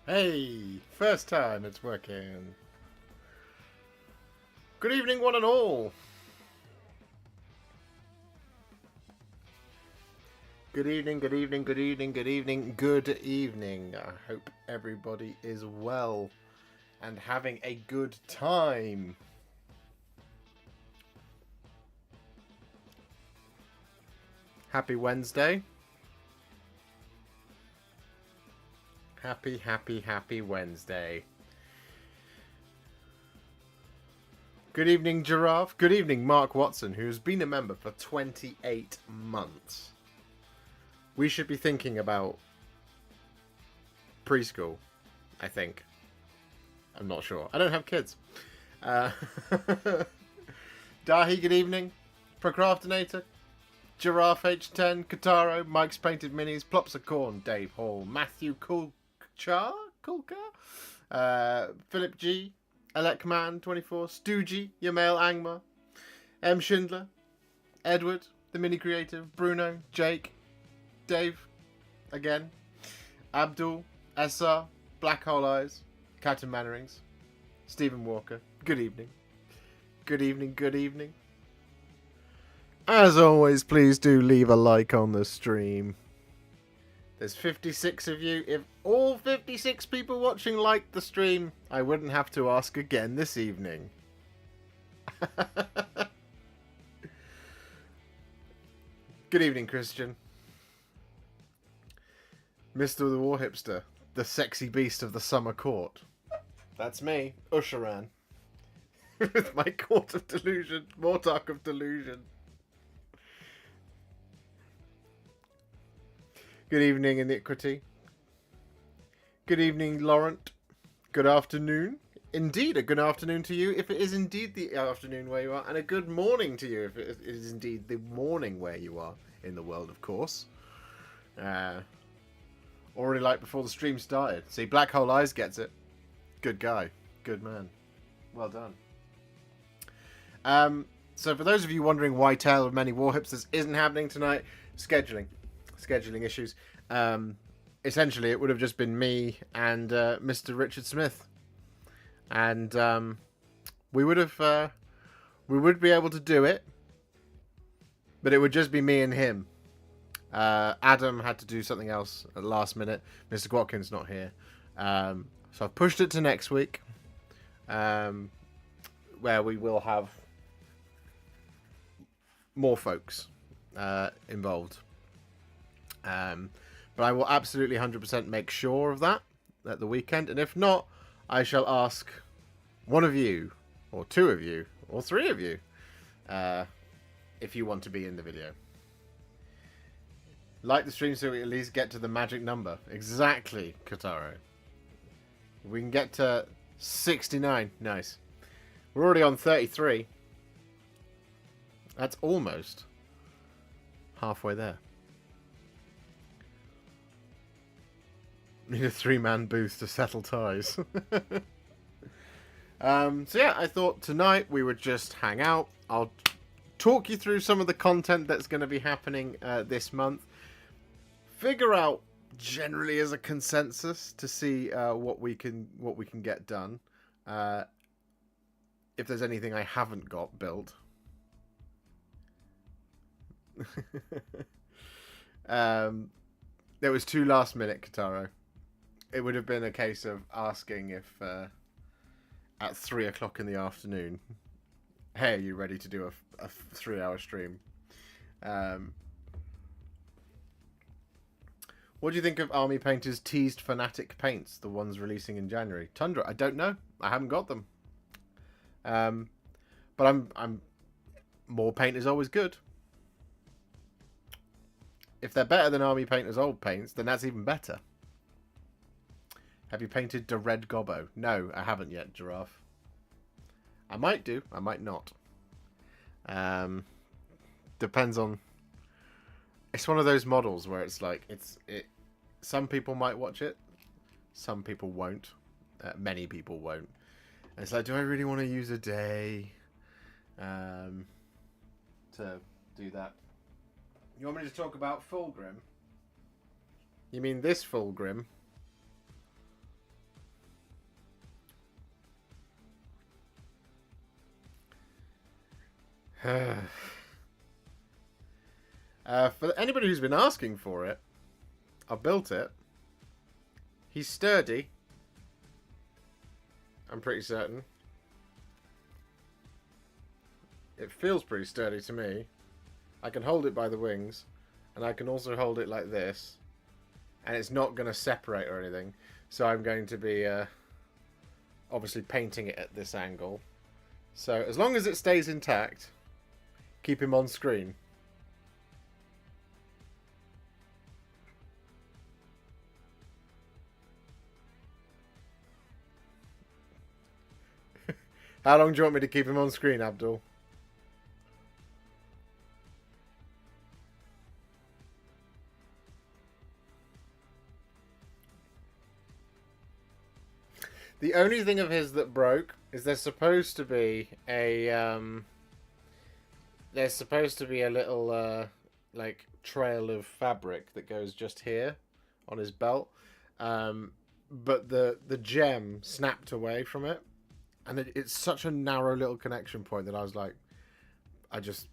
Hey, first time it's working. Good evening, one and all. Good evening, good evening, good evening, good evening, good evening. I hope everybody is well and having a good time. Happy Wednesday. Happy Wednesday. Good evening, Giraffe. Good evening, Mark Watson, who's been a member for 28 months. We should be thinking about preschool, I think. I'm not sure. I don't have kids. Dahi, good evening. Procrastinator. Giraffe H10, Kataro, Mike's Painted Minis, Plops of Corn, Dave Hall, Matthew Kulka, Philip G, Alekman 24, Stoogie, Yamail Angmar, M. Schindler, Edward, The Mini Creative, Bruno, Jake, Dave, again, Abdul, SR, Black Hole Eyes, Captain Mannerings, Stephen Walker, good evening. Good evening, good evening. As always, please do leave a like on the stream. There's 56 of you. If all 56 people watching liked the stream, I wouldn't have to ask again this evening. Good evening, Christian. Mr. the Warhipster, the sexy beast of the summer court. That's me, Usheran. With my court of delusion, Mortark of delusion. Good evening, Iniquity. Good evening, Laurent. Good afternoon. Indeed, a good afternoon to you if it is indeed the afternoon where you are, and a good morning to you if it is indeed the morning where you are in the world, of course. Already like before the stream started. See, Black Hole Eyes gets it. Good guy. Good man. Well done. So for those of you wondering why Tale of Many Warhipsters isn't happening tonight, scheduling issues. Essentially, it would have just been me and Mr. Richard Smith, and we would be able to do it, but it would just be me and him. Adam had to do something else at the last minute. Mr. Watkins not here, so I've pushed it to next week, where we will have more folks involved. But I will absolutely 100% make sure of that at the weekend. And if not, I shall ask one of you, or two of you, or three of you, if you want to be in the video. Like the stream so we at least get to the magic number. Exactly, Kataro. We can get to 69. Nice. We're already on 33. That's almost halfway there. Need a 3-man booth to settle ties. So yeah, I thought tonight we would just hang out. I'll talk you through some of the content that's going to be happening this month. Figure out generally as a consensus to see what we can get done. If there's anything I haven't got built. There was 2 last minute, Kataro. It would have been a case of asking if at 3 o'clock in the afternoon, hey, are you ready to do a 3-hour stream? What do you think of Army Painter's teased Fanatic paints, the ones releasing in January? Tundra, I don't know. I haven't got them. But I'm more paint is always good. If they're better than Army Painter's old paints, then that's even better. Have you painted the red gobbo? No, I haven't yet, Giraffe. I might do, I might not. Depends on... It's one of those models where it's like, some people might watch it, some people won't. Many people won't. And it's like, do I really want to use a day to do that? You want me to talk about Fulgrim? You mean this Fulgrim? For anybody who's been asking for it, I built it. He's sturdy. I'm pretty certain. It feels pretty sturdy to me. I can hold it by the wings, and I can also hold it like this, and it's not going to separate or anything. So I'm going to be obviously painting it at this angle. So as long as it stays intact, keep him on screen. How long do you want me to keep him on screen, Abdul? The only thing of his that broke is there's supposed to be a little like trail of fabric that goes just here on his belt, but the gem snapped away from it, and it's such a narrow little connection point that I was like, I just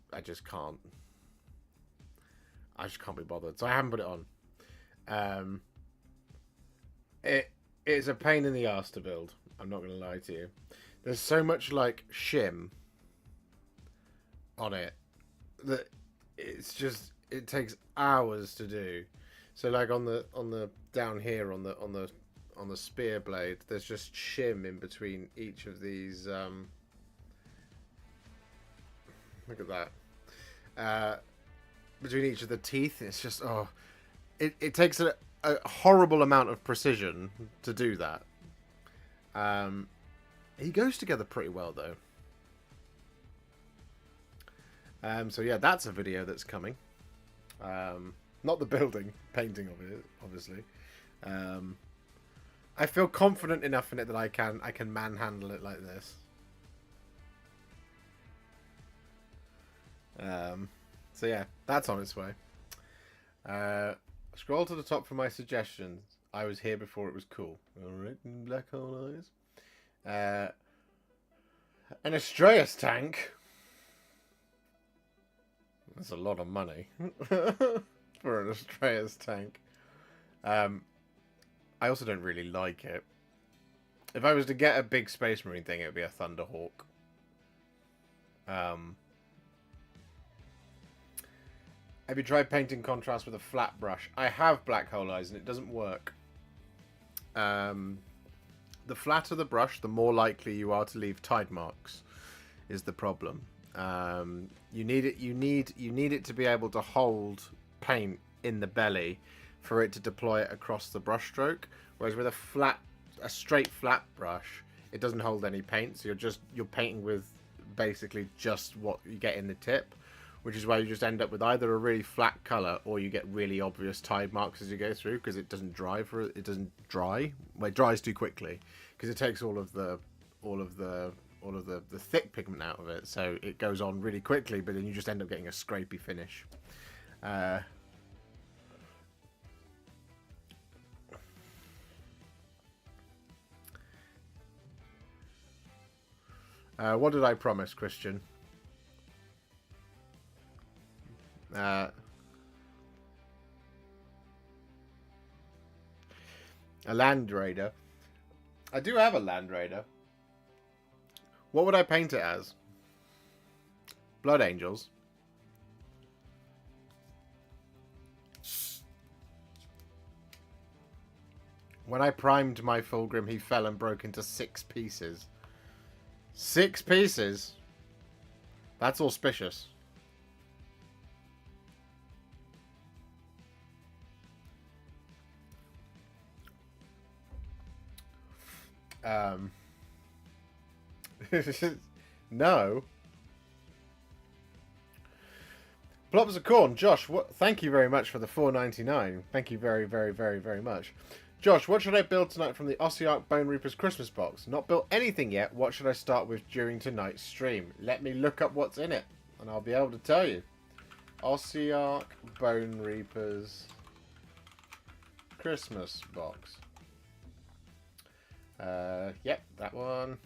can't. I just can't be bothered, so I haven't put it on. It's a pain in the ass to build. I'm not going to lie to you. There's so much like shim on it that it takes hours to do. So like on the down here on the spear blade, there's just shim in between each of these. Look at that. Between each of the teeth, it's just it takes a horrible amount of precision to do that. He goes together pretty well though. So yeah, that's a video that's coming. Not the building, painting of it, obviously. I feel confident enough in it that I can manhandle it like this. So yeah, that's on its way. Scroll to the top for my suggestions. I was here before it was cool. Alright, black hole eyes. An Astraeus tank. That's a lot of money for an Astraeus tank. I also don't really like it. If I was to get a big Space Marine thing, it would be a Thunderhawk. Have you tried painting contrast with a flat brush? I have black hole eyes and it doesn't work. The flatter the brush, the more likely you are to leave tide marks, is the problem. You need it to be able to hold paint in the belly for it to deploy it across the brush stroke. Whereas with a straight flat brush, it doesn't hold any paint, so you're painting with basically just what you get in the tip. Which is why you just end up with either a really flat color or you get really obvious tide marks as you go through because it doesn't dry well, it dries too quickly because it takes all of the thick pigment out of it, so it goes on really quickly, but then you just end up getting a scrapey finish. What did I promise, Christian? A Land Raider. I do have a Land Raider. What would I paint it as? Blood Angels. When I primed my Fulgrim, he fell and broke into 6 pieces. 6 pieces? That's auspicious. No. Plops of Corn. Josh, thank you very much for the $4.99. Thank you very, very, very, very much. Josh, what should I build tonight from the Ossiarch Bone Reaper's Christmas box? Not built anything yet. What should I start with during tonight's stream? Let me look up what's in it, and I'll be able to tell you. Ossiarch Bone Reaper's Christmas box. Yep, that one.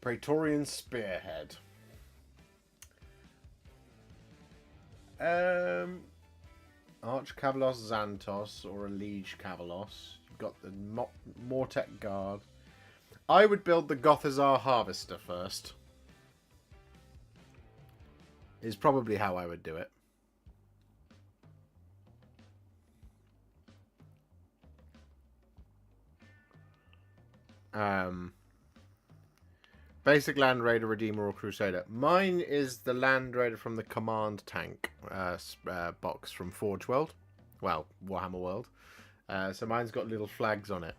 Praetorian Spearhead. Arch Cavalos Xantos or a Liege Cavalos. You've got the Mortek Guard. I would build the Gothazar Harvester first. Is probably how I would do it. Basic Land Raider, Redeemer, or Crusader. Mine is the Land Raider from the Command Tank box from Forge World. Well, Warhammer World. So mine's got little flags on it.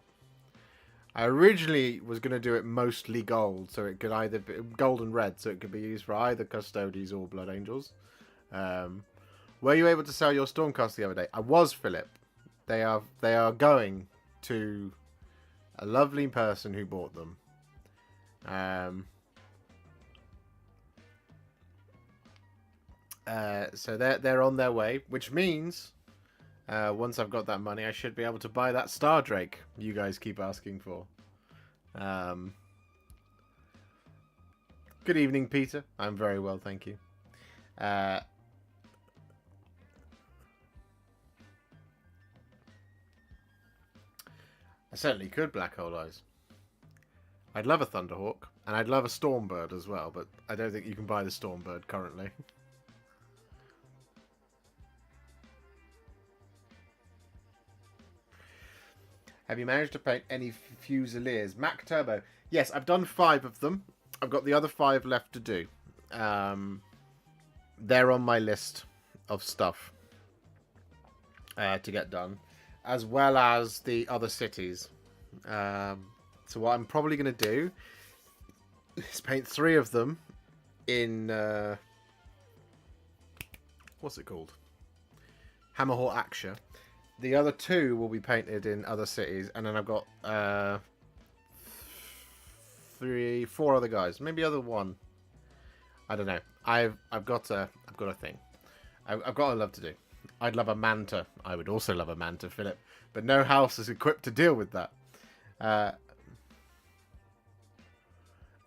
I originally was going to do it mostly gold, so it could either be gold and red, so it could be used for either Custodes or Blood Angels. Were you able to sell your Stormcast the other day? I was, Philip. They are going to a lovely person who bought them. So they're on their way, which means once I've got that money, I should be able to buy that Star Drake you guys keep asking for. Good evening, Peter. I'm very well, thank you. I certainly could, Black Hole Eyes. I'd love a Thunderhawk, and I'd love a Stormbird as well, but I don't think you can buy the Stormbird currently. Have you managed to paint any Fusiliers? Mac Turbo. Yes, I've done 5 of them. I've got the other 5 left to do. They're on my list of stuff to get done, as well as the other cities. So what I'm probably going to do is paint 3 of them in... what's it called? Hammerhawk Aksha. The other 2 will be painted in other cities, and then I've got 4 other guys, maybe other 1. I don't know. I've got a thing. I've got a love to do. I'd love a Manta. I would also love a Manta, Philip, but no house is equipped to deal with that.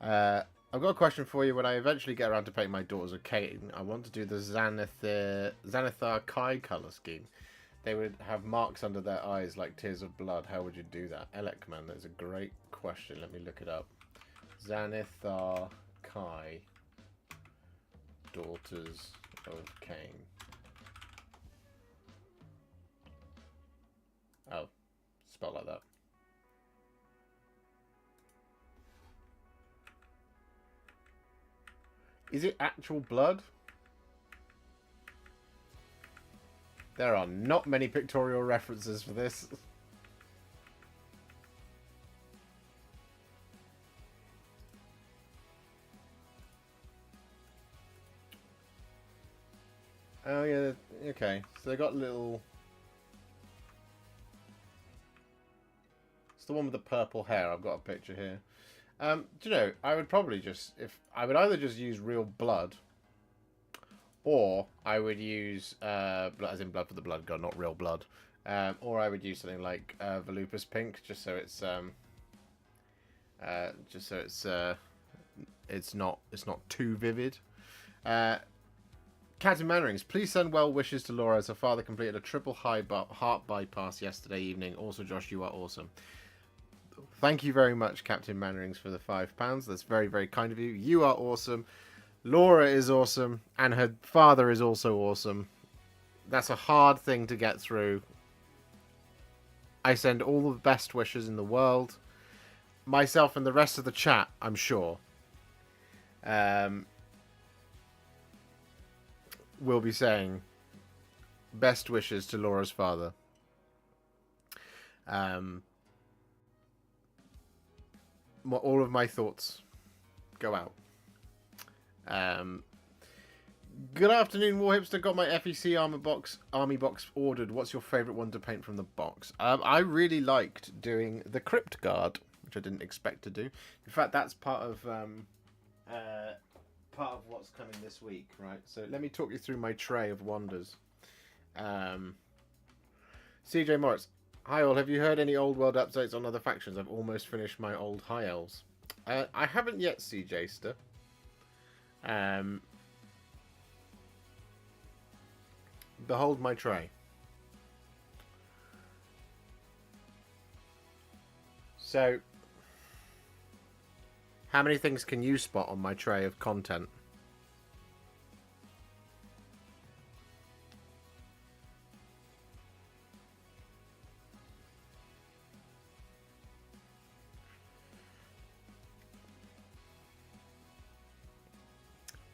I've got a question for you. When I eventually get around to painting my daughters a Cain, I want to do the Xanathar Kai colour scheme. They would have marks under their eyes like tears of blood. How would you do that? Elekman, that's a great question. Let me look it up. Xanathar Kai, Daughters of Cain. Oh, spelled like that. Is it actual blood? There are not many pictorial references for this. Oh yeah, okay. So they got little... It's the one with the purple hair. I've got a picture here. Do you know, I would probably just... I would either just use real blood, or I would use, as in blood for the blood god, not real blood. Or I would use something like Volupus Pink, just so it's not too vivid. Captain Mannerings, please send well wishes to Laura as her father completed a triple heart bypass yesterday evening. Also, Josh, you are awesome. Thank you very much, Captain Mannerings, for the £5. That's very, very kind of you. You are awesome. Laura is awesome, and her father is also awesome. That's a hard thing to get through. I send all the best wishes in the world. Myself and the rest of the chat, I'm sure, will be saying best wishes to Laura's father. All of my thoughts go out. Good afternoon, Warhipster. Got my FEC army box ordered. What's your favourite one to paint from the box? I really liked doing the Crypt Guard, which I didn't expect to do. In fact, that's part of what's coming this week, right? So let me talk you through my tray of wonders. CJ Morris. Hi all, have you heard any old world updates on other factions? I've almost finished my old High Elves. I haven't yet, CJ Ster. Behold my tray. So, how many things can you spot on my tray of content?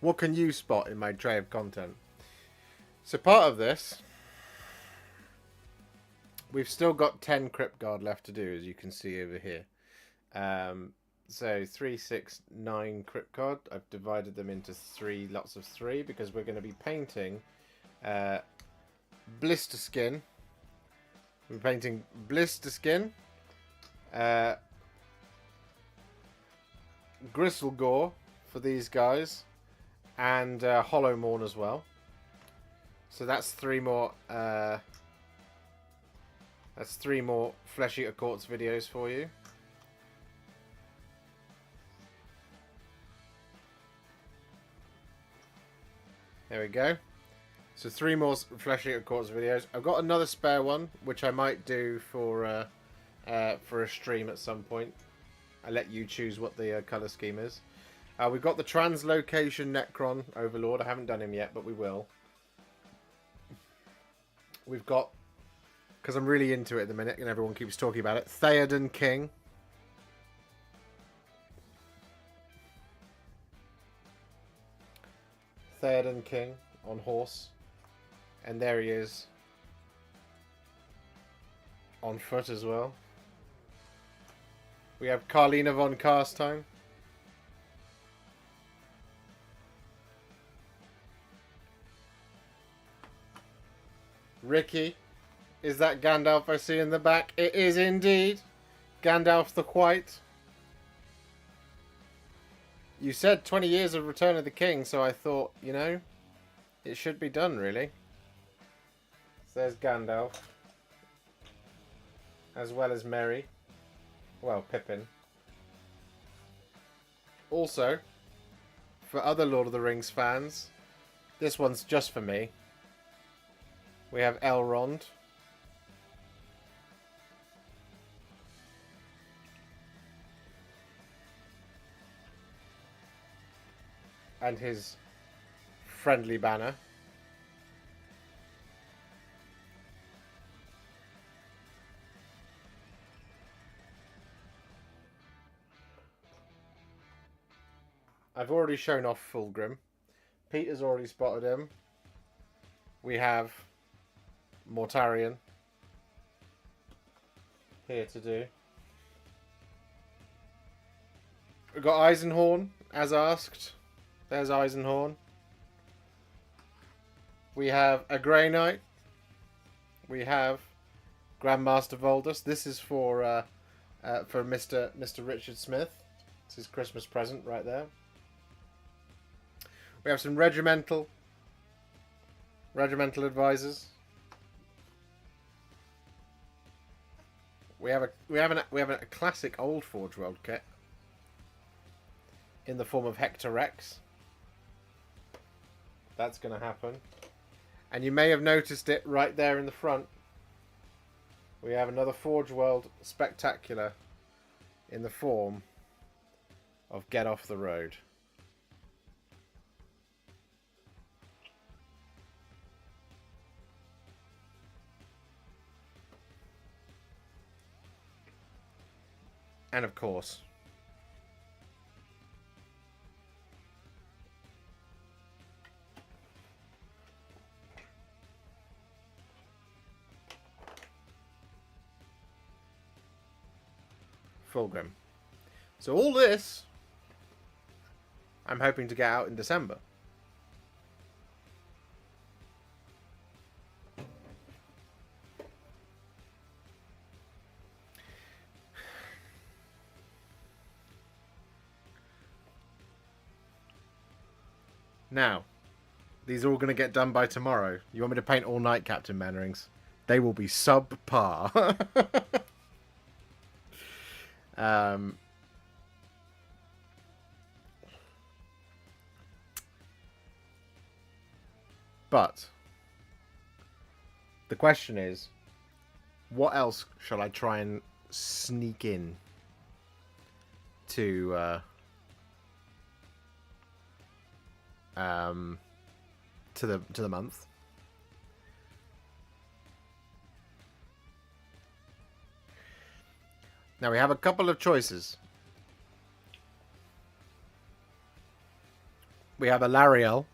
What can you spot in my tray of content? So part of this, we've still got 10 Crypt Guard left to do, as you can see over here. So 3, 6, 9 Crypt Guard. I've divided them into 3 lots of 3 because we're going to be painting Blister Skin. We're painting Blister Skin, Gristle Gore for these guys, and Hollow Mourn as well. So that's 3 more. That's 3 more Flesh Eater Quartz videos for you. There we go. So 3 more Flesh Eater Quartz videos. I've got another spare one, which I might do for a stream at some point. I'll let you choose what the colour scheme is. We've got the Translocation Necron Overlord. I haven't done him yet, but we will. We've got, because I'm really into it at the minute, and everyone keeps talking about it, Theoden King. Theoden King on horse. And there he is. On foot as well. We have Carlina von Karstein. Ricky. Is that Gandalf I see in the back? It is indeed. Gandalf the White. You said 20 years of Return of the King, so I thought, you know, it should be done, really. So there's Gandalf. As well as Merry. Well, Pippin. Also, for other Lord of the Rings fans, this one's just for me. We have Elrond. And his friendly banner. I've already shown off Fulgrim. Peter's already spotted him. We have Mortarion here to do. We've got Eisenhorn, as asked. There's Eisenhorn. We have a Grey Knight. We have Grandmaster Voldus. This is for Mr. Richard Smith. It's his Christmas present right there. We have some regimental advisors. We have a classic old Forge World kit in the form of Hector Rex. That's going to happen. And you may have noticed it right there in the front. We have another Forge World Spectacular in the form of Get Off the Road. And of course, Fulgrim. So all this, I'm hoping to get out in December. Now, these are all going to get done by tomorrow. You want me to paint all night, Captain Mannerings? They will be subpar. But The question is, what else shall I try and sneak in to the month? Now we have a couple of choices. We have a Lariel.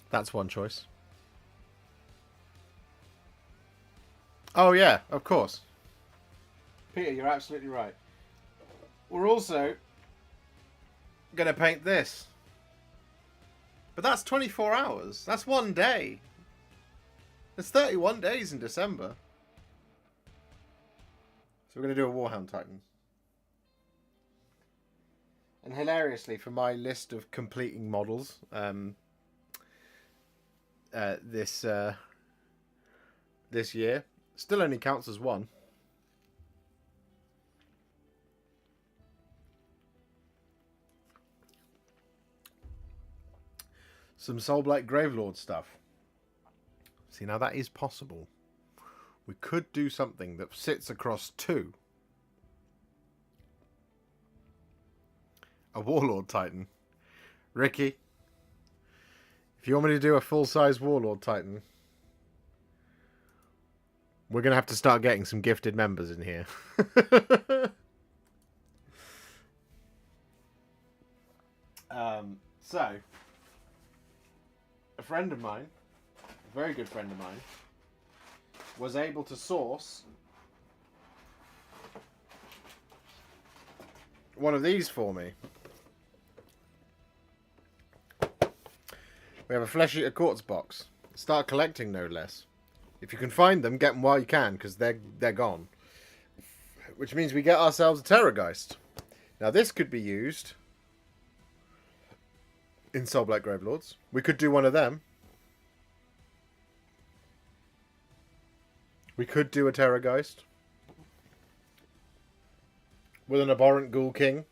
That's one choice. Oh yeah, of course. Peter, you're absolutely right. We're also going to paint this. But that's 24 hours. That's one day. There's 31 days in December. So we're going to do a Warhound Titan. And hilariously, for my list of completing models, this year still only counts as one. Some Soulblight Gravelord stuff. See, now that is possible. We could do something that sits across two. A Warlord Titan. Ricky, if you want me to do a full-size Warlord Titan, we're going to have to start getting some gifted members in here. So, a friend of mine, a very good friend of mine, was able to source one of these for me. We have a Flesh Eater Quartz box. Start collecting, no less. If you can find them, get them while you can, because they're gone. Which means we get ourselves a Terrorgeist. Now this could be used in Soulblight Gravelords. We could do one of them. We could do a Terrorgeist with an Abhorrent Ghoul King.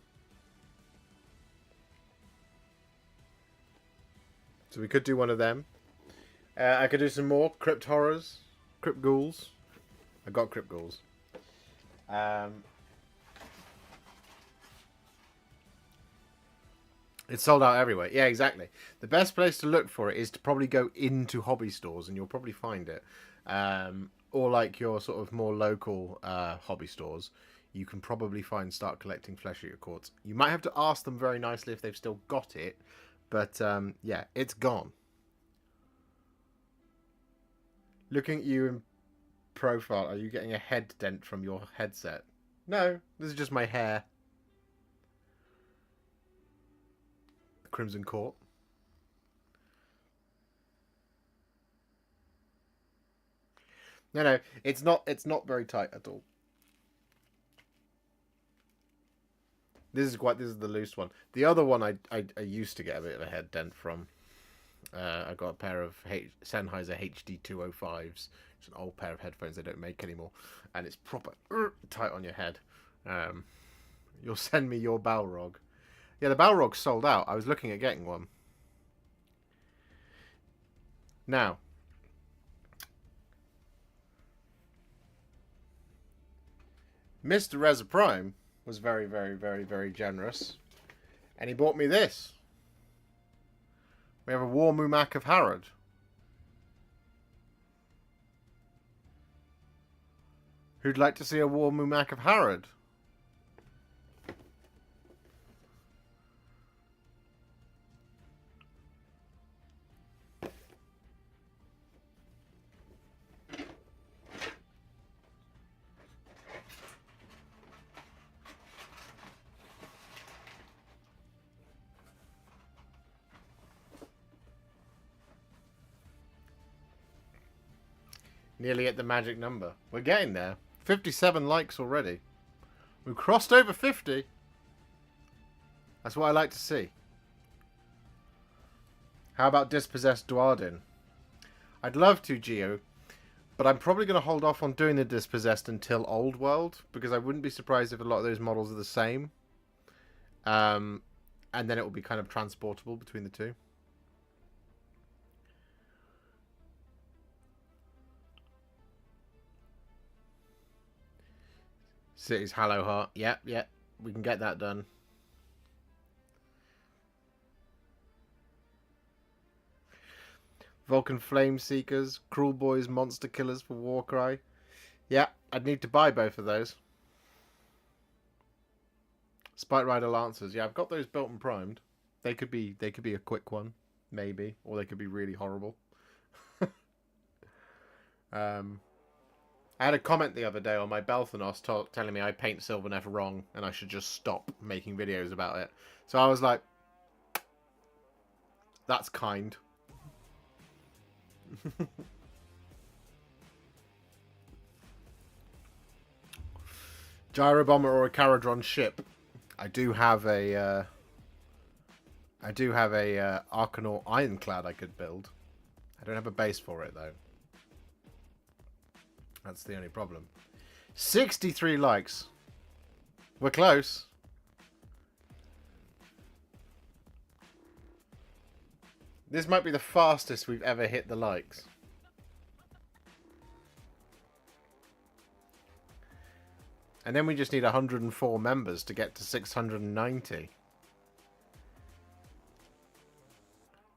So we could do one of them. I could do some more Crypt Horrors, Crypt Ghouls. I got Crypt Ghouls. It's sold out everywhere. Yeah, exactly. The best place to look for it is to probably go into hobby stores, and you'll probably find it. Or like your sort of more local hobby stores, you can probably start collecting Flesh Eater Quartz. You might have to ask them very nicely if they've still got it, but yeah, it's gone. Looking at you in profile, are you getting a head dent from your headset? No, this is just my hair. The Crimson Court. No, it's not very tight at all. This is the loose one. The other one I used to get a bit of a head dent from. I got a pair of Sennheiser HD205s. It's an old pair of headphones they don't make anymore, and it's proper tight on your head. You'll send me your Balrog. Yeah, the Balrog's sold out. I was looking at getting one. Now, Mr. Reza Prime was very, very, very, very generous, and he bought me this. We have a War Mumak of Harrod. Who'd like to see a War Mumak of Harrod? Nearly at the magic number. We're getting there. 57 likes already. We've crossed over 50. That's what I like to see. How about Dispossessed Dwarden? I'd love to, Geo, but I'm probably going to hold off on doing the Dispossessed until Old World, because I wouldn't be surprised if a lot of those models are the same. And then it will be kind of transportable between the two. City's Hollow Heart. Yep, yep. We can get that done. Vulcan Flame Seekers, Cruel Boys, Monster Killers for Warcry. Yeah, I'd need to buy both of those. Spite Rider Lancers. Yeah, I've got those built and primed. They could be a quick one, maybe, or they could be really horrible. I had a comment the other day on my Belthanos telling me I paint Sylvaneth wrong and I should just stop making videos about it. So I was like, that's kind. Gyro Bomber or a Caradron ship. I do have a Arcanaut Ironclad I could build. I don't have a base for it though. That's the only problem. 63 likes. We're close. This might be the fastest we've ever hit the likes. And then we just need 104 members to get to 690.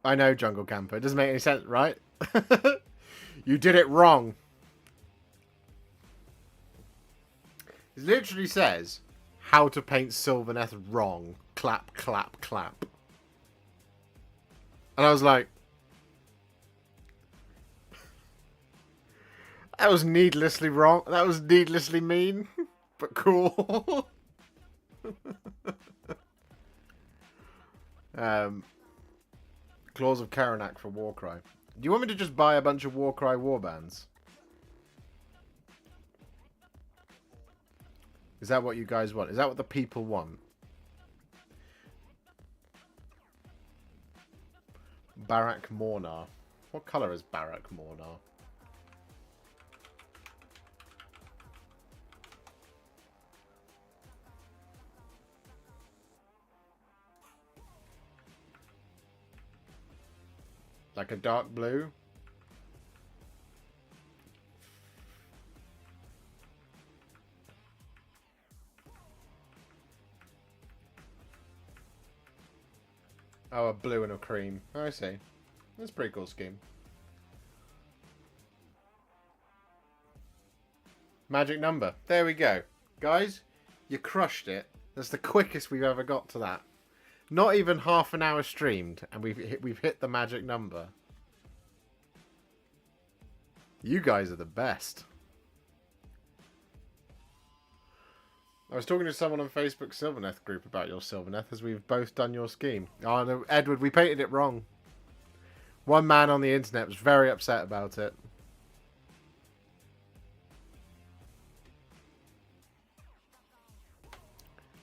I know, Jungle Camper. It doesn't make any sense, right? You did it wrong. It literally says, how to paint Sylvaneth wrong. Clap, clap, clap. And I was like, that was needlessly wrong. That was needlessly mean, but cool. Claws of Karanak for Warcry. Do you want me to just buy a bunch of Warcry warbands? Is that what you guys want? Is that what the people want? Barak Mornar. What colour is Barak Mornar? Like a dark blue? Oh, a blue and a cream. Oh, I see. That's a pretty cool scheme. Magic number. There we go. Guys, you crushed it. That's the quickest we've ever got to that. Not even half an hour streamed, and we've hit the magic number. You guys are the best. I was talking to someone on Facebook Sylvaneth group about your Sylvaneth, as we've both done your scheme. Oh no, Edward, we painted it wrong. One man on the internet was very upset about it.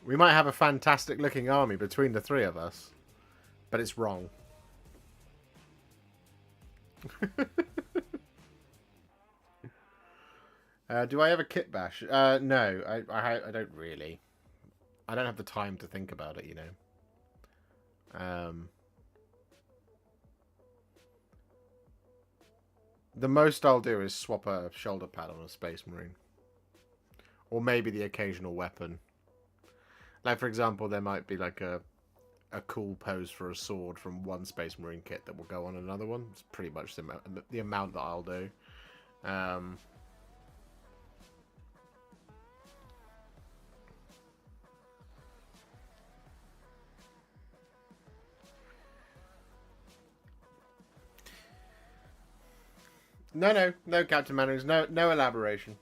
We might have a fantastic looking army between the three of us, but it's wrong. Do I have a kit bash? No, I don't really. I don't have the time to think about it, you know. The most I'll do is swap a shoulder pad on a Space Marine. Or maybe the occasional weapon. Like, for example, there might be like a cool pose for a sword from one Space Marine kit that will go on another one. It's pretty much the amount that I'll do. No Captain Manners, no elaboration.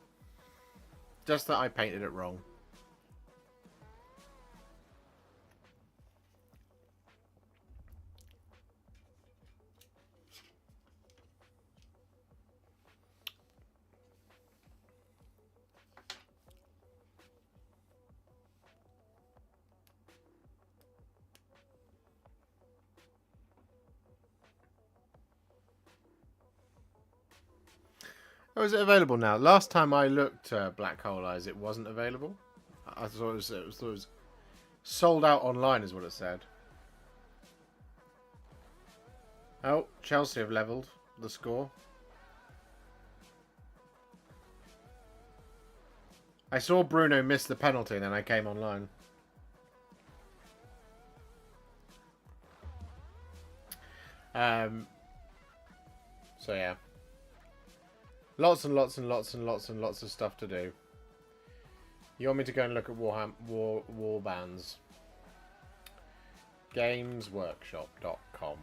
Just that I painted it wrong. Oh, is it available now? Last time I looked, Black Hole Eyes, it wasn't available. I thought it was sold out online, is what it said. Oh, Chelsea have levelled the score. I saw Bruno miss the penalty and then I came online. So yeah. Lots and lots and lots and lots and lots of stuff to do. You want me to go and look at Warbands? Gamesworkshop.com.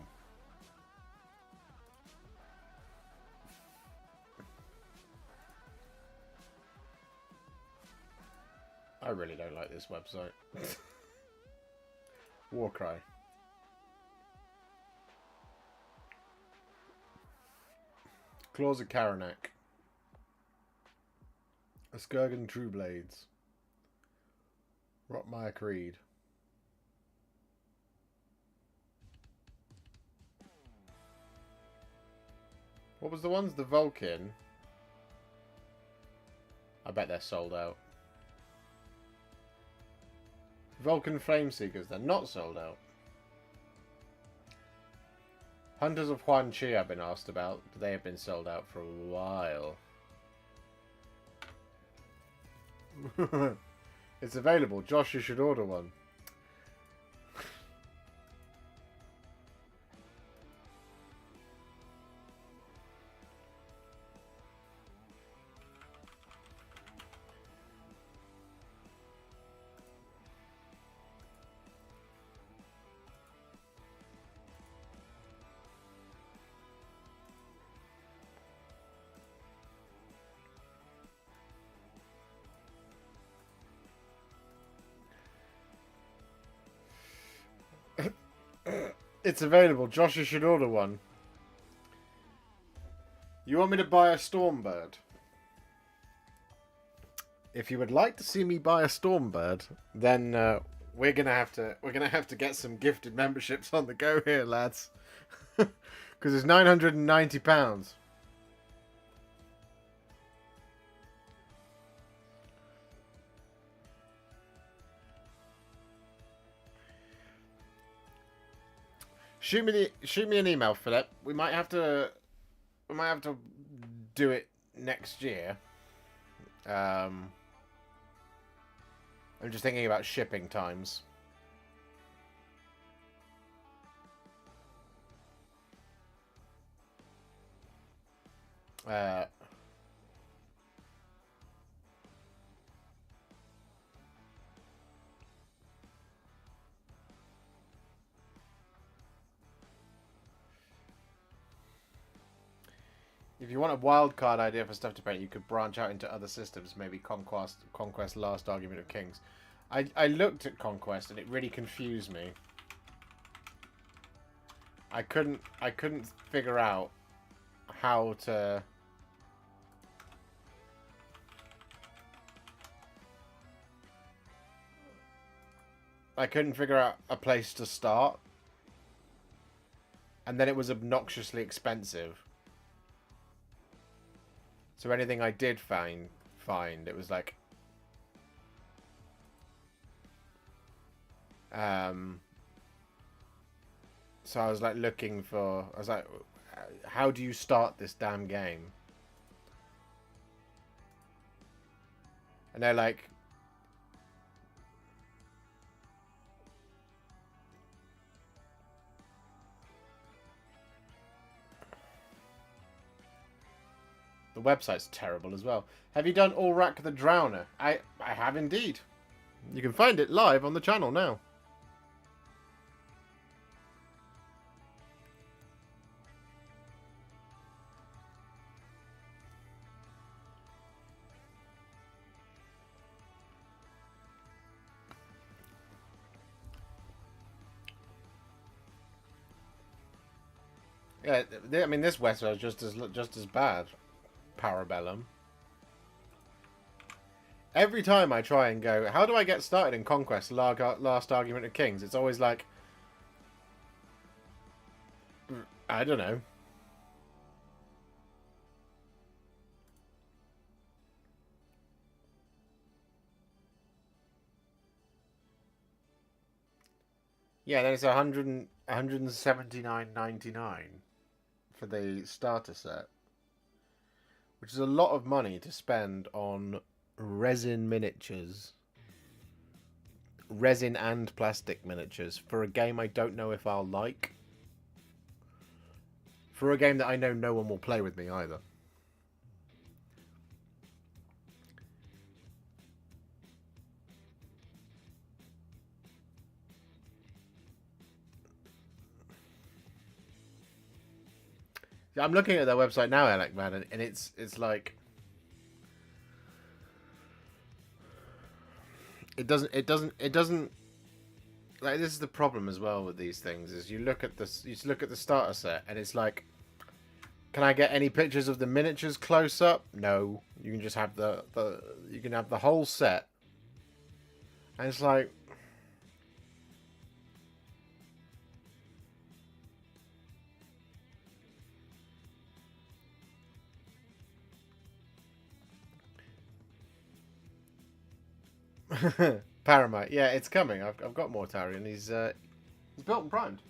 I really don't like this website. Warcry. Claws of Karanak. Skirgan Trueblades. Rotmire Creed. What was the ones? The Vulcan. I bet they're sold out. Vulcan Flameseekers, they're not sold out. Hunters of Huan Chi I've been asked about, but they have been sold out for a while. It's available. Josh, you should order one. It's available. Josh, you should order one. You want me to buy a Stormbird? If you would like to see me buy a Stormbird, then we're gonna have to get some gifted memberships on the go here, lads. Because it's £990. Shoot me an email, Philip. We might have to do it next year. I'm just thinking about shipping times. If you want a wildcard idea for stuff to paint, you could branch out into other systems, maybe Conquest Last Argument of Kings. I looked at Conquest and it really confused me. I couldn't figure out how to... I couldn't figure out a place to start. And then it was obnoxiously expensive. So anything I did find, it was like... So I was like looking for... I was like, how do you start this damn game? And they're like... The website's terrible as well. Have you done Ulrak the Drowner? I have indeed. You can find it live on the channel now. Yeah, I mean this website is just as bad. Parabellum. Every time I try and go, how do I get started in Conquest Last Argument of Kings? It's always like, I don't know. Yeah, then it's $179.99 for the starter set. Which is a lot of money to spend on Resin miniatures. Resin and plastic miniatures for a game I don't know if I'll like. For a game that I know no one will play with me either. I'm looking at their website now, Alec, man, and it's like it doesn't like, this is the problem as well with these things, is you look at the starter set and it's like, can I get any pictures of the miniatures close up? No. You can just have the whole set. And it's like, Paramite. Yeah, it's coming. I've got Mortarion. He's built and primed.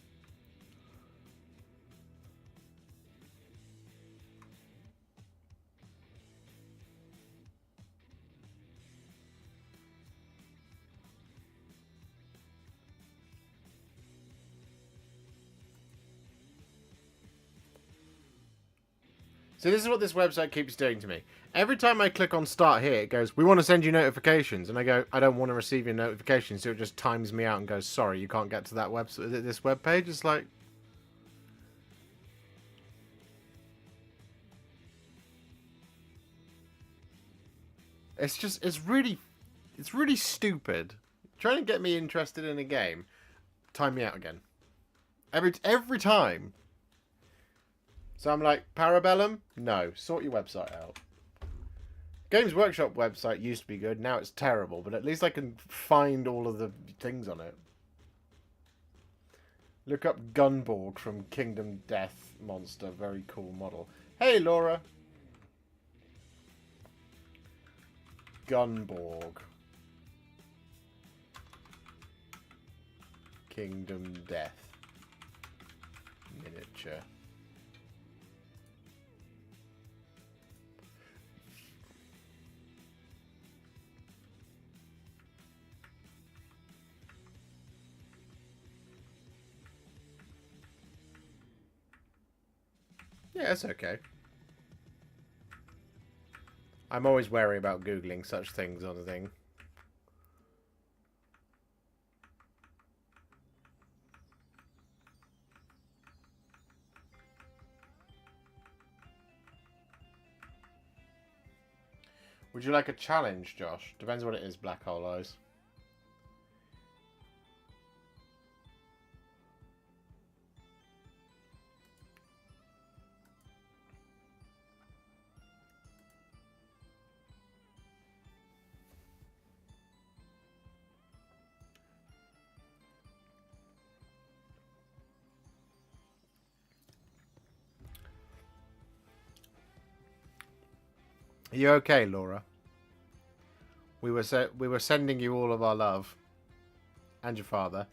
So this is what this website keeps doing to me. Every time I click on start here, it goes, we want to send you notifications. And I go, I don't want to receive your notifications. So it just times me out and goes, sorry, you can't get to that website. This web page. It's like, it's really stupid. Trying to get me interested in a game, time me out again. Every time. So I'm like, Parabellum? No. Sort your website out. Games Workshop website used to be good. Now it's terrible. But at least I can find all of the things on it. Look up Gunborg from Kingdom Death Monster. Very cool model. Hey, Laura. Gunborg. Kingdom Death. Miniature. Yeah, it's okay. I'm always wary about Googling such things on a thing. Would you like a challenge, Josh? Depends what it is, Black Hole Eyes. Are you okay, Laura? We were sending you all of our love, and your father.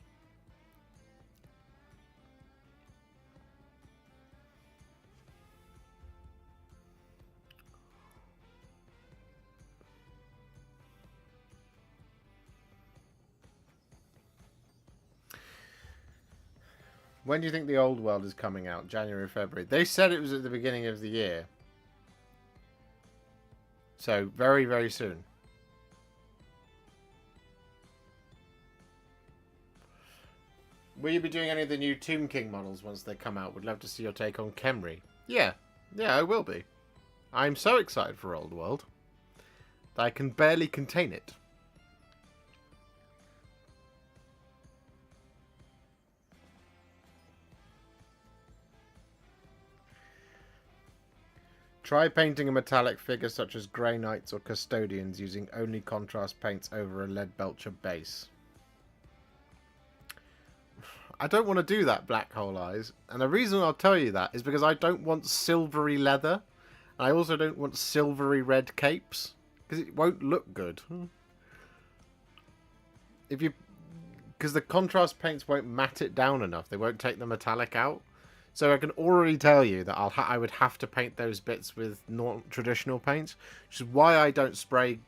When do you think the old world is coming out? January, February. They said it was at the beginning of the year. So, very, very soon. Will you be doing any of the new Tomb King models once they come out? Would love to see your take on Khemri. Yeah. Yeah, I will be. I'm so excited for Old World that I can barely contain it. Try painting a metallic figure such as Grey Knights or Custodians using only contrast paints over a lead belcher base. I don't want to do that, Black Hole Eyes. And the reason I'll tell you that is because I don't want silvery leather. And I also don't want silvery red capes. Because it won't look good. Because the contrast paints won't matte it down enough. They won't take the metallic out. So I can already tell you that I would have to paint those bits with traditional paints, which is why I don't spray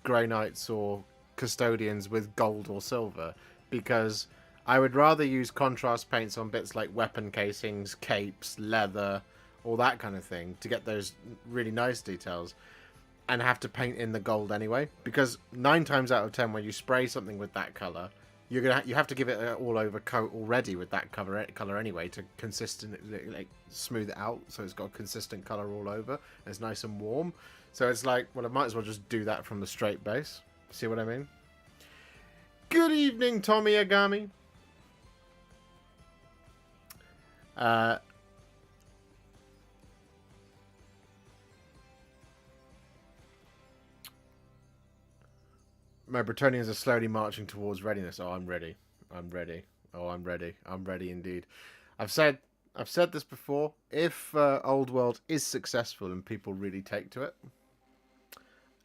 Grey Knights or Custodians with gold or silver, because I would rather use contrast paints on bits like weapon casings, capes, leather, all that kind of thing to get those really nice details, and have to paint in the gold anyway, because 9 times out of 10 when you spray something with that color, you have to give it an all over coat already with that color anyway to consistently like smooth it out, so it's got a consistent color all over and it's nice and warm. So it's like, well, I might as well just do that from the straight base. See what I mean? Good evening, Tommy Agami. My Bretonians are slowly marching towards readiness. Oh, I'm ready. I'm ready. Oh, I'm ready. I'm ready indeed. I've said this before. If Old World is successful and people really take to it,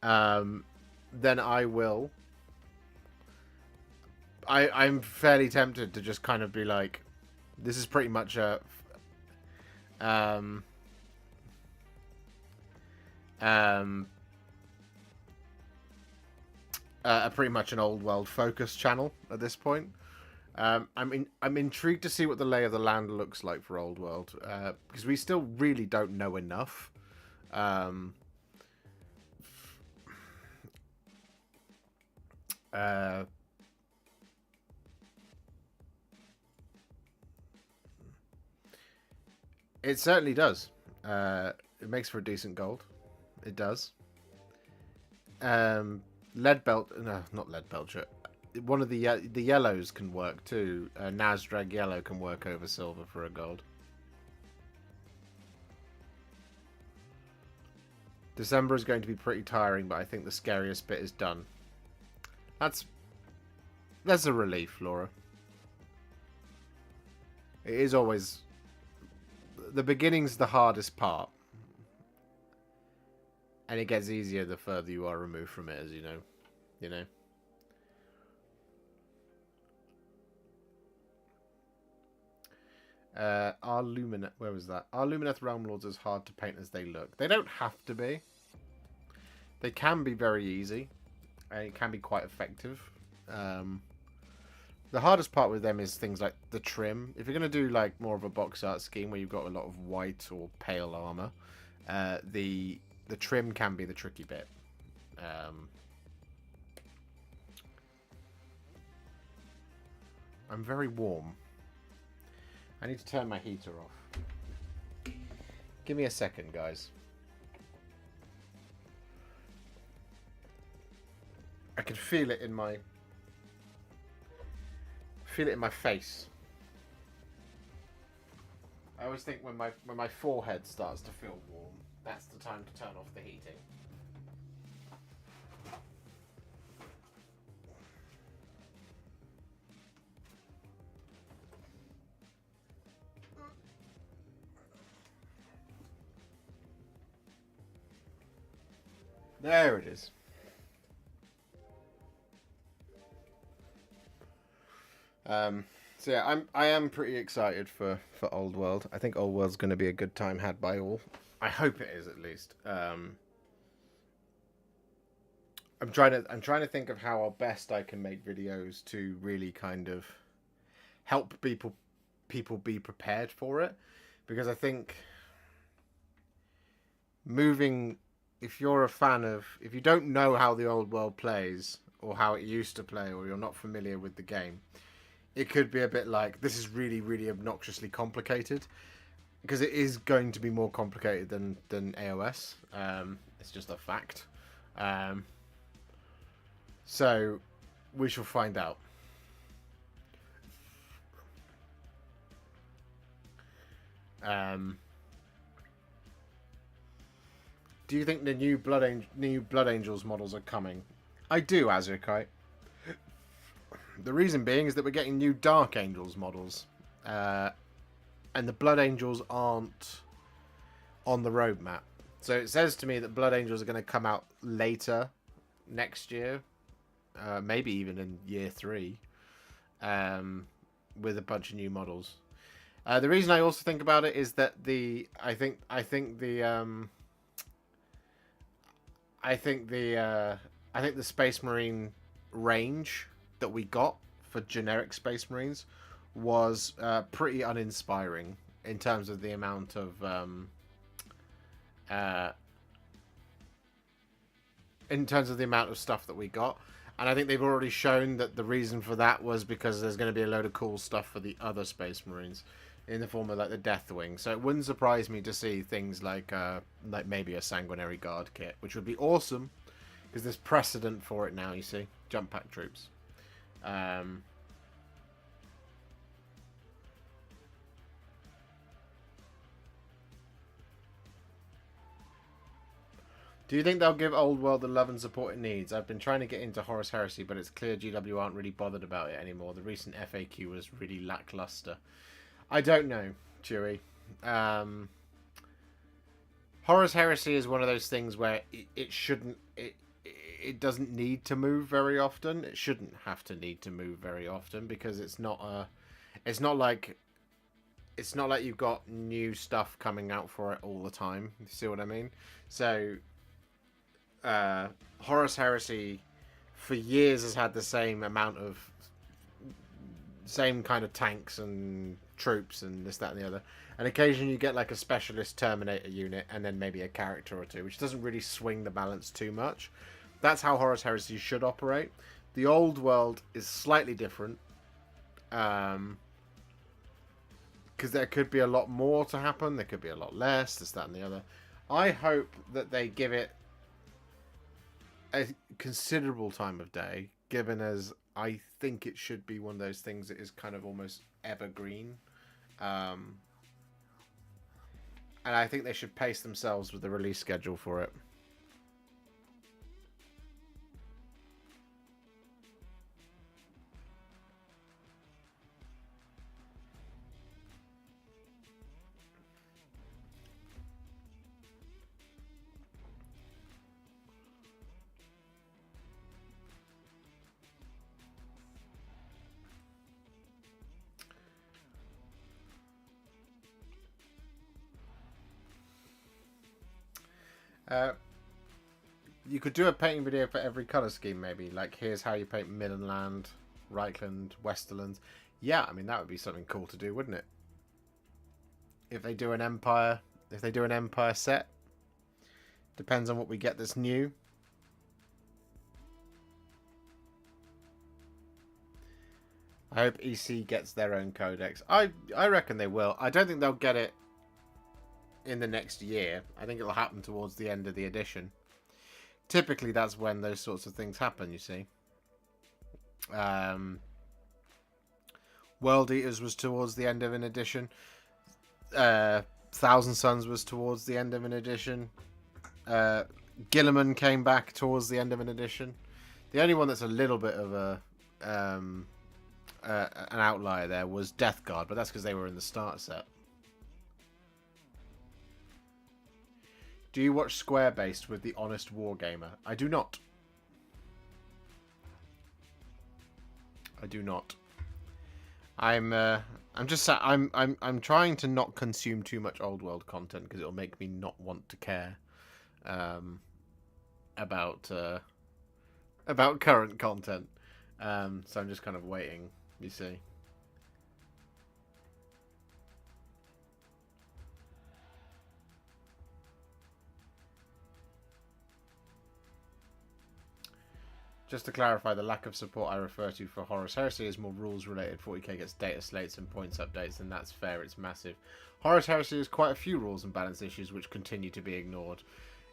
then I will. I'm fairly tempted to just kind of be like, this is pretty much a pretty much an Old World focus channel at this point. I'm intrigued to see what the lay of the land looks like for Old World, because we still really don't know enough. It certainly does. It makes for a decent gold. It does. Lead belt, no, not lead belcher. One of the yellows can work too. Nazdrag yellow can work over silver for a gold. December is going to be pretty tiring, but I think the scariest bit is done. That's a relief, Laura. It is always the beginning's the hardest part, and it gets easier the further you are removed from it, as you know. You know. Are Lumineth... Where was that? Are Lumineth Realm Lords as hard to paint as they look? They don't have to be. They can be very easy. And it can be quite effective. The hardest part with them is things like the trim. If you're going to do like more of a box art scheme where you've got a lot of white or pale armor, the trim can be the tricky bit. I'm very warm. I need to turn my heater off. Give me a second, guys. I can feel it in my face. I always think when my forehead starts to feel warm, that's the time to turn off the heating. There it is. So yeah, I am pretty excited for Old World. I think Old World's going to be a good time had by all. I hope it is, at least. I'm trying to think of how best I can make videos to really kind of help people be prepared for it, because I think if you're a fan of, if you don't know how the Old World plays or how it used to play, or you're not familiar with the game, it could be a bit like, this is really, really obnoxiously complicated, because it is going to be more complicated than AOS. It's just a fact. So we shall find out. Do you think the new Blood Angels models are coming? I do, Azukai. The reason being is that we're getting new Dark Angels models. And the Blood Angels aren't on the roadmap. So it says to me that Blood Angels are going to come out later next year. Maybe even in year 3. With a bunch of new models. The reason I also think about it is that I I think the Space Marine range that we got for generic Space Marines was pretty uninspiring in terms of the amount of stuff that we got. And I think they've already shown that the reason for that was because there's going to be a load of cool stuff for the other Space Marines in the form of like the Deathwing. So it wouldn't surprise me to see things like maybe a Sanguinary Guard kit, which would be awesome because there's precedent for it now. You see, jump pack troops. Do you think they'll give Old World the love and support it needs? I've been trying to get into Horus Heresy, but it's clear GW aren't really bothered about it anymore. The recent FAQ was really lackluster. I don't know, Chewie. Horus Heresy is one of those things where it shouldn't... It doesn't need to move very often. It shouldn't have to need to move very often because it's not a... It's not like you've got new stuff coming out for it all the time. You see what I mean? So... Horus Heresy for years has had the same amount of same kind of tanks and troops and this, that and the other, and occasionally you get like a specialist Terminator unit and then maybe a character or two, which doesn't really swing the balance too much. That's how Horus Heresy should operate. The Old World is slightly different because there could be a lot more to happen, there could be a lot less, this, that and the other. I hope that they give it a considerable time of day, given as I think it should be one of those things that is kind of almost evergreen. And I think they should pace themselves with the release schedule for it. You could do a painting video for every colour scheme, maybe. Like, here's how you paint Middenland, Reichland, Westerland. Yeah, I mean, that would be something cool to do, wouldn't it? If they do an Empire set. Depends on what we get that's new. I hope EC gets their own codex. I reckon they will. I don't think they'll get it in the next year. I think it'll happen towards the end of the edition. Typically, that's when those sorts of things happen, you see. World Eaters was towards the end of an edition. Thousand Suns was towards the end of an edition. Gilliman came back towards the end of an edition. The only one that's a little bit of an outlier there was Death Guard, but that's because they were in the starter set. Do you watch Square Based with the Honest Wargamer? I do not. I do not. I'm trying to not consume too much old world content because it'll make me not want to care about current content. So I'm just kind of waiting, you see. Just to clarify, the lack of support I refer to for Horus Heresy is more rules related. 40k gets data slates and points updates, and that's fair, it's massive. Horus Heresy has quite a few rules and balance issues which continue to be ignored.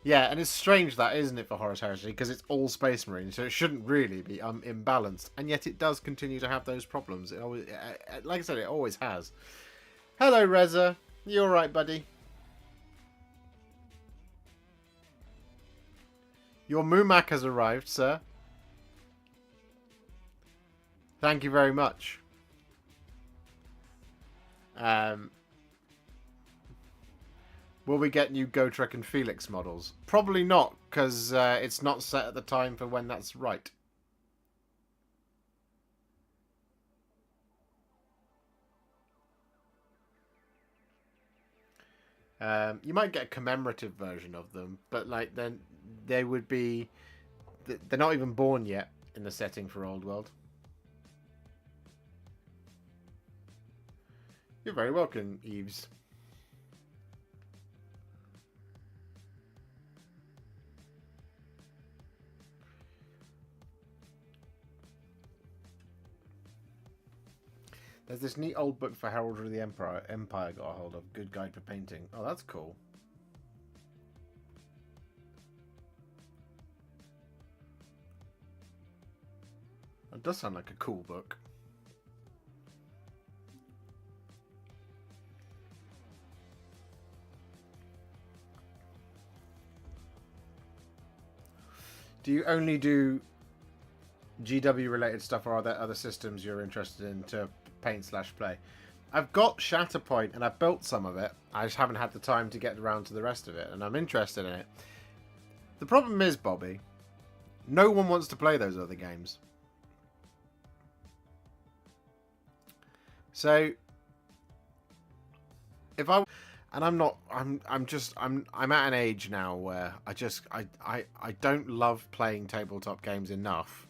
Yeah, and it's strange that, isn't it, for Horus Heresy, because it's all Space Marines, so it shouldn't really be imbalanced, and yet it does continue to have those problems. It always, like I said, it always has. Hello, Reza. You alright, buddy? Your Mumak has arrived, sir. Thank you very much. Will we get new Gotrek and Felix models? Probably not, because it's not set at the time for when that's right. You might get a commemorative version of them, but like then they would be they're not even born yet in the setting for Old World. You're very welcome, Eves. There's this neat old book for Heraldry of the Empire got a hold of. Good guide for painting. Oh, that's cool. It does sound like a cool book. Do you only do GW related stuff, or are there other systems you're interested in to paint/play? I've got Shatterpoint and I've built some of it. I just haven't had the time to get around to the rest of it, and I'm interested in it. The problem is, Bobby, no one wants to play those other games. So if I and I'm not I'm at an age now where I don't love playing tabletop games enough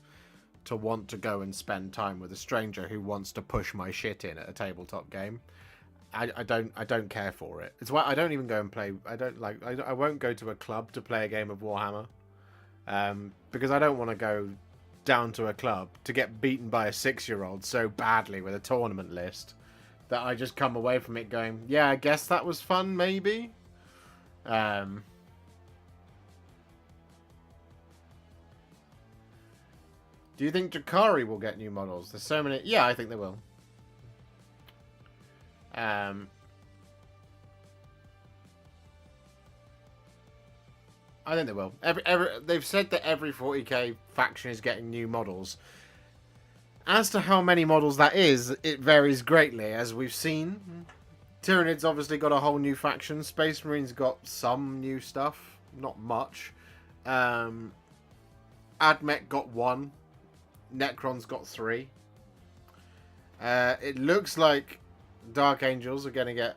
to want to go and spend time with a stranger who wants to push my shit in at a tabletop game. I don't care for it. It's why I don't even go and play. I won't go to a club to play a game of Warhammer, because I don't want to go down to a club to get beaten by a 6-year-old so badly with a tournament list that I just come away from it going, yeah, I guess that was fun, maybe. Do you think Drakari will get new models? There's so many. Yeah, I think they will. I think they will. They've said that every 40k faction is getting new models. As to how many models that is, it varies greatly, as we've seen. Tyranids obviously got a whole new faction. Space Marines got some new stuff. Not much. Admech got 1. Necrons got 3. It looks like Dark Angels are going to get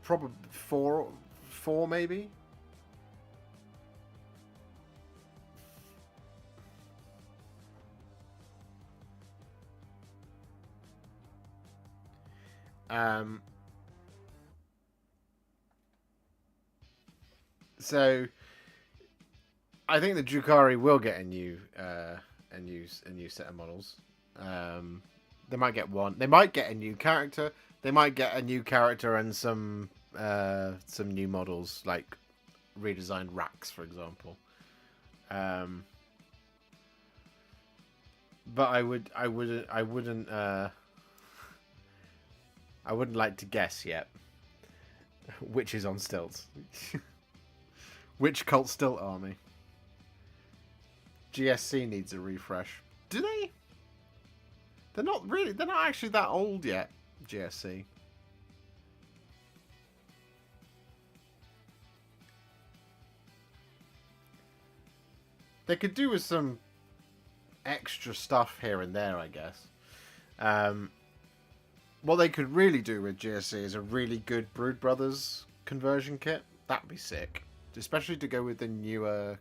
probably 4 maybe. So I think the Drukhari will get a new set of models. They might get 1. They might get a new character. They might get a new character and some new models, like redesigned racks, for example. But I wouldn't like to guess yet which is on stilts. Which cult stilt army? GSC needs a refresh. Do they? They're not actually that old yet, GSC. They could do with some extra stuff here and there, I guess. What they could really do with GSC is a really good Brood Brothers conversion kit. That'd be sick. Especially to go with the newer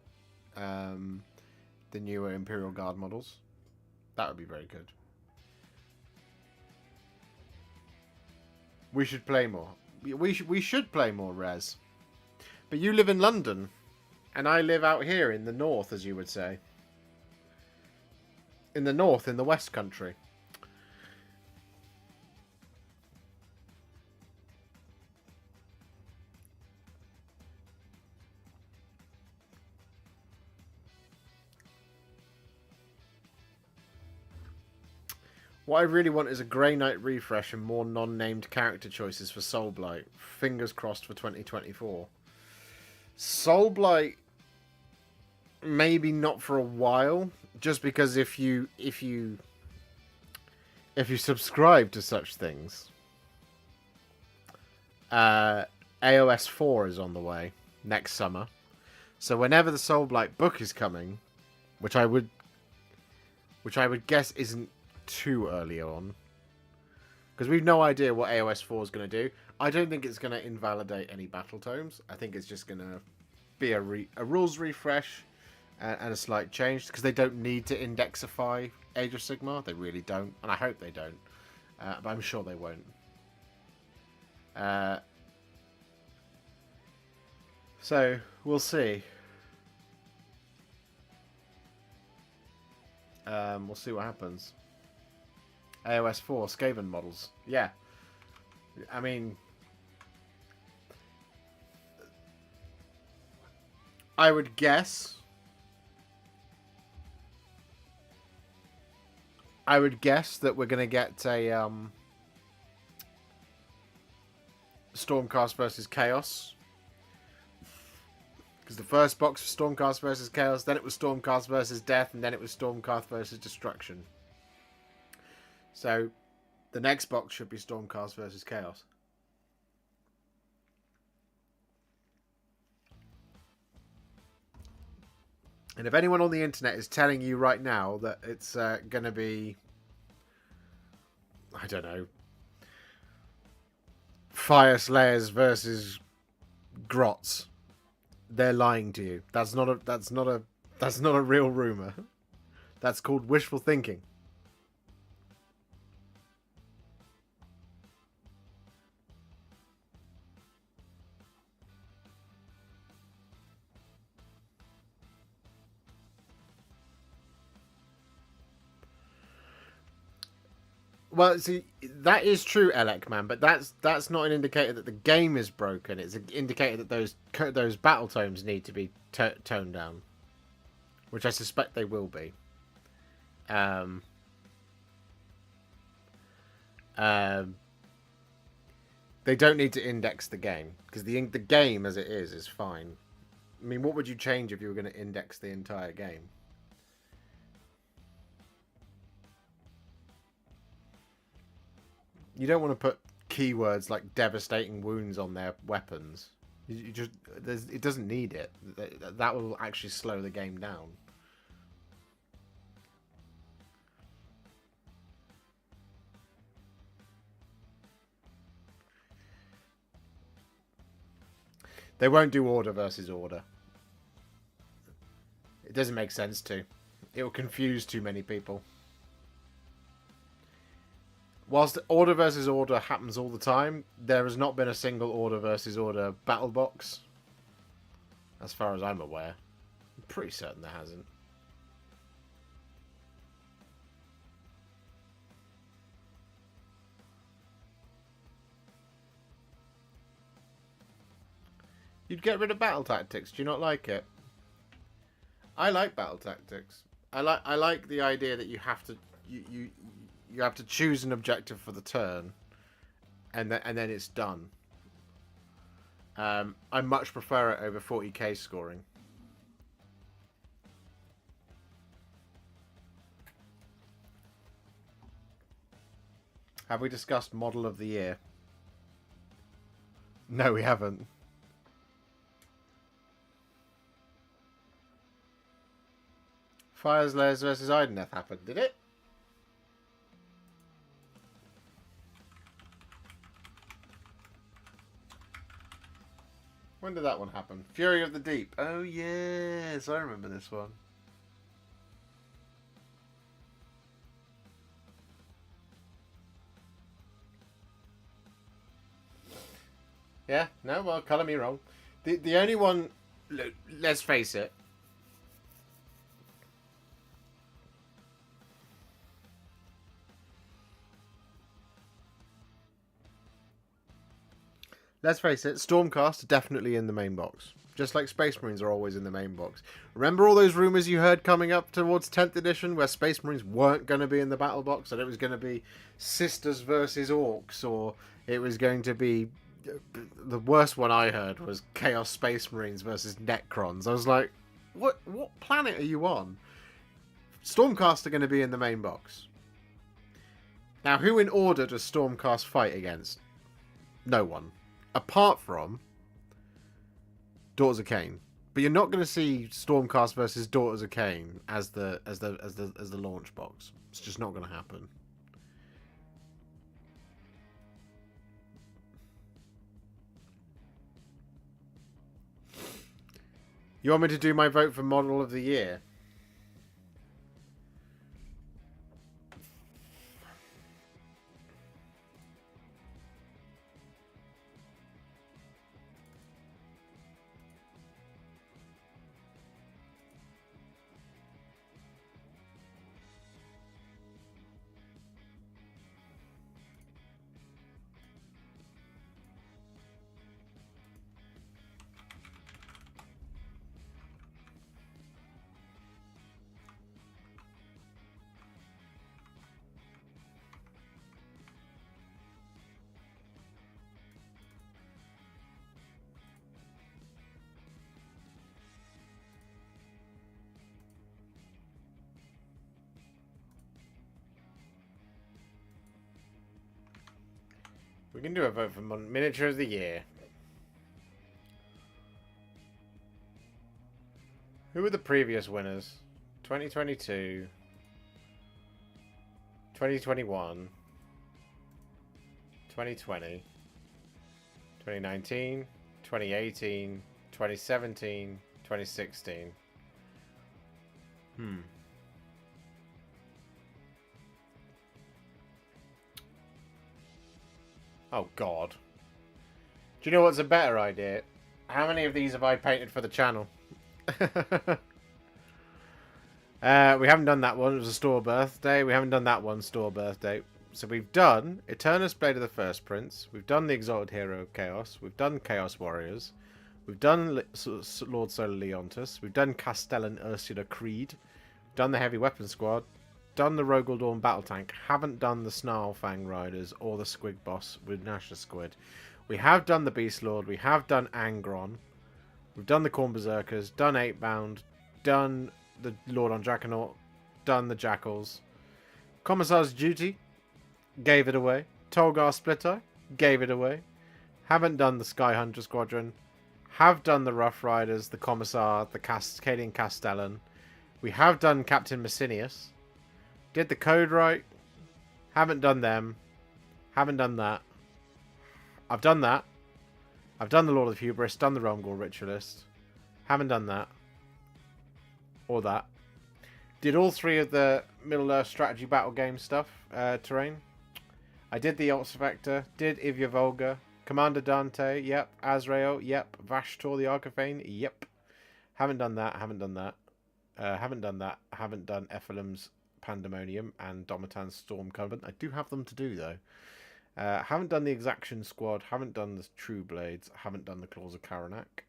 Imperial Guard models. That would be very good. We should play more. We should play more Res. But you live in London, and I live out here in the north, as you would say. In the north, in the West Country. What I really want is a Grey Knight refresh and more non-named character choices for Soulblight. Fingers crossed for 2024. Soulblight, maybe not for a while, just because if you subscribe to such things, AOS 4 is on the way next summer. So whenever the Soulblight book is coming, which I would guess isn't too early on, because we've no idea what AOS 4 is going to do. I don't think it's going to invalidate any battle tomes. I think it's just going to be a rules refresh, and a slight change, because they don't need to indexify Age of Sigmar. They really don't, and I hope they don't. But I'm sure they won't. So we'll see. We'll see what happens. AOS 4 Skaven models. Yeah. I mean, I would guess. That we're going to get a Stormcast versus Chaos. Because the first box was Stormcast versus Chaos, then it was Stormcast versus Death, and then it was Stormcast versus Destruction. So, the next box should be Stormcast versus Chaos. And if anyone on the internet is telling you right now that it's going to be, I don't know, Fire Slayers versus Grots, they're lying to you. That's not a real rumor. That's called wishful thinking. Well, see, that is true, Elec man, but that's not an indicator that the game is broken. It's an indicator that those battle tomes need to be toned down, which I suspect they will be. They don't need to index the game, because the game as it is fine. I mean, what would you change if you were going to index the entire game? You don't want to put keywords like devastating wounds on their weapons. It doesn't need it. That will actually slow the game down. They won't do order versus order. It doesn't make sense to. It will confuse too many people. Whilst order versus order happens all the time, there has not been a single order versus order battle box. As far as I'm aware. I'm pretty certain there hasn't. You'd get rid of battle tactics. Do you not like it? I like battle tactics. I like the idea that you have to you have to choose an objective for the turn, and then it's done. I much prefer it over 40k scoring. Have we discussed model of the year? No, we haven't. Fire Slayers versus Ideneth happened, did it? When did that one happen? Fury of the Deep. Oh, yes. I remember this one. Yeah, no, well, colour me wrong. The only one... Let's face it. Let's face it, Stormcast are definitely in the main box. Just like Space Marines are always in the main box. Remember all those rumours you heard coming up towards 10th edition where Space Marines weren't going to be in the battle box, and it was going to be Sisters versus Orcs, or it was going to be... The worst one I heard was Chaos Space Marines versus Necrons. I was like, what planet are you on? Stormcast are going to be in the main box. Now, who in order does Stormcast fight against? No one. Apart from Daughters of Cain, but you're not going to see Stormcast versus Daughters of Cain as the launch box. It's just not going to happen. You want me to do my vote for model of the year? We can do a vote for miniature of the year. Who were the previous winners? 2022, 2021, 2020, 2019, 2018, 2017, 2016. Oh, God. Do you know what's a better idea? How many of these have I painted for the channel? We haven't done that one. It was a store birthday. We haven't done that one, store birthday. So we've done Eternus Blade of the First Prince. We've done the Exalted Hero of Chaos. We've done Chaos Warriors. We've done Lord Solar Leontus. We've done Castellan Ursula Creed. We've done the Heavy Weapon Squad. Done the Rogaldorn Battle Tank. Haven't done the Snarlfang Riders or the Squig Boss with Nash the Squid. We have done the Beast Lord. We have done Angron. We've done the Khorne Berserkers. Done 8-Bound. Done the Lord on Draconaut. Done the Jackals. Commissar's Duty. Gave it away. Tolgar Split Eye. Gave it away. Haven't done the Sky Hunter Squadron. Have done the Rough Riders, the Commissar, the Cascadian Castellan. We have done Captain Messinius. Did the code right. Haven't done them. Haven't done that. I've done that. I've done the Lord of Hubris. Done the Realm Gore Ritualist. Haven't done that. Or that. Did all three of the Middle-earth strategy battle game stuff. Terrain. I did the Ultimate. Did Ivya Volga. Commander Dante. Yep. Azrael. Yep. Vashtor the Arcaphane. Yep. Haven't done that. Haven't done that. Haven't done that. Haven't done Ephelim's Pandemonium and Domitan's Storm Covenant. I do have them to do, though. Haven't done the Exaction Squad. Haven't done the True Blades. Haven't done the Claws of Karanak.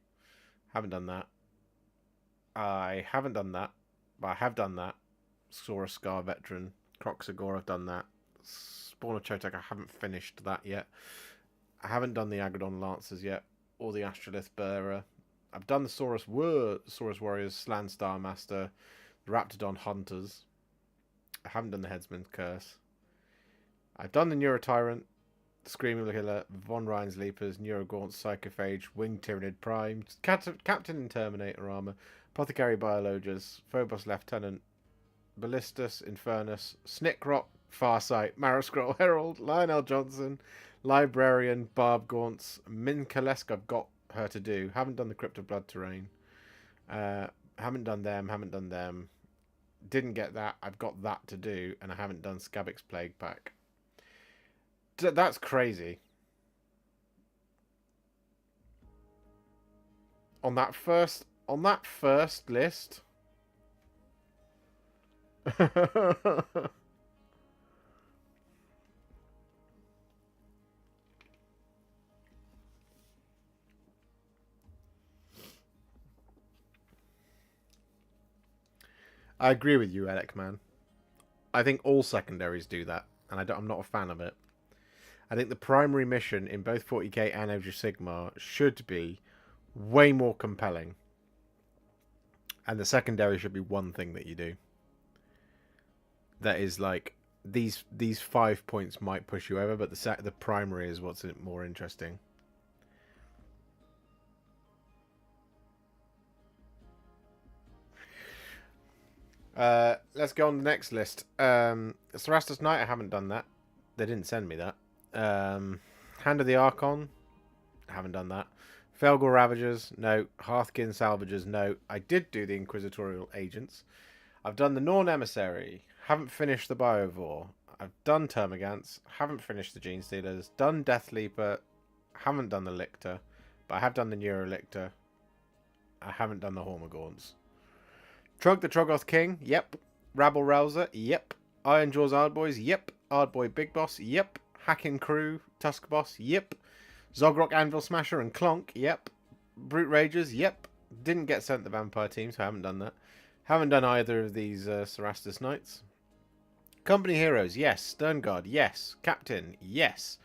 Haven't done that. I haven't done that. But I have done that. Sora Scar Veteran. Croxagore, I've done that. Spawn of Chotek, I haven't finished that yet. I haven't done the Agadon Lancers yet. Or the Astrolith Bearer. I've done the Saurus Warriors, Slan Star Master, the Raptidon Hunters. I haven't done the Headsman's Curse. I've done the Neurotyrant, the Screaming Killer, Von Ryan's Leapers, Neurogaunt, Psychophage, Winged Tyranid Prime, Captain in Terminator Armor, Apothecary Biologus, Phobos Lieutenant, Ballistus, Infernus, Snickrock, Farsight, Marrowscroll Herald, Lionel Johnson, Librarian, Barb Gaunts, Minkalesk, I've got her to do. Haven't done the Crypt of Blood Terrain. Haven't done them. Didn't get that. I've got that to do, and I haven't done Skabbik's Plague Pack. That's crazy. On that first list. I agree with you, Alec, man. I think all secondaries do that, and I'm not a fan of it. I think the primary mission in both 40k and Age of Sigmar should be way more compelling, and the secondary should be one thing that you do. That is like these 5 points might push you over, but the primary is what's more interesting. Let's go on the next list. Sarastas Knight, I haven't done that. They didn't send me that. Hand of the Archon. Haven't done that. Felgor Ravagers, no. Hearthkin Salvagers, no. I did do the Inquisitorial Agents. I've done the Norn Emissary. Haven't finished the Biovore. I've done Termagants. Haven't finished the Gene Stealers. Done Deathleaper. Haven't done the Lictor. But I have done the Neurolictor. I haven't done the Hormagaunts. Trug the Troggoth King. Yep. Rabble Rouser. Yep. Iron Jaws Ardboys. Yep. Ardboy Big Boss. Yep. Hacking Crew. Tusk Boss. Yep. Zogrock Anvil Smasher and Clonk. Yep. Brute Ragers. Yep. Didn't get sent the Vampire team, so I haven't done that. Haven't done either of these Cerastus Knights. Company Heroes. Yes. Stern Guard. Yes. Captain. Yes.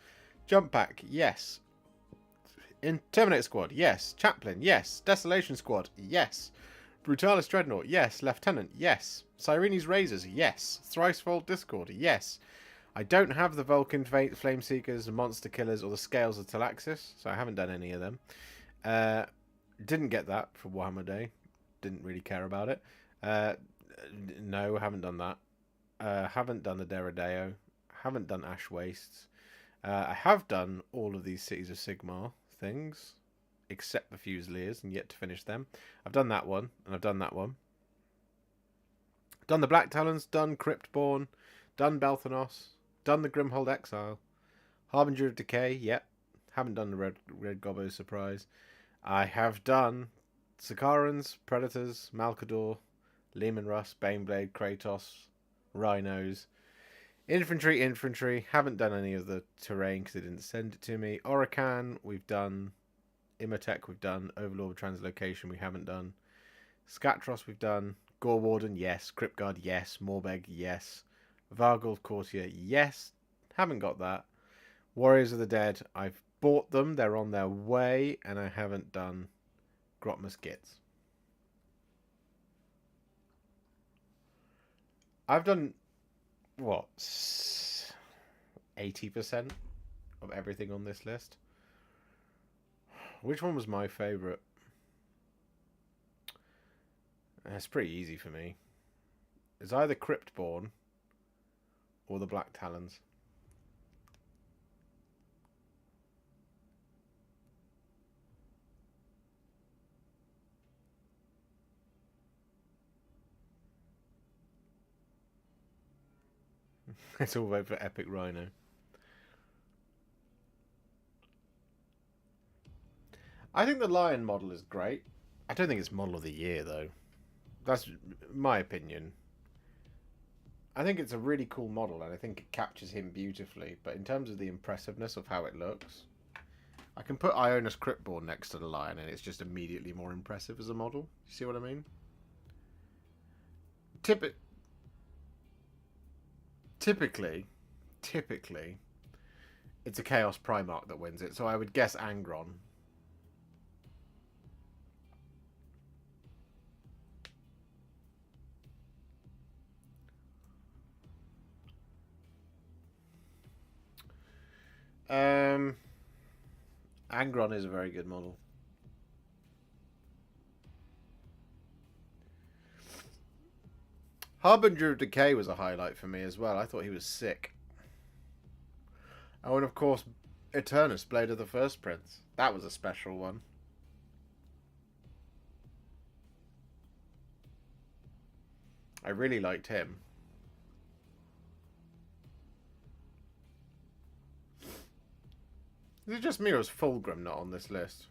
Jump Pack. Yes. Terminator Squad. Yes. Chaplain. Yes. Desolation Squad. Yes. Brutalis Dreadnought. Yes. Lieutenant. Yes. Sirene's Razors. Yes. Thricefold Discord. Yes. I don't have the Vulcan Flame Seekers, the Monster Killers, or the Scales of Talaxis, so I haven't done any of them. Didn't get that for Warhammer Day. Didn't really care about it. No, haven't done that. Haven't done the Deradeo. Haven't done Ash Wastes. I have done all of these Cities of Sigmar things, except the Fusiliers, and yet to finish them. I've done that one, and I've done that one. Done the Black Talons, done Cryptborn, done Belthanos, done the Grimhold Exile, Harbinger of Decay, yep. Haven't done the Red Gobbo Surprise. I have done Sicarans, Predators, Malkador, Lehman Russ, Baneblade, Kratos, Rhinos, Infantry. Haven't done any of the terrain because they didn't send it to me. Oracan, we've done. Imhotep, we've done. Overlord of Translocation, we haven't done. Skatros, we've done. Gore Warden, yes. Cryptguard, yes. Morbeg, yes. Vargold Courtier, yes. Haven't got that. Warriors of the Dead, I've bought them. They're on their way. And I haven't done Grotmus Gits. I've done, what, 80% of everything on this list. Which one was my favourite? It's pretty easy for me. It's either Cryptborn or the Black Talons. Let's all vote for Epic Rhino. I think the Lion model is great. I don't think it's Model of the Year, though. That's my opinion. I think it's a really cool model, and I think it captures him beautifully. But in terms of the impressiveness of how it looks, I can put Ionis Cryptborn next to the Lion, and it's just immediately more impressive as a model. You see what I mean? Typically, it's a Chaos Primarch that wins it, so I would guess Angron. Angron is a very good model. Harbinger of Decay was a highlight for me as well. I thought he was sick. Oh, and of course, Eternus, Blade of the First Prince. That was a special one. I really liked him. Is it just me or is Fulgrim not on this list?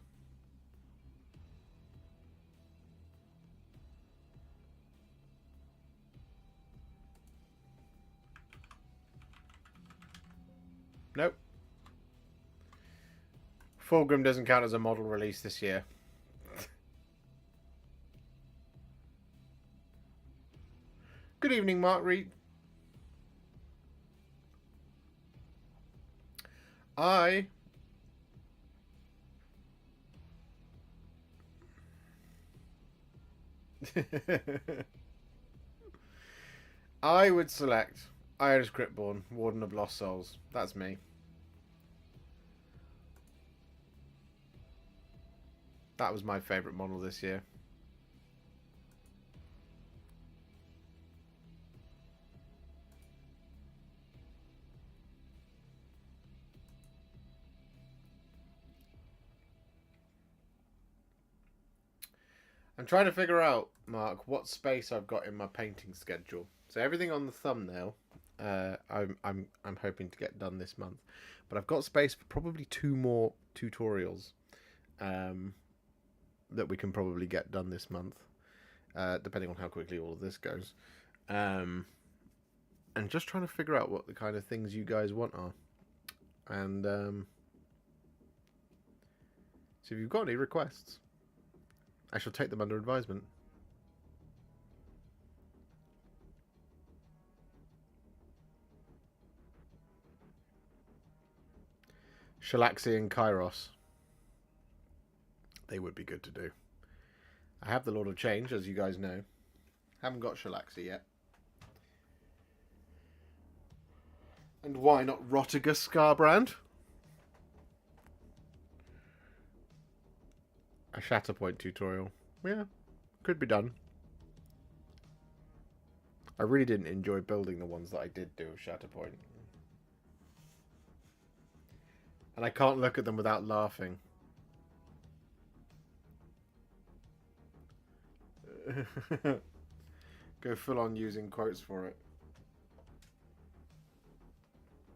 Nope. Fulgrim doesn't count as a model release this year. Good evening, Mark Reed. I would select Iris Cryptborn, Warden of Lost Souls. That's me. That was my favourite model this year. I'm trying to figure out, Mark, what space I've got in my painting schedule. So everything on the thumbnail, I'm hoping to get done this month, but I've got space for probably 2 more tutorials, that we can probably get done this month, depending on how quickly all of this goes. And just trying to figure out what the kind of things you guys want are. And so if you've got any requests, I shall take them under advisement. Shalaxi and Kairos. They would be good to do. I have the Lord of Change, as you guys know. Haven't got Shalaxi yet. And why not Rotigus Scarbrand? A Shatterpoint tutorial. Yeah, could be done. I really didn't enjoy building the ones that I did do of Shatterpoint. And I can't look at them without laughing. Go full on using quotes for it.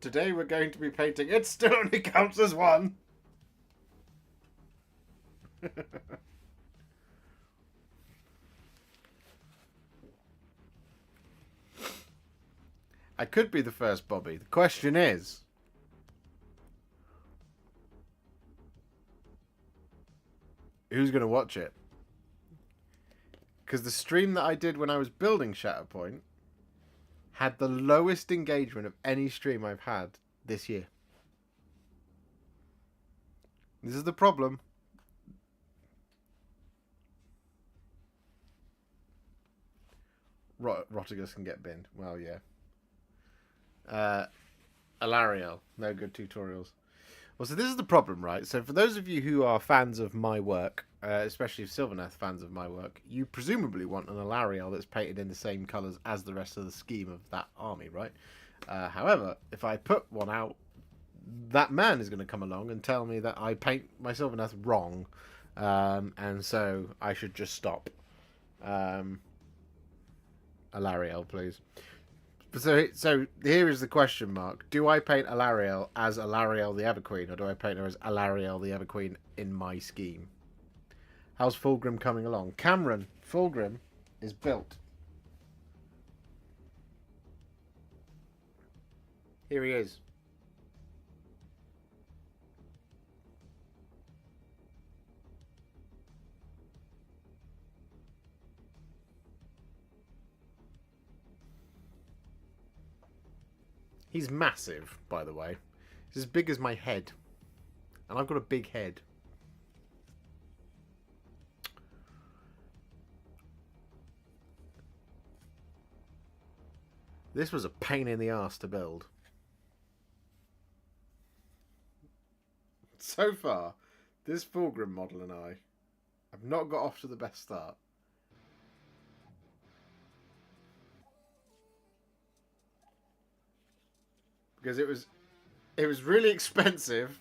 Today we're going to be painting It Still Only Counts as One. I could be the first Bobby. The question is, who's going to watch it? Because the stream that I did when I was building Shatterpoint had the lowest engagement of any stream I've had this year. This is the problem. Rotigus can get binned. Well, yeah. Alariel, no good tutorials. Well, so this is the problem, right? So for those of you who are fans of my work, especially Sylvaneth fans of my work, you presumably want an Alariel that's painted in the same colours as the rest of the scheme of that army, right? However, if I put one out, that man is going to come along and tell me that I paint my Sylvaneth wrong, and so I should just stop. Alariel, please. So here is the question mark. Do I paint Alariel as Alariel the Everqueen, or do I paint her as Alariel the Everqueen in my scheme? How's Fulgrim coming along? Cameron, Fulgrim is built. Here he is. He's massive, by the way. He's as big as my head. And I've got a big head. This was a pain in the arse to build. So far, this Fulgrim model and I have not got off to the best start. Because it was really expensive,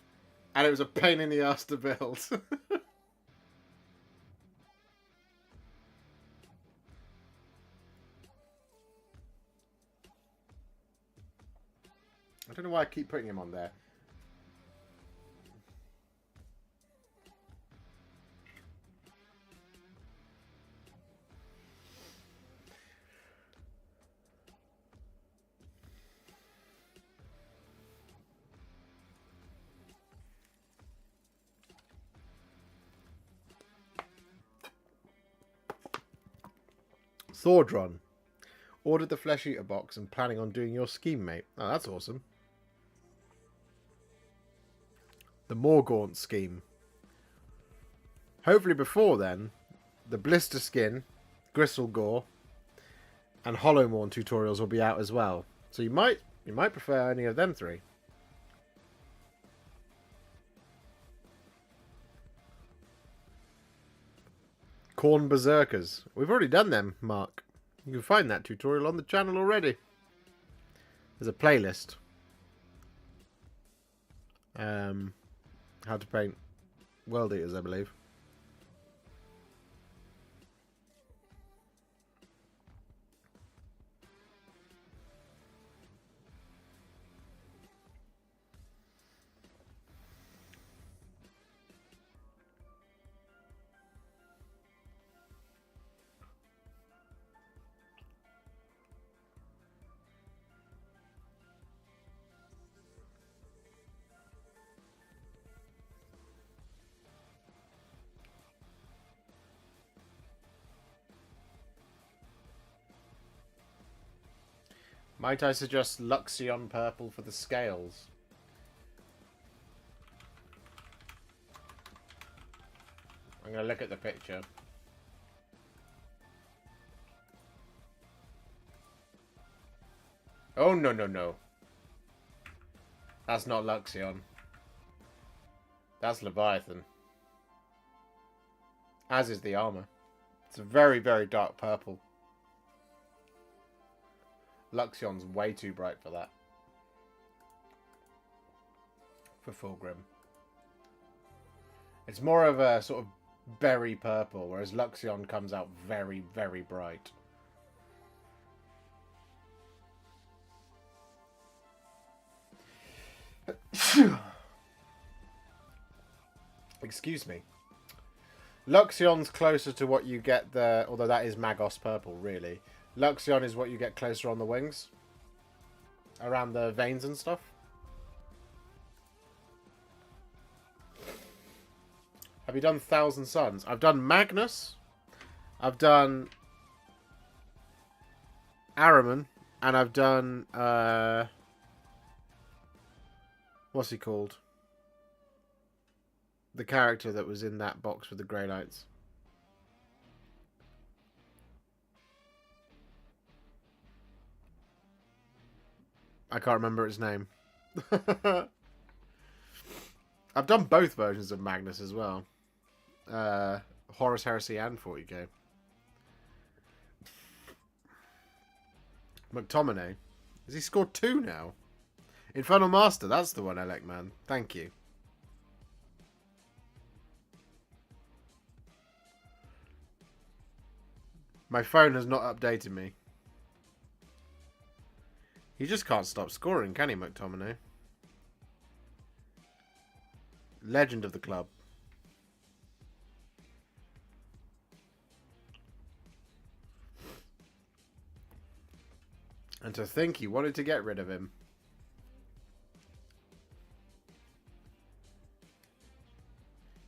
and it was a pain in the ass to build. I don't know why I keep putting him on there. Thordron. Ordered the Flesh Eater box and planning on doing your scheme, mate. Oh, that's awesome. The Morgaunt scheme. Hopefully before then, the Blister Skin, Gristle Gore, and Hollowmorn tutorials will be out as well. So you might prefer any of them 3. Corn Berserkers. We've already done them, Mark. You can find that tutorial on the channel already. There's a playlist. How to paint World Eaters, I believe. Might I suggest Luxion purple for the scales? I'm going to look at the picture. Oh, no, no, no. That's not Luxion. That's Leviathan. As is the armor. It's a very, very dark purple. Luxion's way too bright for that. For Fulgrim. It's more of a sort of berry purple, whereas Luxion comes out very, very bright. Excuse me. Luxion's closer to what you get there, although that is Magos purple, really. Luxion is what you get closer on the wings. Around the veins and stuff. Have you done Thousand Suns? I've done Magnus. I've done Araman. And I've done... what's he called? The character that was in that box with the grey lights. I can't remember his name. I've done both versions of Magnus as well. Horus Heresy and 40k. McTominay. Has he scored 2 now? Infernal Master, that's the one I like, man. Thank you. My phone has not updated me. He just can't stop scoring, can he, McTominay? Legend of the club. And to think you wanted to get rid of him.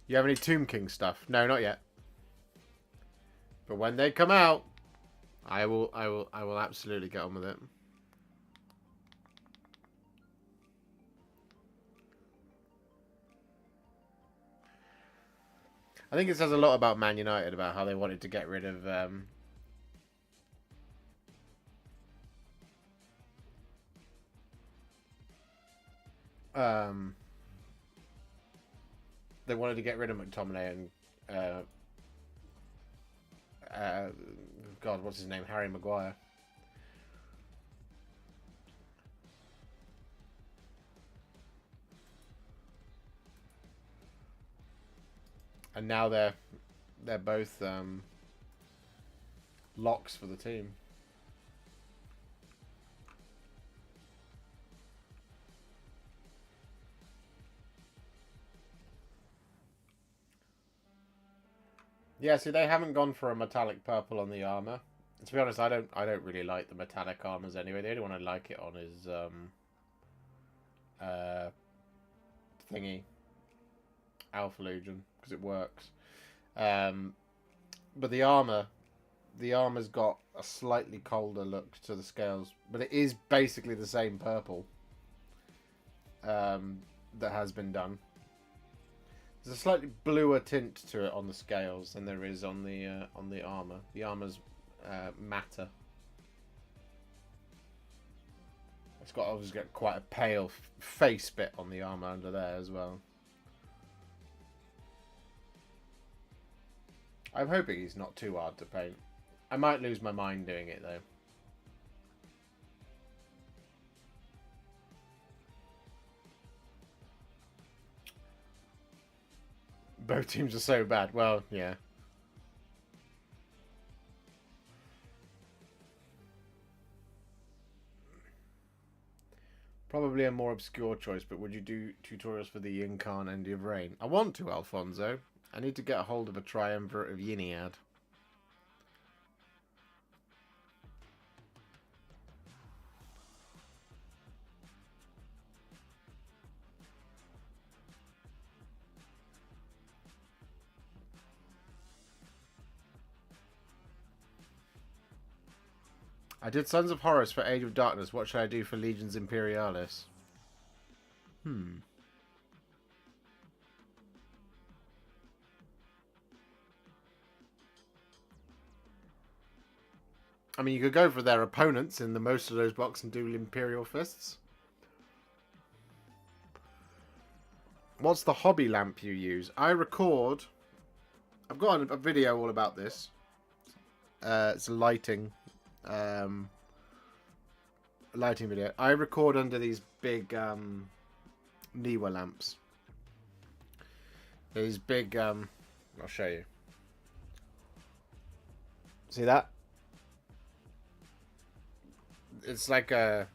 You have any Tomb King stuff? No, not yet. But when they come out, I will absolutely get on with it. I think it says a lot about Man United, about how they wanted to get rid of they wanted to get rid of McTominay and God, what's his name? Harry Maguire. And now they're both locks for the team. Yeah, see, they haven't gone for a metallic purple on the armor. To be honest, I don't really like the metallic armors anyway. The only one I like it on is thingy, Alpha Legion, because it works. But the armor's got a slightly colder look to the scales, but it is basically the same purple that has been done. There's a slightly bluer tint to it on the scales than there is on the armor. The armor's matter. It's got obviously got quite a pale face bit on the armor under there as well. I'm hoping he's not too hard to paint. I might lose my mind doing it though. Both teams are so bad. Well, yeah. Probably a more obscure choice, but would you do tutorials for the Yinkan End of Reign? I want to, Alfonso. I need to get a hold of a Triumvirate of Yiniad. I did Sons of Horus for Age of Darkness. What should I do for Legions Imperialis? I mean, you could go for their opponents in the most of those blocks and do Imperial Fists. What's the hobby lamp you use? I record... I've got a video all about this. It's a lighting video. I record under these big Niwa lamps. These big... I'll show you. See that? It's like a...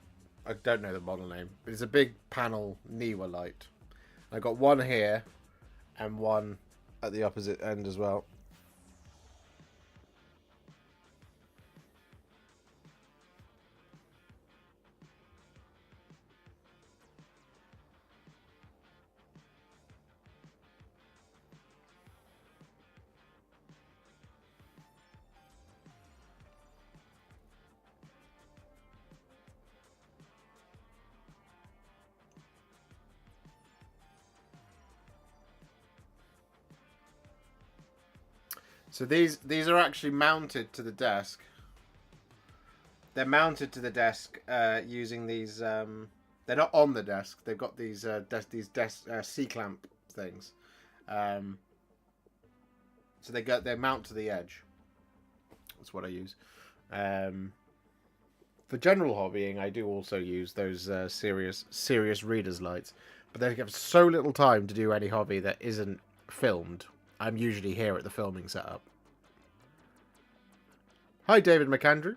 I don't know the model name. But it's a big panel Niwa light. I got one here and one at the opposite end as well. So these are actually mounted to the desk. They're mounted to the desk using these. They're not on the desk. They've got these C-clamp things. So they mount to the edge. That's what I use. For general hobbying, I do also use those serious readers lights, but they give so little time to do any hobby that isn't filmed. I'm usually here at the filming setup. Hi, David McAndrew.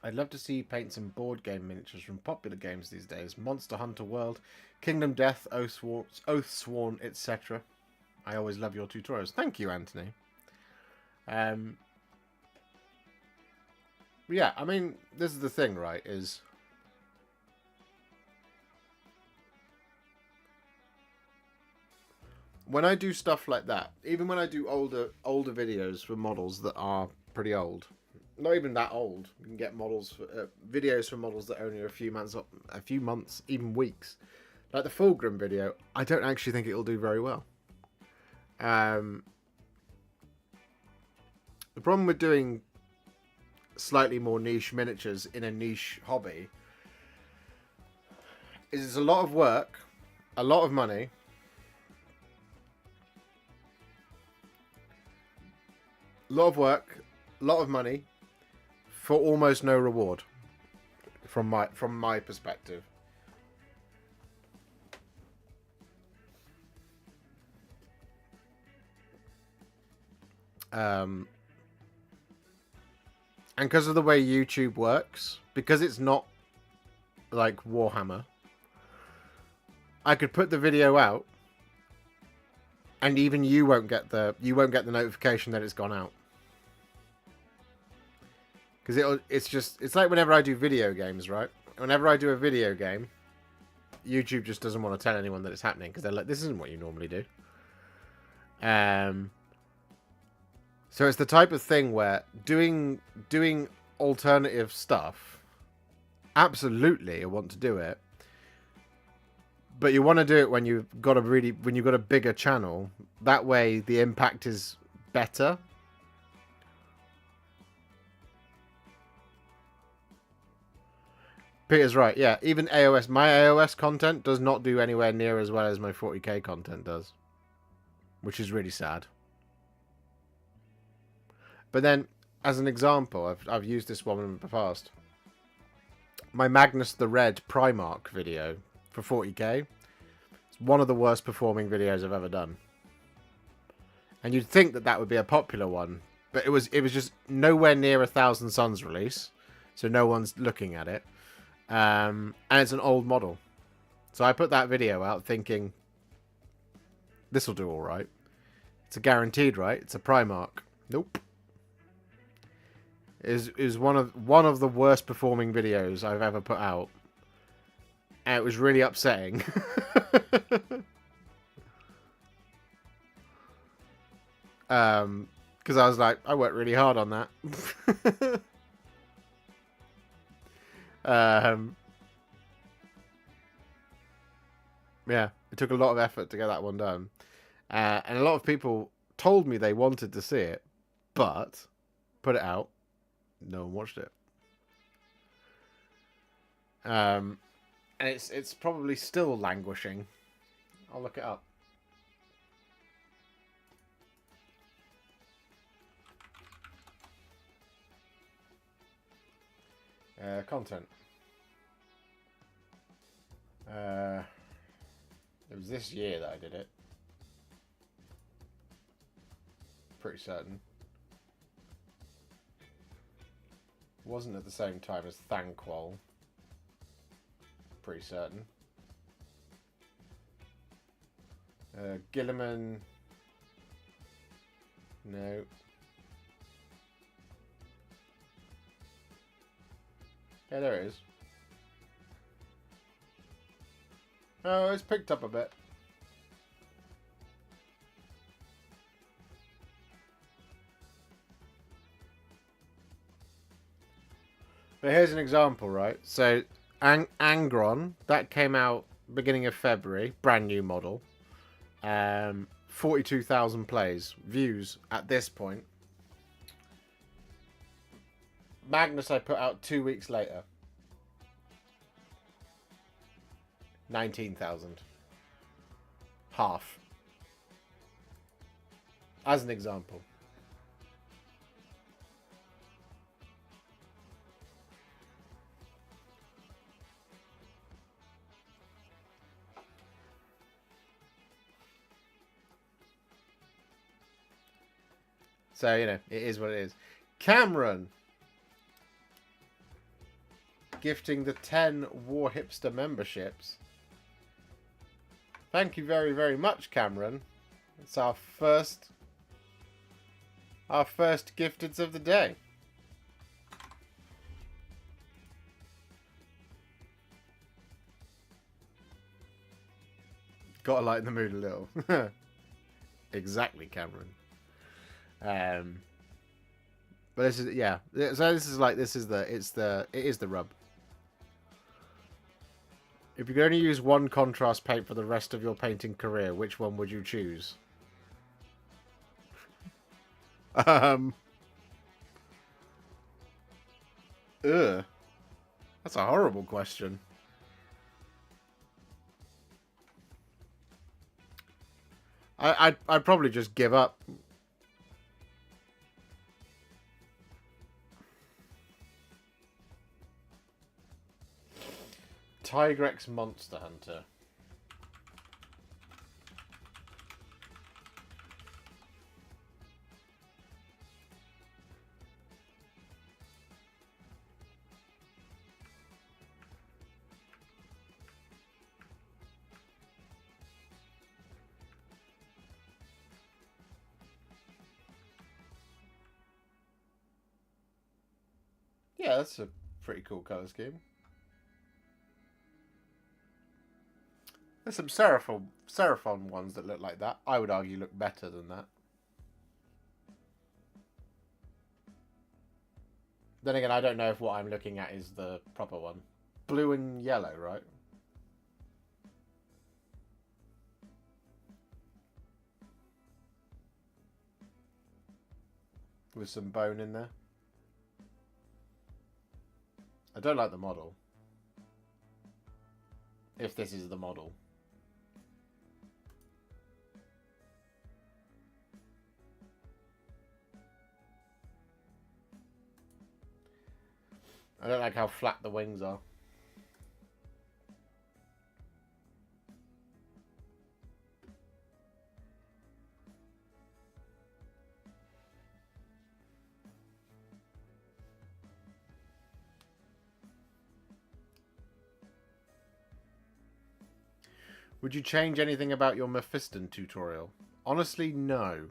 I'd love to see you paint some board game miniatures from popular games these days. Monster Hunter World, Kingdom Death, Oathsworn, etc. I always love your tutorials. Thank you, Anthony. Yeah, I mean, this is the thing, right, is... when I do stuff like that, even when I do older videos for models that are pretty old... not even that old. You can get models for, videos for models that are only a few months, even weeks. Like the Fulgrim video, I don't actually think it'll do very well. The problem with doing slightly more niche miniatures in a niche hobby is it's a lot of work, a lot of money, a lot of work, a lot of money, for almost no reward, from my perspective. And because of the way YouTube works, because it's not like Warhammer, I could put the video out, and even you won't get the notification that it's gone out. Because it's like whenever I do video games, right? Whenever I do a video game, YouTube just doesn't want to tell anyone that it's happening because they're like, this isn't what you normally do. So it's the type of thing where doing alternative stuff, absolutely, I want to do it. But you want to do it when you've got a bigger channel. That way, the impact is better. Peter's right, yeah. Even my AOS content does not do anywhere near as well as my 40k content does. Which is really sad. But then, as an example, I've used this one in the past. My Magnus the Red Primarch video for 40k. It's one of the worst performing videos I've ever done. And you'd think that that would be a popular one, but it was just nowhere near 1,000 Suns release, so no one's looking at it. And it's an old model. So I put that video out thinking, this will do all right. It's a guaranteed, right? It's a Primark. Nope. It was one of the worst performing videos I've ever put out. And it was really upsetting. Because I was like, I worked really hard on that. Yeah, it took a lot of effort to get that one done. And a lot of people told me they wanted to see it, but put it out, no one watched it. And it's probably still languishing. I'll look it up. Content. It was this year that I did it. Pretty certain. Wasn't at the same time as Thanquol. Pretty certain. Gilliman. No. Yeah, there it is. Oh, it's picked up a bit. But here's an example, right? So, Angron, that came out beginning of February, brand new model. 42,000 plays, views at this point. Magnus I put out 2 weeks later. 19,000. Half. As an example. So, you know, it is what it is. Cameron. Gifting the 10 Warhipster memberships. Thank you very, very much, Cameron. It's our first gifteds of the day. Gotta lighten the mood a little. Exactly, Cameron. But this is, yeah. So this is like, it is the rub. If you could only use one contrast paint for the rest of your painting career, which one would you choose? Ugh. That's a horrible question. I'd probably just give up. Tigrex Monster Hunter. Yeah, that's a pretty cool colour scheme. There's some Seraphon ones that look like that. I would argue look better than that. Then again, I don't know if what I'm looking at is the proper one. Blue and yellow, right? With some bone in there. I don't like the model. If this is the model. I don't like how flat the wings are. Would you change anything about your Mephiston tutorial? Honestly, no.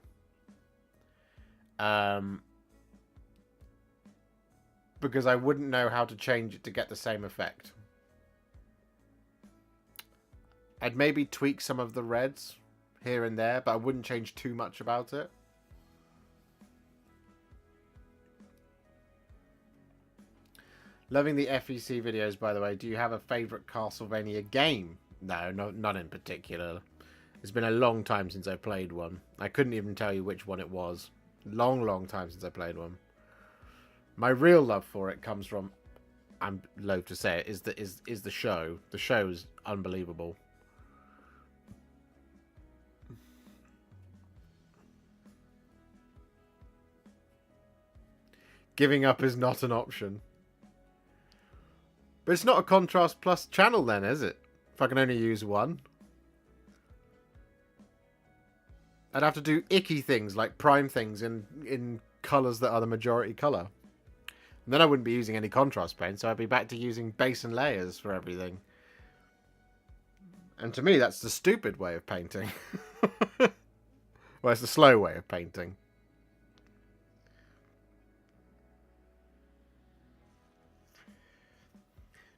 Because I wouldn't know how to change it to get the same effect. I'd maybe tweak some of the reds here and there, but I wouldn't change too much about it. Loving the FEC videos, by the way. Do you have a favourite Castlevania game? No, none in particular. It's been a long time since I played one. I couldn't even tell you which one it was. Long time since I played one. My real love for it comes from, I'm loath to say it, is the show. The show is unbelievable. Giving up is not an option. But it's not a Contrast Plus channel then, is it? If I can only use one. I'd have to do icky things like prime things in colours that are the majority colour. And then I wouldn't be using any contrast paint, so I'd be back to using base and layers for everything. And to me, that's the stupid way of painting. Well, it's the slow way of painting.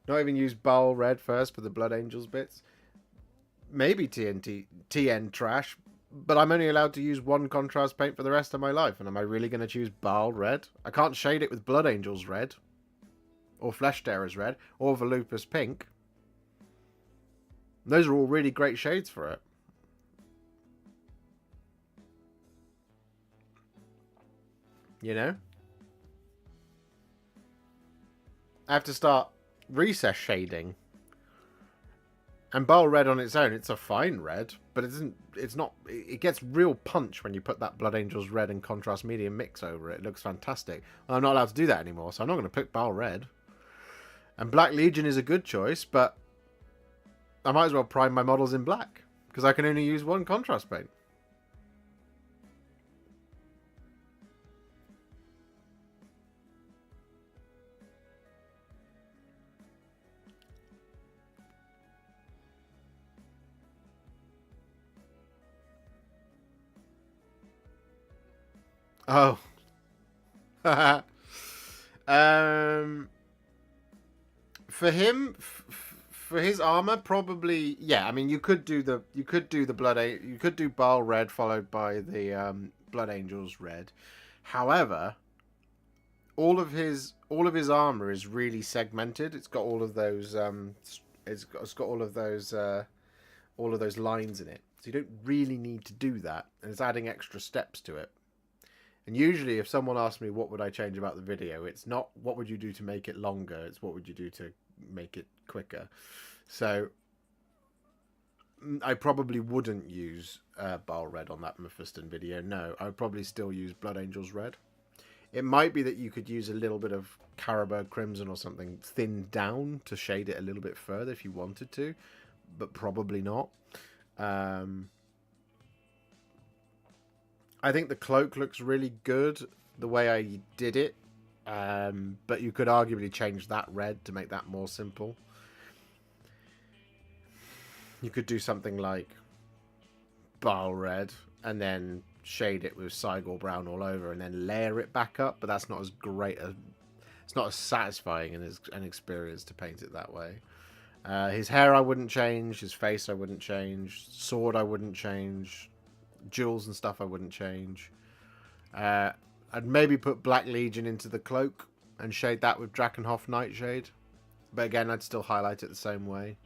Not even use Bile Red first for the Blood Angels bits. Maybe TN trash, but I'm only allowed to use one contrast paint for the rest of my life. And am I really going to choose Bile Red? I can't shade it with Blood Angels Red, or Flesh Tearers Red, or Volupus Pink. Those are all really great shades for it. You know? I have to start recess shading. And Bile Red on its own, it's a fine red, but it gets real punch when you put that Blood Angels Red and Contrast Medium mix over it. It looks fantastic. Well, I'm not allowed to do that anymore, so I'm not going to pick Bile Red. And Black Legion is a good choice, but I might as well prime my models in black, because I can only use one contrast paint. Oh. For him, for his armor, probably, yeah. I mean, you could do the Bile Red followed by the Blood Angels Red. However, all of his armor is really segmented. It's got all of those it's got all of those lines in it. So you don't really need to do that, and it's adding extra steps to it. And usually if someone asks me what would I change about the video, it's not what would you do to make it longer, it's what would you do to make it quicker. So I probably wouldn't use Bile Red on that Mephiston video. No, I would probably still use Blood Angels Red. It might be that you could use a little bit of Carroburg Crimson or something thinned down to shade it a little bit further if you wanted to, but probably not. I think the cloak looks really good the way I did it, but you could arguably change that red to make that more simple. You could do something like Bile Red and then shade it with Cygor Brown all over and then layer it back up, but that's not as great it's not as satisfying an experience to paint it that way. His hair I wouldn't change, his face I wouldn't change, sword I wouldn't change, jewels and stuff I wouldn't change. I'd maybe put Black Legion into the cloak and shade that with Drakenhof Nightshade, but again I'd still highlight it the same way.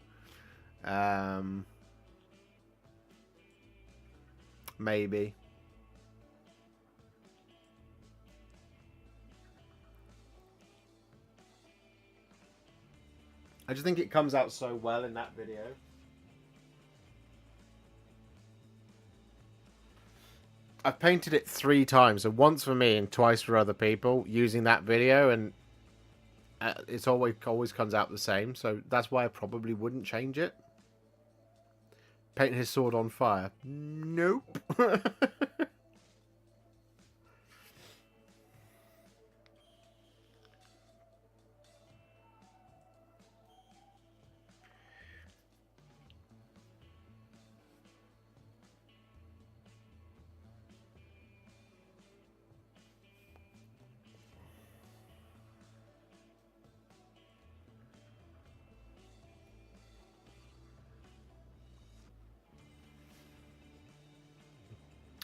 Maybe. I just think it comes out so well in that video. I've painted it 3 times, so once for me and twice for other people using that video, and it's always comes out the same, so that's why I probably wouldn't change it. Paint his sword on fire. Nope.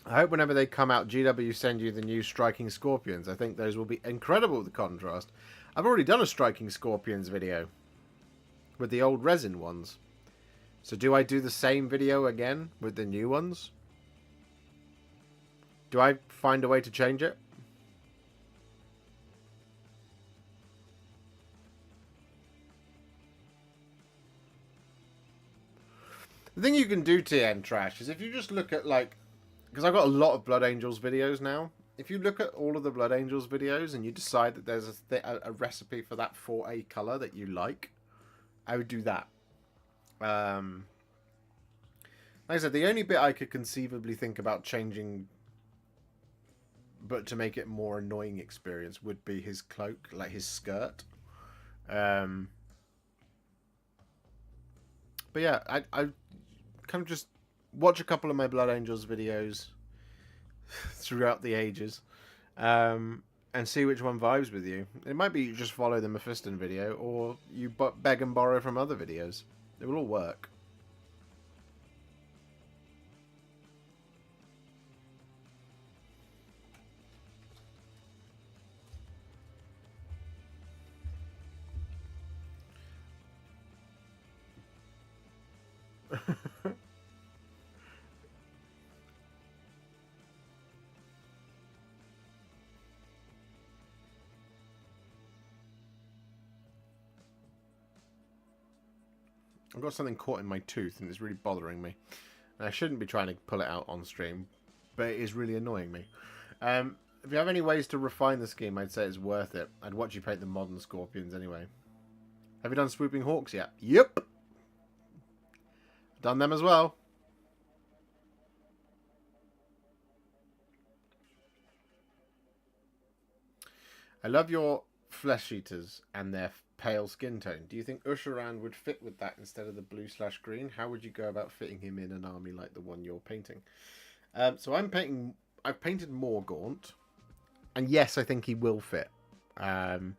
I hope whenever they come out, GW send you the new Striking Scorpions. I think those will be incredible, the contrast. I've already done a Striking Scorpions video with the old resin ones. So do I do the same video again with the new ones? Do I find a way to change it? The thing you can do, TN Trash, is if you just look at, like... Because I've got a lot of Blood Angels videos now. If you look at all of the Blood Angels videos and you decide that there's a recipe for that 4A colour that you like, I would do that. Like I said, the only bit I could conceivably think about changing, but to make it more annoying experience, would be his cloak, like his skirt. But yeah, I kind of just watch a couple of my Blood Angels videos throughout the ages, and see which one vibes with you. It might be you just follow the Mephiston video, or you beg and borrow from other videos. It will all work. I've got something caught in my tooth and it's really bothering me. And I shouldn't be trying to pull it out on stream, but it is really annoying me. If you have any ways to refine the scheme, I'd say it's worth it. I'd watch you paint the modern Scorpions anyway. Have you done Swooping Hawks yet? Yep! Done them as well. I love your flesh eaters and their pale skin tone. Do you think Usharan would fit with that instead of the blue/green? How would you go about fitting him in an army like the one you're painting? So I've painted Morgaunt, and yes, I think he will fit. There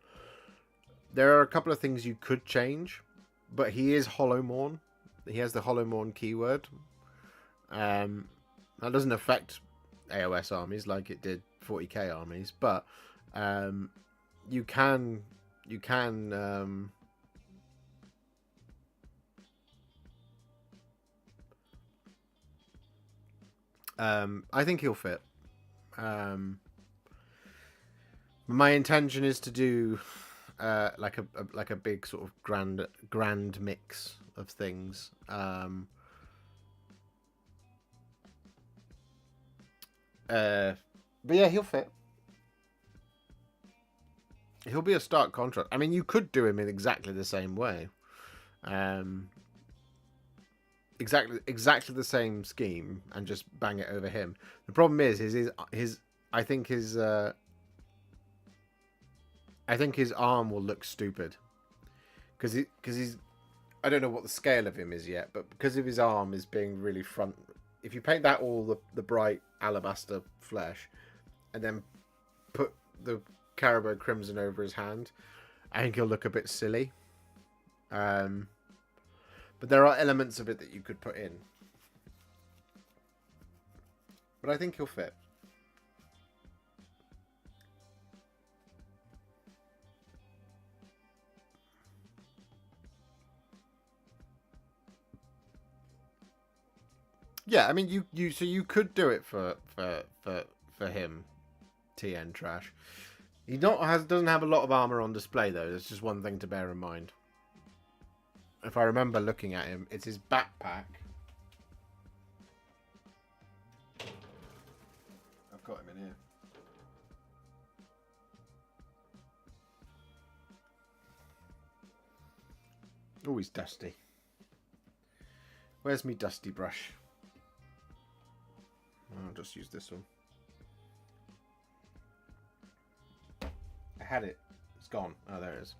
are a couple of things you could change, but he is Hollowmorn. He has the Hollowmorn keyword. That doesn't affect AOS armies like it did 40k armies, but you can I think he'll fit. My intention is to do like a big sort of grand mix of things. But yeah, he'll fit. He'll be a stark contrast. I mean, you could do him in exactly the same way. Exactly the same scheme and just bang it over him. The problem is I think his arm will look stupid. Because he's I don't know what the scale of him is yet, but because of his arm is being really front, if you paint that all the bright alabaster flesh and then put the Caribou Crimson over his hand, I think he'll look a bit silly. But there are elements of it that you could put in. But I think he'll fit. Yeah, I mean you could do it for him, TN Trash. He doesn't have a lot of armor on display though. That's just one thing to bear in mind. If I remember looking at him, it's his backpack. I've got him in here. Oh, he's dusty. Where's me dusty brush? I'll just use this one. I had it. It's gone. Oh, there it is.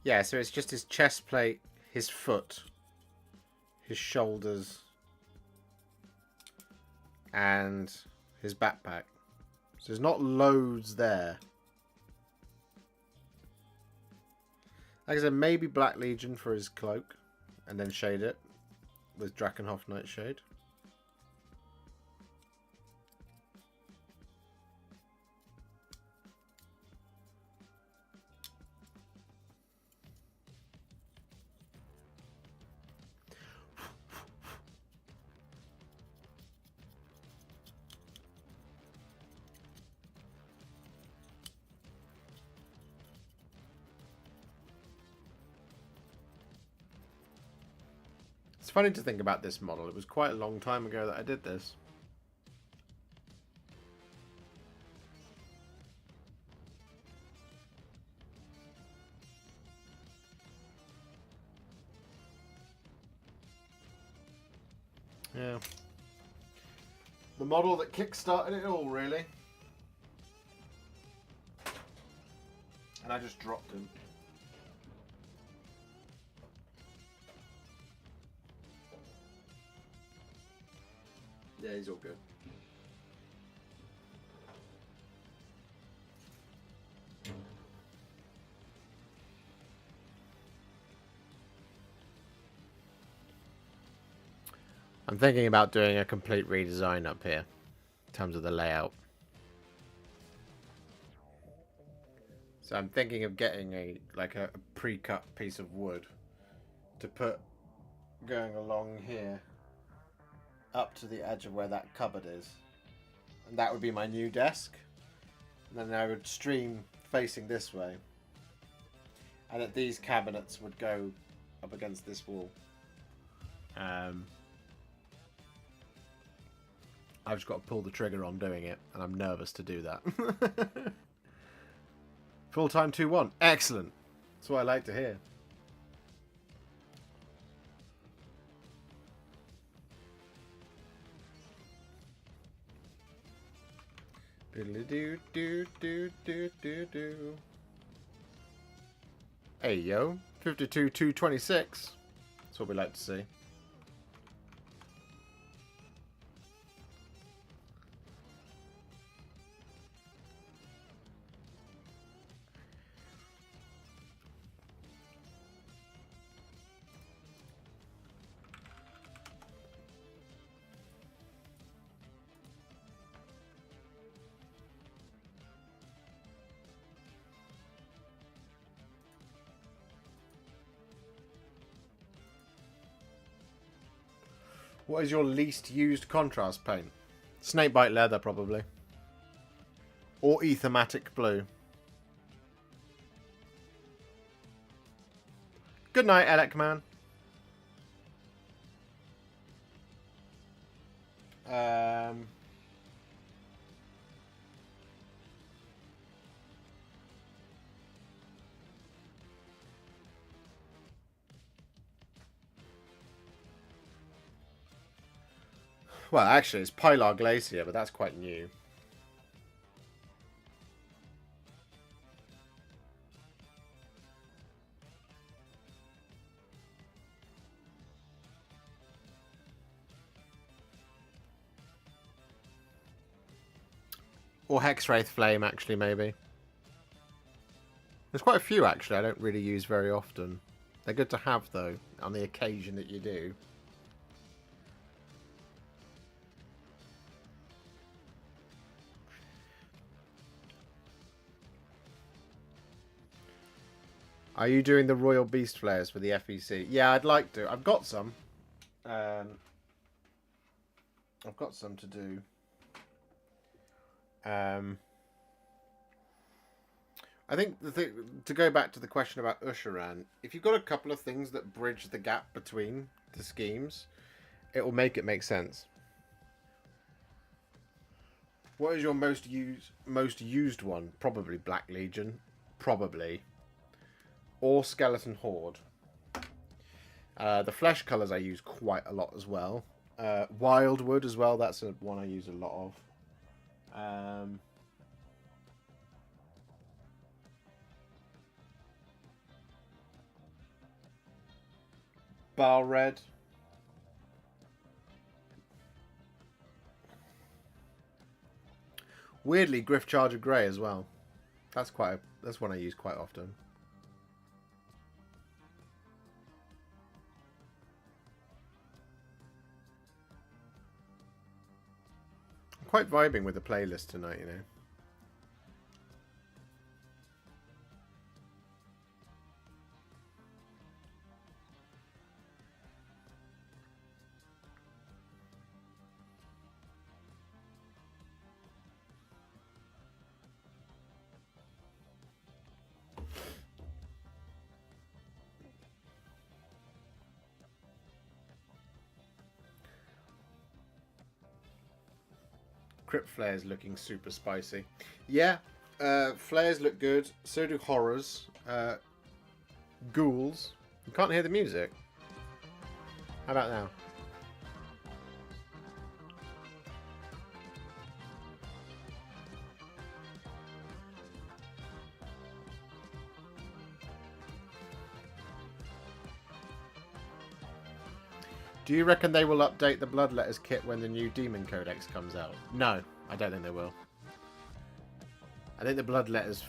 Yeah, so it's just his chest plate, his foot, his shoulders, and his backpack. So there's not loads there. Like I said, maybe Black Legion for his cloak, and then shade it with Drakenhof Nightshade. It's funny to think about this model. It was quite a long time ago that I did this. Yeah. The model that kick-started it all, really. And I just dropped him. Yeah, he's all good. I'm thinking about doing a complete redesign up here in terms of the layout. So I'm thinking of getting a pre-cut piece of wood to put going along here up to the edge of where that cupboard is. And that would be my new desk. And then I would stream facing this way. And that these cabinets would go up against this wall. I've just got to pull the trigger on doing it, and I'm nervous to do that. Full-time 2-1. Excellent. That's what I like to hear. Hey yo, 52-226. That's what we like to see. What is your least used contrast paint? Snakebite leather, probably. Or Ethermatic blue. Good night, Elec man. Well, actually, it's Pilar Glacier, but that's quite new. Or Hexwraith Flame, actually, maybe. There's quite a few, actually, I don't really use very often. They're good to have, though, on the occasion that you do. Are you doing the Royal Beast Flares for the FEC? Yeah, I'd like to. I've got some. I've got some to do. I think the thing, to go back to the question about Usharan, if you've got a couple of things that bridge the gap between the schemes, it will make it make sense. What is your most used one? Probably Black Legion. Probably. Or Skeleton Horde. The flesh colours I use quite a lot as well. Wildwood as well, that's one I use a lot of. Bar Red. Weirdly, Griff Charger Grey as well. That's one I use quite often. I'm quite vibing with the playlist tonight, you know. Crypt Flares looking super spicy. Yeah, flares look good. So do horrors. Ghouls. You can't hear the music. How about now? Do you reckon they will update the Bloodletters kit when the new Demon Codex comes out? No, I don't think they will. I think the Bloodletters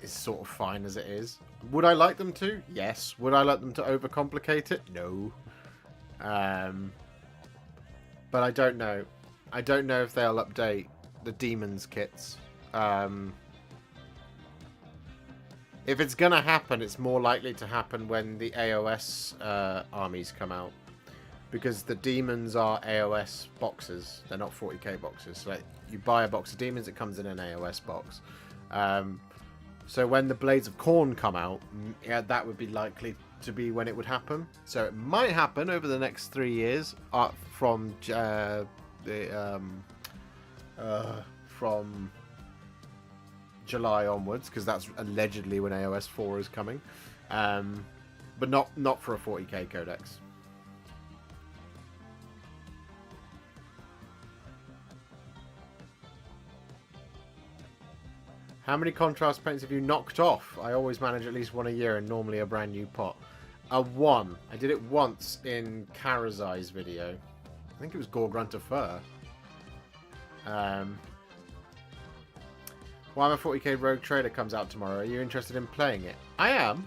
is sort of fine as it is. Would I like them to? Yes. Would I like them to overcomplicate it? No. But I don't know. I don't know if they'll update the Demons kits. If it's going to happen, it's more likely to happen when the AOS armies come out. Because the demons are AOS boxes. They're not 40k boxes. So like, you buy a box of demons, it comes in an AOS box. So when the Blades of Khorne come out, yeah, that would be likely to be when it would happen. So it might happen over the next 3 years from July onwards, because that's allegedly when AOS 4 is coming. But not for a 40k codex. How many contrast paints have you knocked off? I always manage at least one a year and normally a brand new pot. One. I did it once in Karazai's video. I think it was Gore Grunt of Fur. Warhammer 40k Rogue Trader comes out tomorrow. Are you interested in playing it? I am.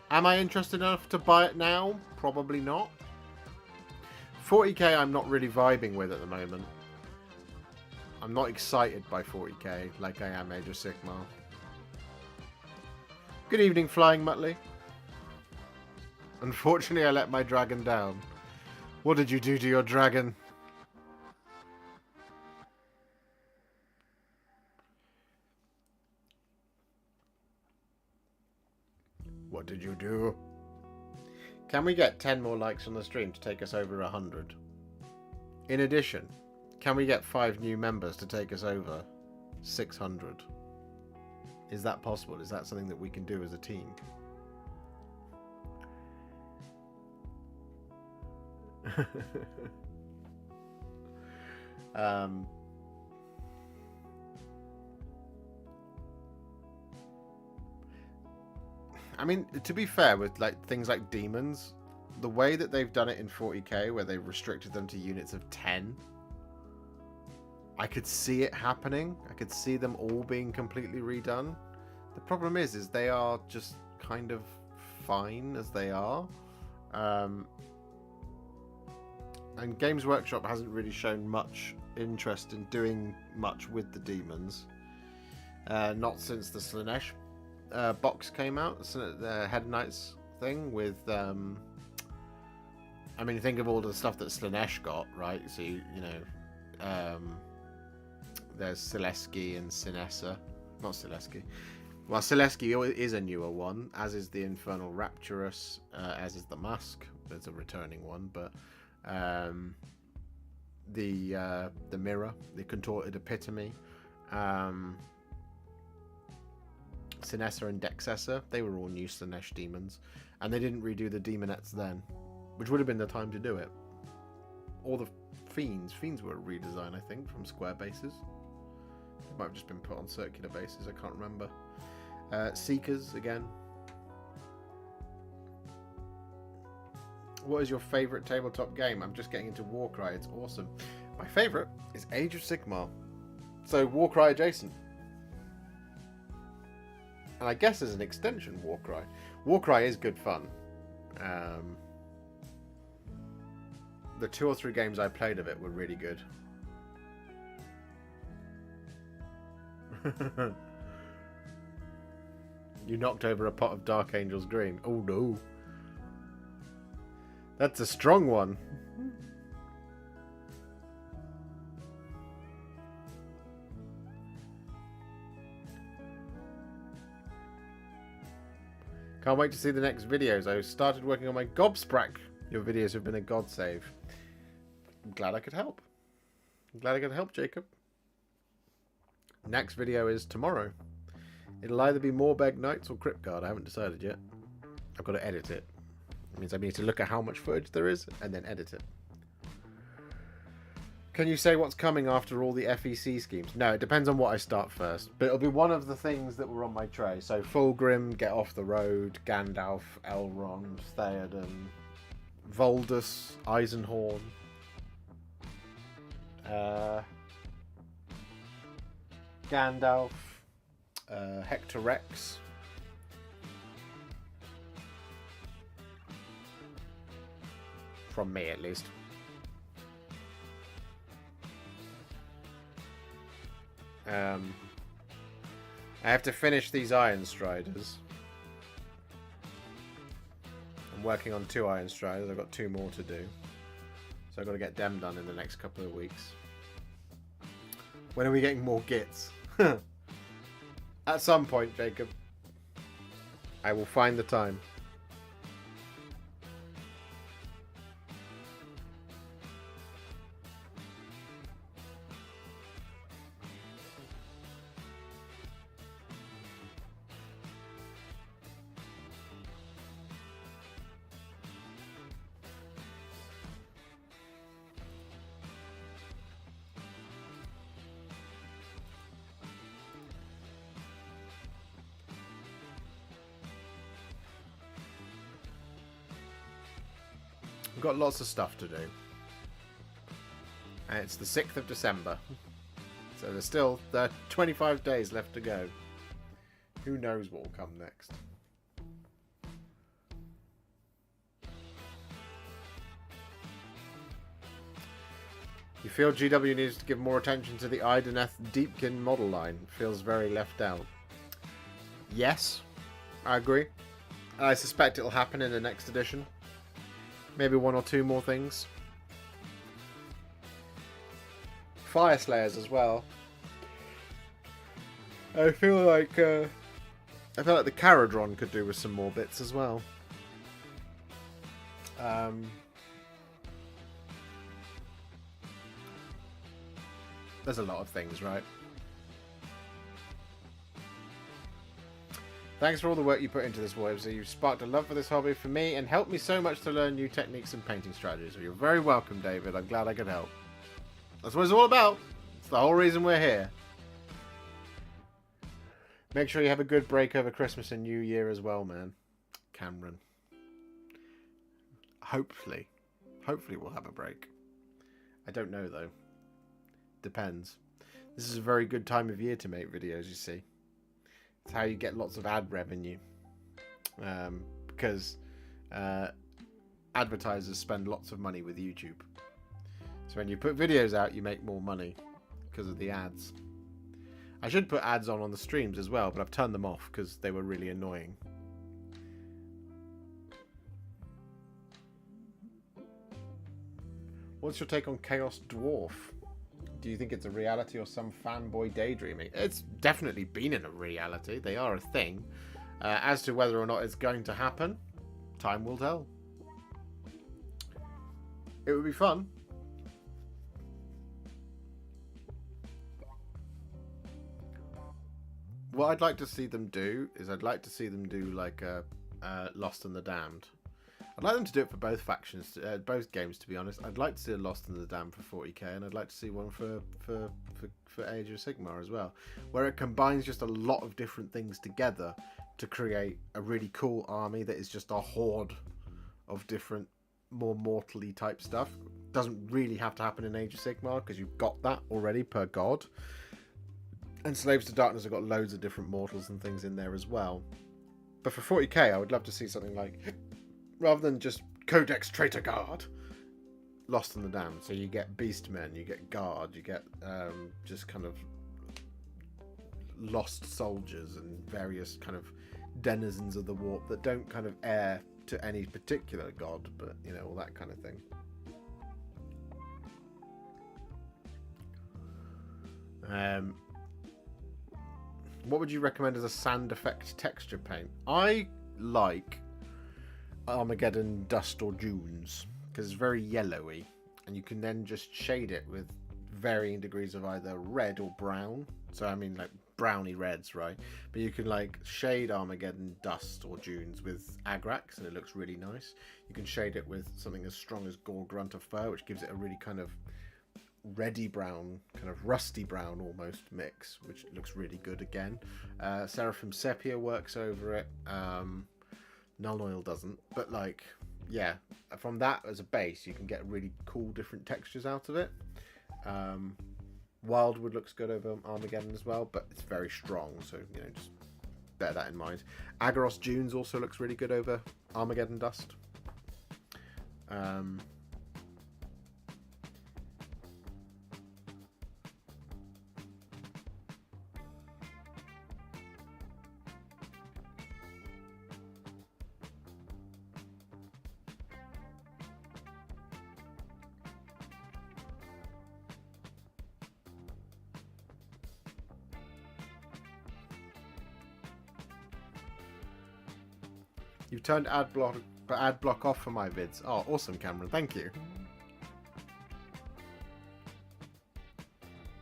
Am I interested enough to buy it now? Probably not. 40k I'm not really vibing with at the moment. I'm not excited by 40k like I am Age of Sigmar. Good evening, Flying Muttley. Unfortunately, I let my dragon down. What did you do to your dragon? What did you do? Can we get 10 more likes on the stream to take us over 100? In addition, can we get 5 new members to take us over 600? Is that possible? Is that something that we can do as a team? I mean, to be fair, with like things like demons, the way that they've done it in 40k, where they've restricted them to units of 10, I could see it happening. I could see them all being completely redone. The problem is they are just kind of fine as they are. And Games Workshop hasn't really shown much interest in doing much with the demons. Not since the Slaanesh box came out, the Head Knights thing with... I mean, think of all the stuff that Slaanesh got, right? So, you know... there's Sileski and Sinessa. Not Sileski. Well, Sileski is a newer one, as is the Infernal Rapturous, as is the Mask. There's a returning one, but the Mirror, the Contorted Epitome, Sinessa and Dexessa, they were all new Slaanesh demons, and they didn't redo the Demonettes then, which would have been the time to do it. Or the Fiends. Fiends were a redesign, I think, from square bases. It might have just been put on circular bases, I can't remember. Seekers, again. What is your favourite tabletop game? I'm just getting into Warcry, it's awesome. My favourite is Age of Sigmar. So, Warcry adjacent. And I guess as an extension, Warcry. Warcry is good fun. The 2 or 3 games I played of it were really good. You knocked over a pot of Dark Angels Green. Oh no. That's a strong one. Can't wait to see the next videos. I started working on my Gobsprack. Your videos have been a god save. I'm glad I could help. I'm glad I could help, Jacob. Next video is tomorrow. It'll either be Morbeg Knights or Cryptguard. I haven't decided yet. I've got to edit it. It means I need to look at how much footage there is and then edit it. Can you say what's coming after all the FEC schemes? No, it depends on what I start first. But it'll be one of the things that were on my tray. So Fulgrim, Get Off the Road, Gandalf, Elrond, Theoden, Voldus, Eisenhorn. Gandalf, Hector Rex. From me, at least. I have to finish these Iron Striders. I'm working on 2 Iron Striders. I've got 2 more to do. So I've got to get them done in the next couple of weeks. When are we getting more gits? At some point, Jacob. I will find the time. We've got lots of stuff to do. And it's the 6th of December. So there's still 25 days left to go. Who knows what will come next. You feel GW needs to give more attention to the Ideneth Deepkin model line? Feels very left out. Yes, I agree. I suspect it'll happen in the next edition. Maybe 1 or 2 more things. Fire Slayers as well. I feel like the Caradron could do with some more bits as well. There's a lot of things, right? Thanks for all the work you put into this, Warhammer. You've sparked a love for this hobby for me and helped me so much to learn new techniques and painting strategies. You're very welcome, David. I'm glad I could help. That's what it's all about. It's the whole reason we're here. Make sure you have a good break over Christmas and New Year as well, man. Cameron. Hopefully we'll have a break. I don't know, though. Depends. This is a very good time of year to make videos, you see. It's how you get lots of ad revenue. Because advertisers spend lots of money with YouTube. So when you put videos out, you make more money because of the ads. I should put ads on the streams as well, but I've turned them off because they were really annoying. What's your take on Chaos Dwarf? Do you think it's a reality or some fanboy daydreaming? It's definitely been in a reality. They are a thing. As to whether or not it's going to happen, time will tell. It would be fun. What I'd like to see them do is I'd like to see them do like Lost and the Damned. I'd like them to do it for both factions, both games. To be honest, I'd like to see a Lost and the Damned for 40k, and I'd like to see one for Age of Sigmar as well, where it combines just a lot of different things together to create a really cool army that is just a horde of different, more mortally type stuff. Doesn't really have to happen in Age of Sigmar because you've got that already per god. And Slaves to Darkness have got loads of different mortals and things in there as well. But for 40k, I would love to see something like, rather than just Codex Traitor Guard, Lost and the Damned. So you get Beastmen, you get Guard, you get just kind of lost soldiers and various kind of denizens of the warp that don't kind of heir to any particular god, but you know, all that kind of thing. What would you recommend as a sand effect texture paint? I like Armageddon Dust or Dunes because it's very yellowy, and you can then just shade it with varying degrees of either red or brown. So I mean like browny reds, right? But you can like shade Armageddon Dust or Dunes with Agrax and it looks really nice. You can shade it with something as strong as Gore Grunt of Fur, which gives it a really kind of reddy brown, kind of rusty brown almost mix, which looks really good again. Seraphim Sepia works over it. Null Oil doesn't, but like, yeah, from that as a base, you can get really cool different textures out of it. Wildwood looks good over Armageddon as well, but it's very strong, so you know, just bear that in mind. Agaros Dunes also looks really good over Armageddon Dust. You've turned ad block off for my vids. Oh, awesome, Cameron. Thank you.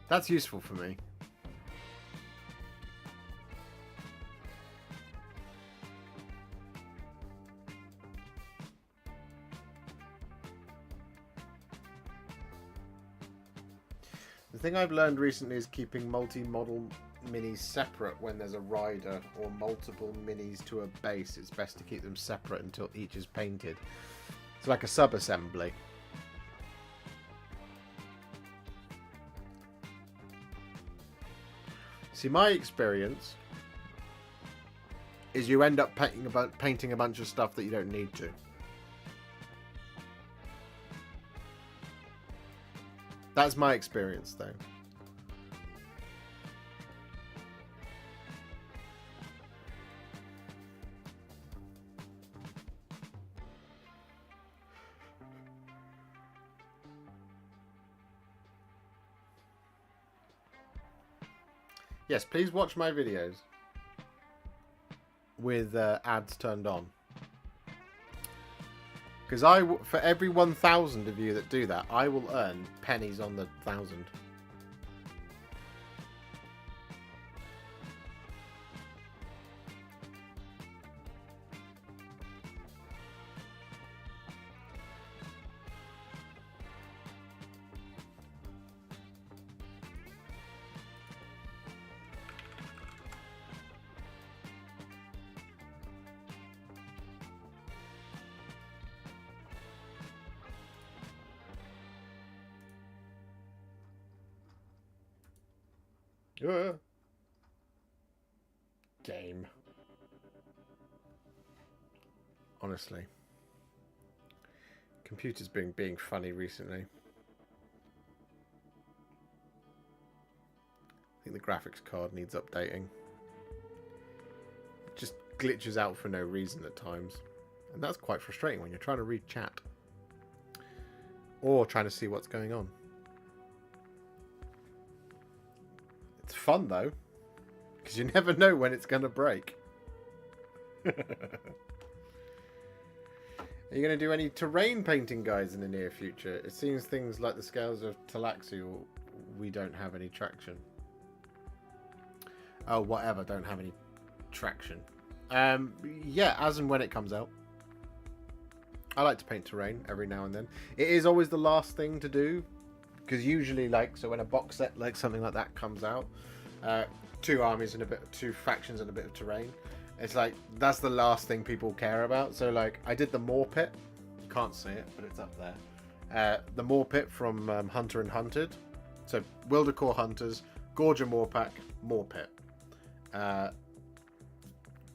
That's useful for me. The thing I've learned recently is keeping multi-model minis separate when there's a rider or multiple minis to a base. It's best to keep them separate until each is painted. It's like a sub-assembly. See, my experience is you end up painting a bunch of stuff that you don't need to. That's my experience, though. Yes, please watch my videos with ads turned on. Because for every 1,000 of you that do that, I will earn pennies on the 1,000. Game. Honestly. Computer's been being funny recently. I think the graphics card needs updating. It just glitches out for no reason at times. And that's quite frustrating when you're trying to read chat. Or trying to see what's going on. It's fun though, because you never know when it's going to break. Are you going to do any terrain painting guides in the near future? It seems things like the Scales of Talaxi, we don't have any traction. Oh, whatever, don't have any traction. Yeah, as and when it comes out. I like to paint terrain every now and then. It is always the last thing to do. Because usually, like, so when a box set, like something like that comes out, 2 armies and two factions and a bit of terrain, it's like, that's the last thing people care about. So, like, I did the Moor Pit. You can't see it, but it's up there. The Moor Pit from Hunter and Hunted. So, Wildercore Hunters, Gorger Moorpack, Moor Pit.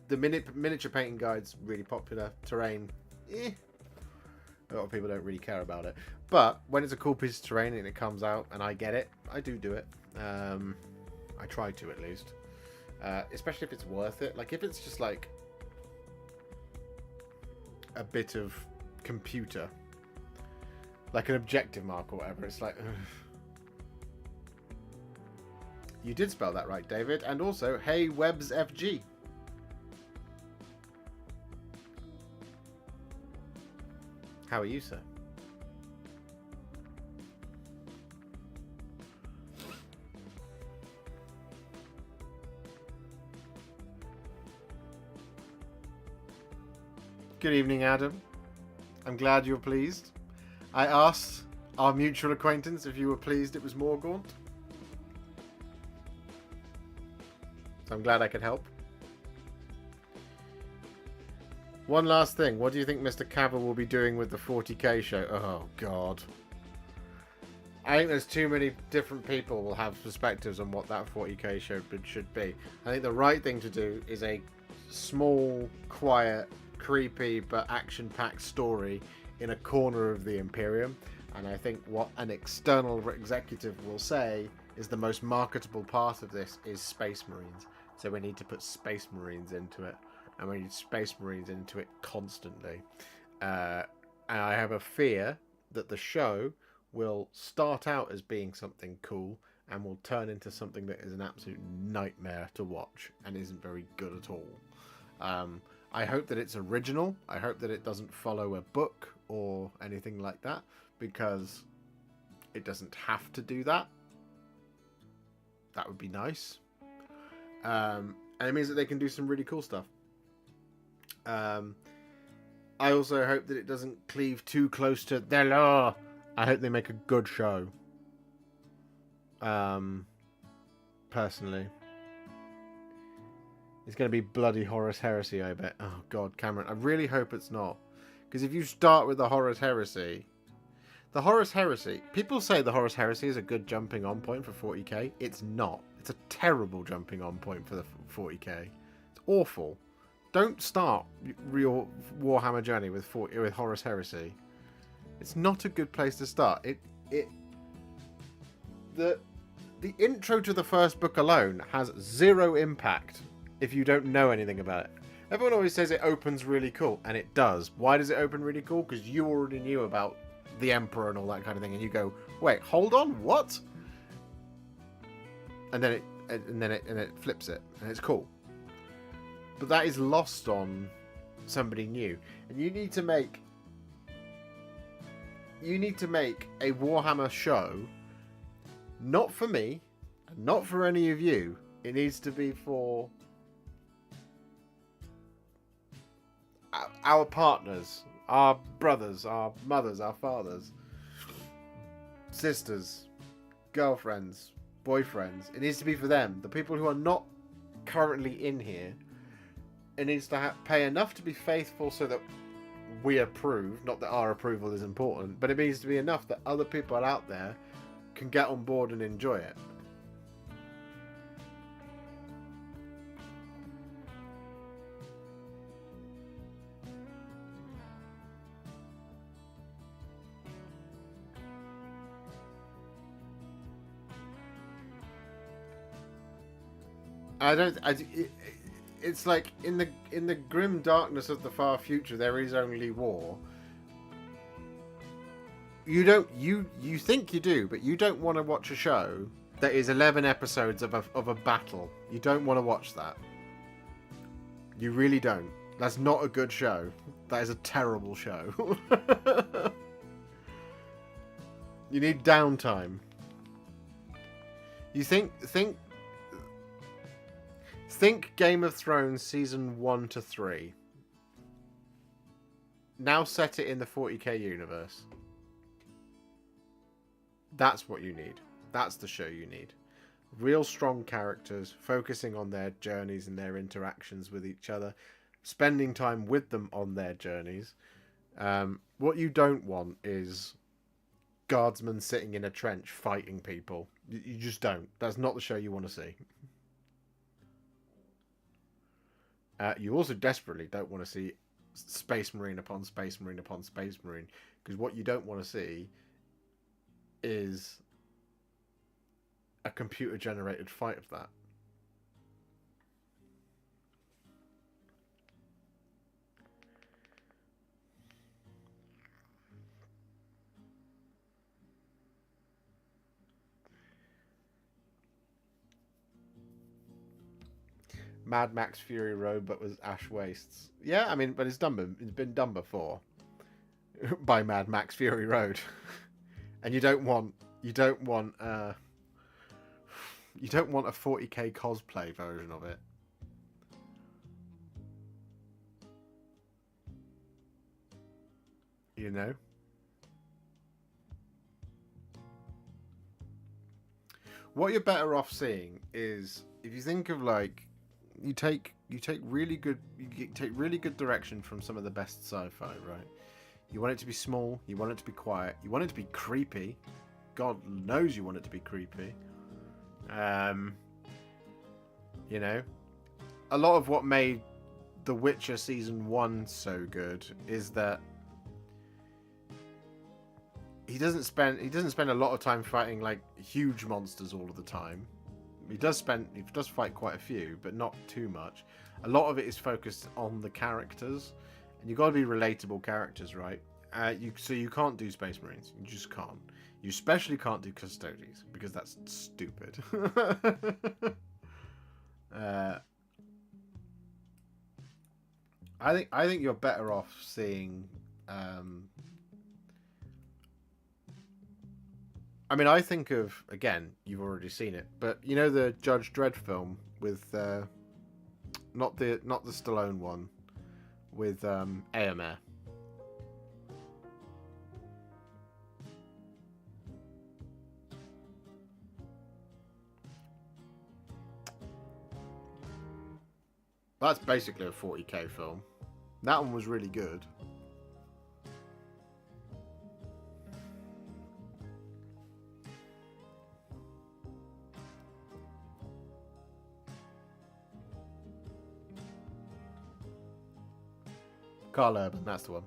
The miniature painting guide's really popular. Terrain, a lot of people don't really care about it. But when it's a cool piece of terrain and it comes out and I get it, I do it. I try to, at least. Especially if it's worth it. Like, if it's just like a bit of computer, like an objective mark or whatever, it's like, ugh. You did spell that right, David. And also, hey, Webs FG. How are you, sir? Good evening, Adam. I'm glad you're pleased. I asked our mutual acquaintance if you were pleased it was Morgaunt. So I'm glad I could help. One last thing. What do you think Mr. Cavill will be doing with the 40k show? Oh, God. I think there's too many different people will have perspectives on what that 40k show should be. I think the right thing to do is a small, quiet, creepy, but action-packed story in a corner of the Imperium. And I think what an external executive will say is the most marketable part of this is Space Marines. So we need to put Space Marines into it. And we need Space Marines into it constantly. And I have a fear that the show will start out as being something cool and will turn into something that is an absolute nightmare to watch and isn't very good at all. I hope that it's original. I hope that it doesn't follow a book or anything like that, because it doesn't have to do that. That would be nice. And it means that they can do some really cool stuff. I also hope that it doesn't cleave too close to the law. I hope they make a good show. Personally. It's going to be bloody Horus Heresy, I bet. Oh, God, Cameron. I really hope it's not. Because if you start with the Horus Heresy... The Horus Heresy... People say the Horus Heresy is a good jumping on point for 40k. It's not. It's a terrible jumping on point for the 40k. It's awful. Don't start your Warhammer journey with Horus Heresy. It's not a good place to start. The intro to the first book alone has zero impact if you don't know anything about it. Everyone always says it opens really cool, and it does. Why does it open really cool? Because you already knew about the Emperor and all that kind of thing, and you go, "Wait, hold on, what?" And then it flips it, and it's cool. But that is lost on somebody new, and you need to make a Warhammer show, not for me, not for any of you. It needs to be for our partners, our brothers, our mothers, our fathers, sisters, girlfriends, boyfriends. It needs to be for them, the people who are not currently in here. It needs to pay enough to be faithful so that we approve. Not that our approval is important, but it needs to be enough that other people out there can get on board and enjoy it. It's like in the grim darkness of the far future, there is only war. You think you do, but you don't want to watch a show that is 11 episodes of a battle. You don't want to watch that. You really don't. That's not a good show. That is a terrible show. You need downtime. You think Game of Thrones season 1 to 3. Now set it in the 40k universe. That's what you need. That's the show you need. Real strong characters, focusing on their journeys and their interactions with each other, spending time with them on their journeys. What you don't want is guardsmen sitting in a trench fighting people. You just don't. That's not the show you want to see. You also desperately don't want to see Space Marine upon Space Marine upon Space Marine, because what you don't want to see is a computer-generated fight of that. Mad Max Fury Road, but with Ash Wastes. Yeah, I mean, but it's been done before by Mad Max Fury Road, and you don't want a 40k cosplay version of it. You know? What you're better off seeing is, if you think of like, you take really good direction from some of the best sci-fi, right? You want it to be small, you want it to be quiet, you want it to be creepy. God knows you want it to be creepy. You know, a lot of what made The Witcher Season 1 so good is that he doesn't spend a lot of time fighting like huge monsters all of the time. He does fight quite a few, but not too much. A lot of it is focused on the characters, and you've got to be relatable characters, right? So you can't do Space Marines. You just can't. You especially can't do Custodies, because that's stupid. I think you're better off seeing. I mean, I think of, again, you've already seen it, but you know the Judge Dredd film with not the Stallone one, with AMR. That's basically a 40k film. That one was really good. Carl Urban, that's the one.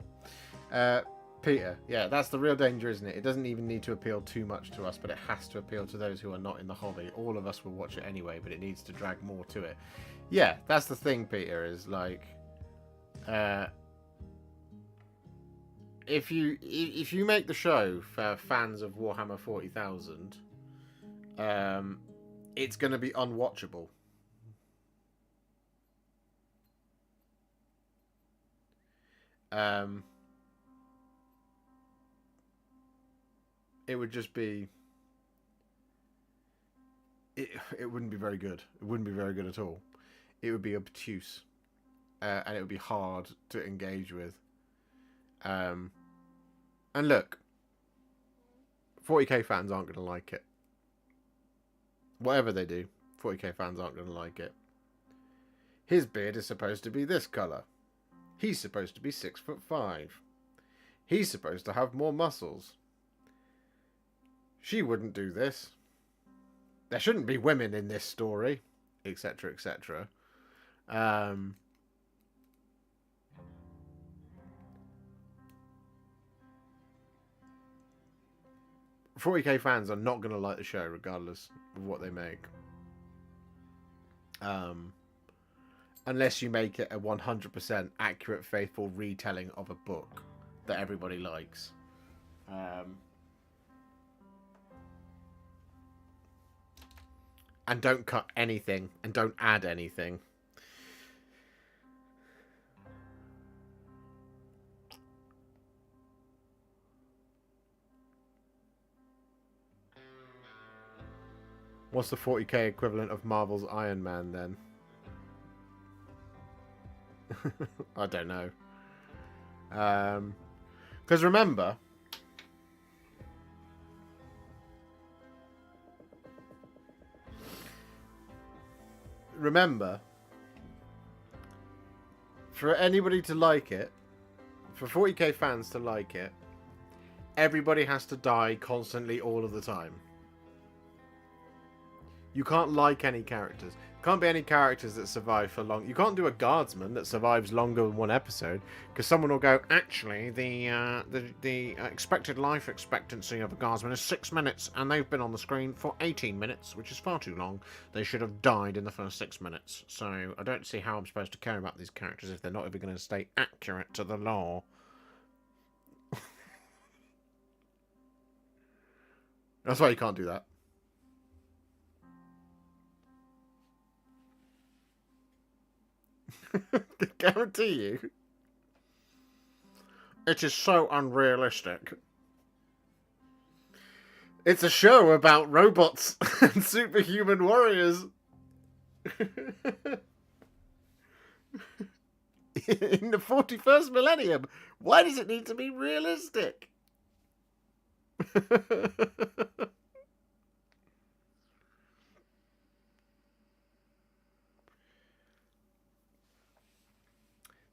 Peter, yeah, that's the real danger, isn't it? It doesn't even need to appeal too much to us, but it has to appeal to those who are not in the hobby. All of us will watch it anyway, but it needs to drag more to it. Yeah, that's the thing, Peter, is like, if you make the show for fans of Warhammer 40,000, it's going to be unwatchable. It would just be. It wouldn't be very good. It wouldn't be very good at all. It would be obtuse, and it would be hard to engage with. And look, 40k fans aren't going to like it. Whatever they do, 40k fans aren't going to like it. His beard is supposed to be this colour. He's supposed to be 6'5". He's supposed to have more muscles. She wouldn't do this. There shouldn't be women in this story, etc., etc. 40k fans are not going to like the show regardless of what they make. Unless you make it a 100% accurate, faithful retelling of a book that everybody likes. And don't cut anything, and don't add anything. What's the 40k equivalent of Marvel's Iron Man, then? I don't know. Because remember... for anybody to like it, for 40k fans to like it, everybody has to die constantly all of the time. You can't like any characters. Can't be any characters that survive for long. You can't do a guardsman that survives longer than one episode, because someone will go, actually, the expected life expectancy of a guardsman is 6 minutes, and they've been on the screen for 18 minutes, which is far too long. They should have died in the first 6 minutes. So I don't see how I'm supposed to care about these characters if they're not even going to stay accurate to the lore. That's why you can't do that. I guarantee you. It is so unrealistic. It's a show about robots and superhuman warriors. in the 41st millennium. Why does it need to be realistic?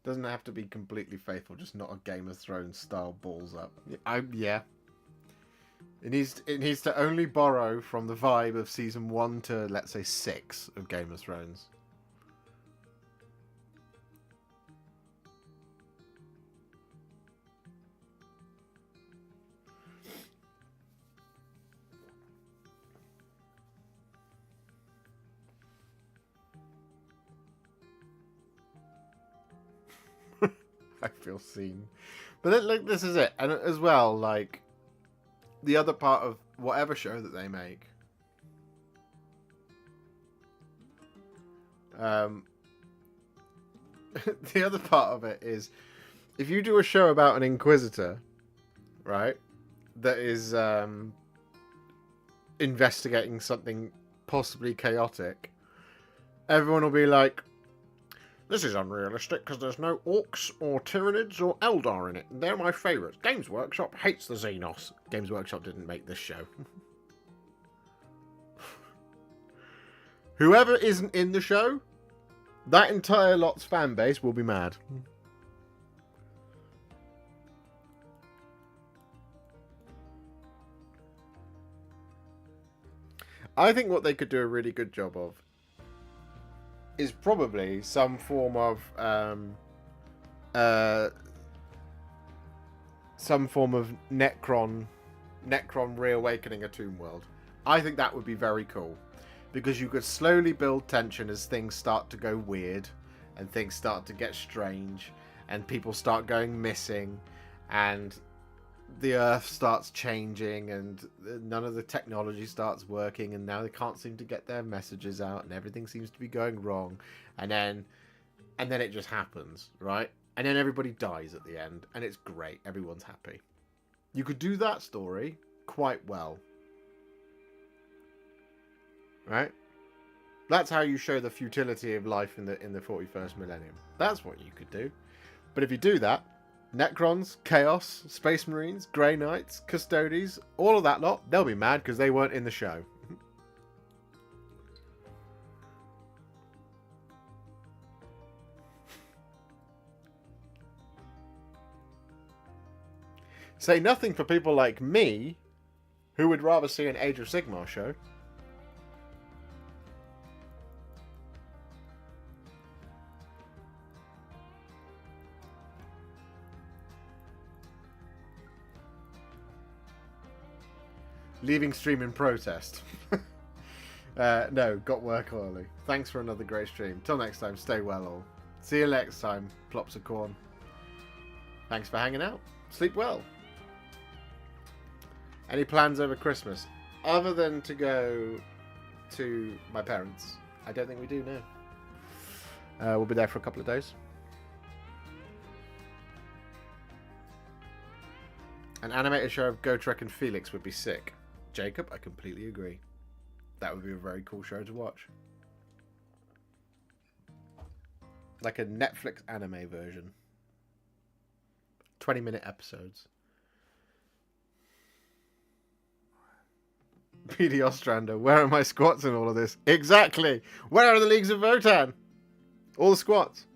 Doesn't have to be completely faithful, just not a Game of Thrones style balls up. Yeah. It needs to only borrow from the vibe of season 1 to, let's say, 6 of Game of Thrones. I feel seen. But then, like, this is it. And as well, like, the other part of whatever show that they make, the other part of it is, if you do a show about an Inquisitor, right, that is investigating something possibly chaotic, everyone will be like, this is unrealistic because there's no orcs or Tyranids or Eldar in it. They're my favourites. Games Workshop hates the Xenos. Games Workshop didn't make this show. Whoever isn't in the show, that entire lot's fan base will be mad. I think what they could do a really good job of is probably some form of Necron reawakening a Tomb World. I think that would be very cool, because you could slowly build tension as things start to go weird and things start to get strange and people start going missing and the Earth starts changing and none of the technology starts working and now they can't seem to get their messages out and everything seems to be going wrong, and then it just happens, right? And then everybody dies at the end and it's great, everyone's happy. You could do that story quite well, right? That's how you show the futility of life in the 41st millennium. That's what you could do. But if you do that, Necrons, Chaos, Space Marines, Grey Knights, Custodes, all of that lot, they'll be mad because they weren't in the show. Say nothing for people like me, who would rather see an Age of Sigmar show. Leaving stream in protest. No, got work early. Thanks for another great stream. Till next time, stay well all. See you next time, plops of corn. Thanks for hanging out. Sleep well. Any plans over Christmas? Other than to go to my parents? I don't think we do, no. We'll be there for a couple of days. An animated show of Gotrek and Felix would be sick. Jacob, I completely agree. That would be a very cool show to watch. Like a Netflix anime version. 20-minute episodes. PD Ostrander, where are my squats in all of this? Exactly! Where are the Leagues of Votan? All the squats.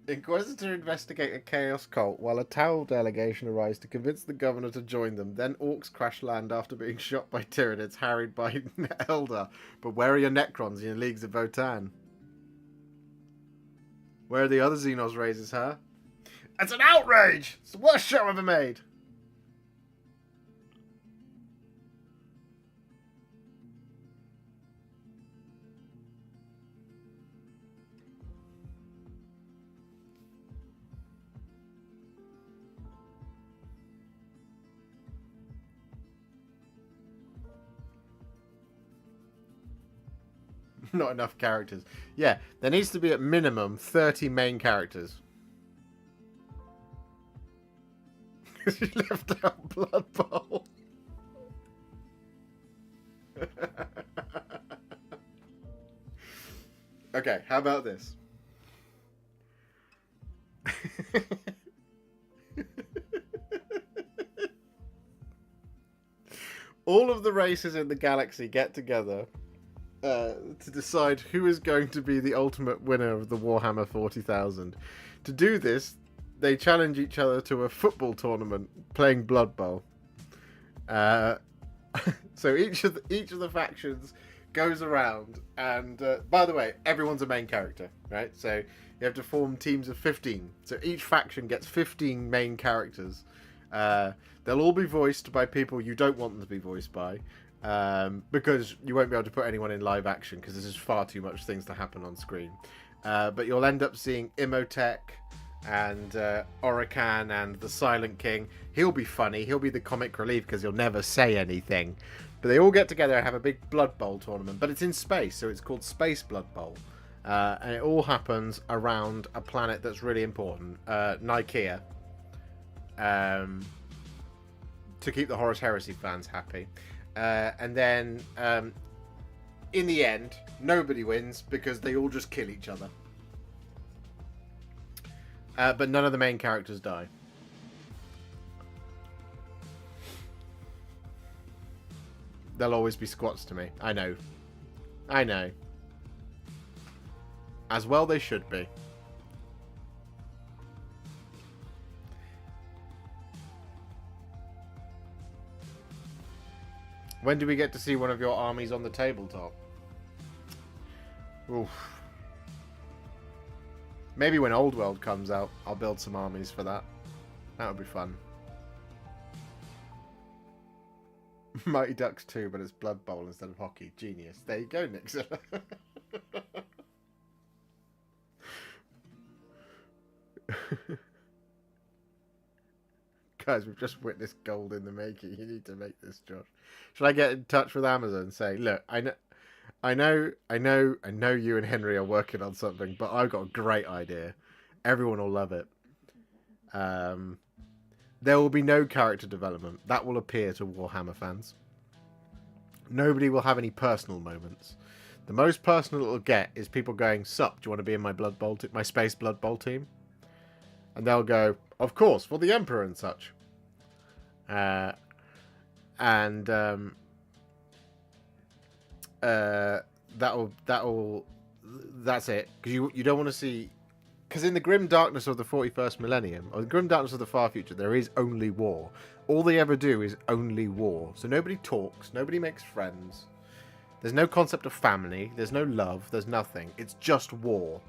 Inquisitor investigate a chaos cult while a Tau delegation arrives to convince the governor to join them. Then orcs crash land after being shot by Tyranids harried by Eldar. But where are your Necrons and your Leagues of Votan? Where are the other Xenos races, huh? It's an outrage! It's the worst show ever made! Not enough characters. Yeah, there needs to be at minimum 30 main characters. You left out Blood Bowl. Okay, how about this? All of the races in the galaxy get together to decide who is going to be the ultimate winner of the Warhammer 40,000. To do this, they challenge each other to a football tournament playing Blood Bowl. So each of the factions goes around, and by the way, everyone's a main character, right? So you have to form teams of 15. So each faction gets 15 main characters. They'll all be voiced by people you don't want them to be voiced by, because you won't be able to put anyone in live action because there's just far too much things to happen on screen. But you'll end up seeing Imhotep and Orakan and the Silent King. He'll be funny. He'll be the comic relief because he'll never say anything. But they all get together and have a big Blood Bowl tournament. But it's in space, so it's called Space Blood Bowl. And it all happens around a planet that's really important, Nikea. To keep the Horus Heresy fans happy. And then, in the end, nobody wins because they all just kill each other. But none of the main characters die. They'll always be squats to me. I know. I know. As well they should be. When do we get to see one of your armies on the tabletop? Oof. Maybe when Old World comes out, I'll build some armies for that. That would be fun. Mighty Ducks 2, but it's Blood Bowl instead of hockey. Genius. There you go, Nixon. Guys, we've just witnessed gold in the making. You need to make this, Josh. Should I get in touch with Amazon and say, look, I know you and Henry are working on something, but I've got a great idea. Everyone will love it. There will be no character development. That will appear to Warhammer fans. Nobody will have any personal moments. The most personal it will get is people going, "Sup, do you want to be in my Blood Bowl, my Space Blood Bowl team?" And they'll go, "Of course, for the Emperor and such." That's it. Because you don't want to see. Because in the grim darkness of the 41st millennium, or the grim darkness of the far future, there is only war. All they ever do is only war. So nobody talks, nobody makes friends. There's no concept of family, there's no love, there's nothing. It's just war.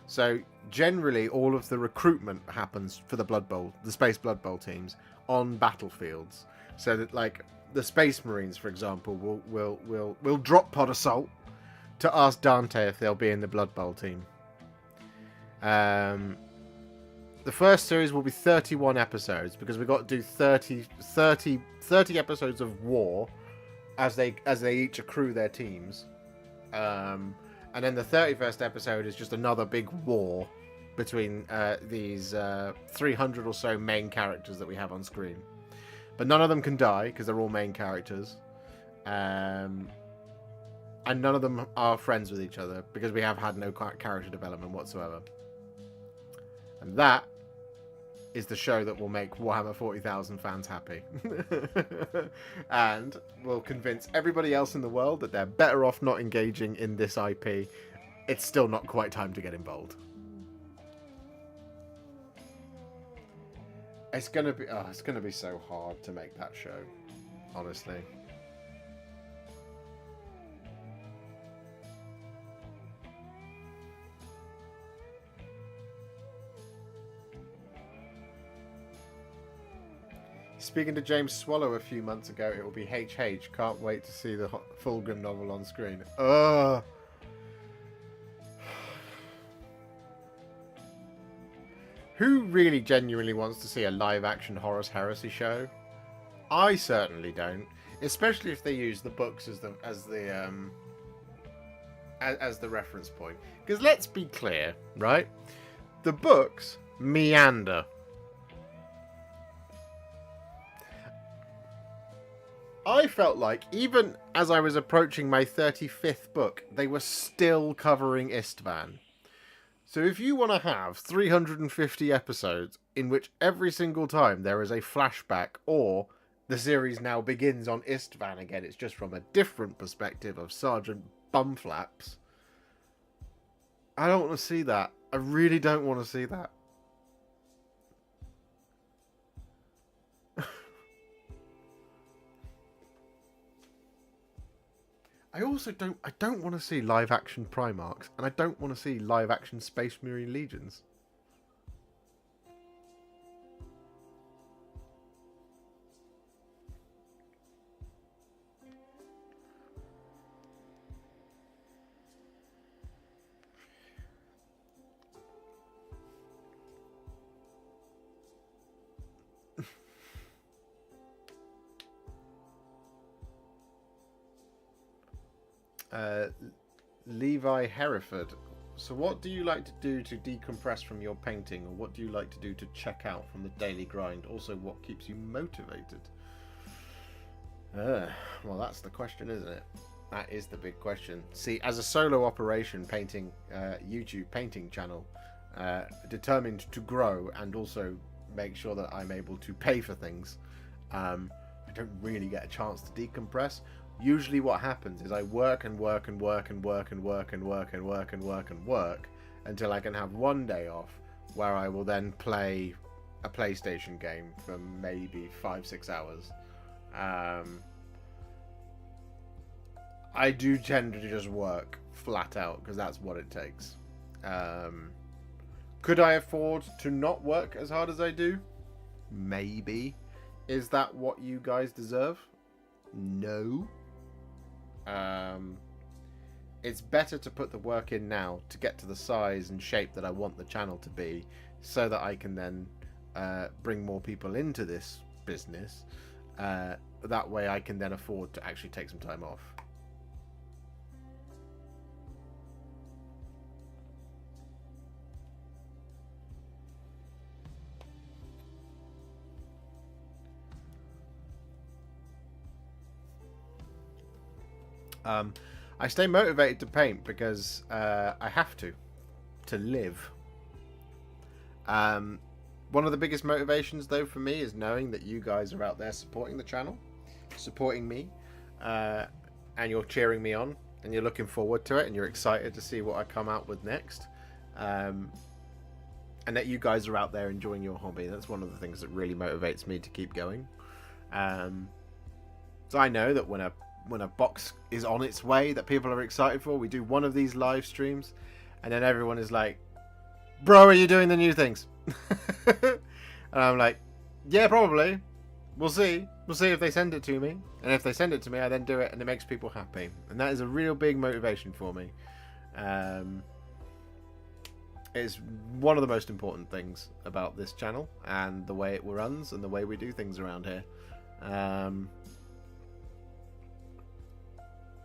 So generally, all of the recruitment happens for the Blood Bowl, the Space Blood Bowl teams, on battlefields. So that, like, the Space Marines, for example, will drop Pod Assault to ask Dante if they'll be in the Blood Bowl team. The first series will be 31 episodes because we've got to do 30 episodes of war as they each accrue their teams. And then the 31st episode is just another big war between these 300 or so main characters that we have on screen. But none of them can die because they're all main characters. And none of them are friends with each other because we have had no character development whatsoever. And that is the show that will make Warhammer 40,000 fans happy. And will convince everybody else in the world that they're better off not engaging in this IP. It's still not quite time to get involved. It's gonna be so hard to make that show, honestly. Speaking to James Swallow a few months ago, it will be HH. Can't wait to see the full Grim novel on screen. Ugh. Who really genuinely wants to see a live-action Horus Heresy show? I certainly don't, especially if they use the books as the reference point. Because let's be clear, right? The books meander. I felt like even as I was approaching my 35th book, they were still covering Istvan. So if you want to have 350 episodes in which every single time there is a flashback or the series now begins on Istvan again, it's just from a different perspective of Sergeant Bumflaps. I don't want to see that. I really don't want to see that. I don't want to see live action Primarchs, and I don't want to see live action Space Marine Legions. Levi Hereford. So what do you like to do to decompress from your painting, or what do you like to do to check out from the daily grind? Also, what keeps you motivated? Well, that's the question, isn't it? That is the big question. See, as a solo operation painting YouTube painting channel, determined to grow and also make sure that I'm able to pay for things, I don't really get a chance to decompress. Usually what happens is I work and work and work and work and work and work and work and work and work until I can have one day off where I will then play a PlayStation game for maybe 5-6 hours. I do tend to just work flat out because that's what it takes. Could I afford to not work as hard as I do? Maybe. Is that what you guys deserve? No. It's better to put the work in now to get to the size and shape that I want the channel to be, so that I can then bring more people into this business. That way I can then afford to actually take some time off. I stay motivated to paint because I have to live. One of the biggest motivations, though, for me is knowing that you guys are out there supporting the channel, supporting me, and you're cheering me on, and you're looking forward to it, and you're excited to see what I come out with next. And that you guys are out there enjoying your hobby. That's one of the things that really motivates me to keep going. So I know that when a box is on its way that people are excited for, we do one of these live streams, and then everyone is like, bro, are you doing the new things? And I'm like, yeah, probably. We'll see if they send it to me, and if they send it to me, I then do it, and it makes people happy, and that is a real big motivation for me. It's one of the most important things about this channel and the way it runs and the way we do things around here.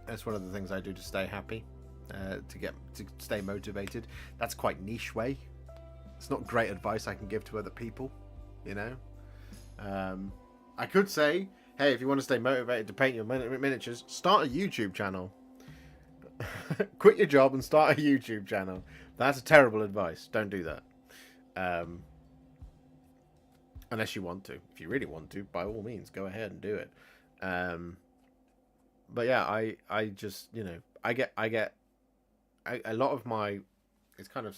That's one of the things I do to stay happy, to stay motivated. That's quite niche way. It's not great advice I can give to other people, you know. I could say, hey, if you want to stay motivated to paint your miniatures, start a YouTube channel. Quit your job and start a YouTube channel. That's terrible advice. Don't do that. Unless you want to. If you really want to, by all means, go ahead and do it. But yeah, I just, you know, I get a lot of my, it's kind of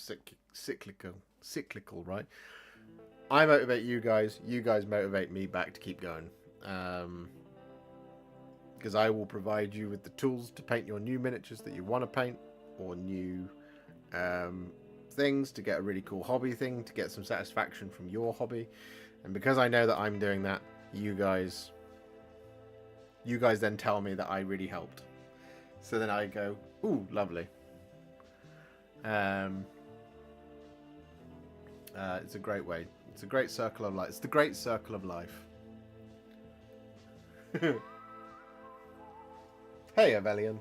cyclical, right? I motivate you guys motivate me back to keep going. Because I will provide you with the tools to paint your new miniatures that you want to paint, or new things to get a really cool hobby thing, to get some satisfaction from your hobby. And because I know that I'm doing that, you guys then tell me that I really helped. So then I go, ooh, lovely. It's a great way. It's a great circle of life. It's the great circle of life. Hey, Avelian.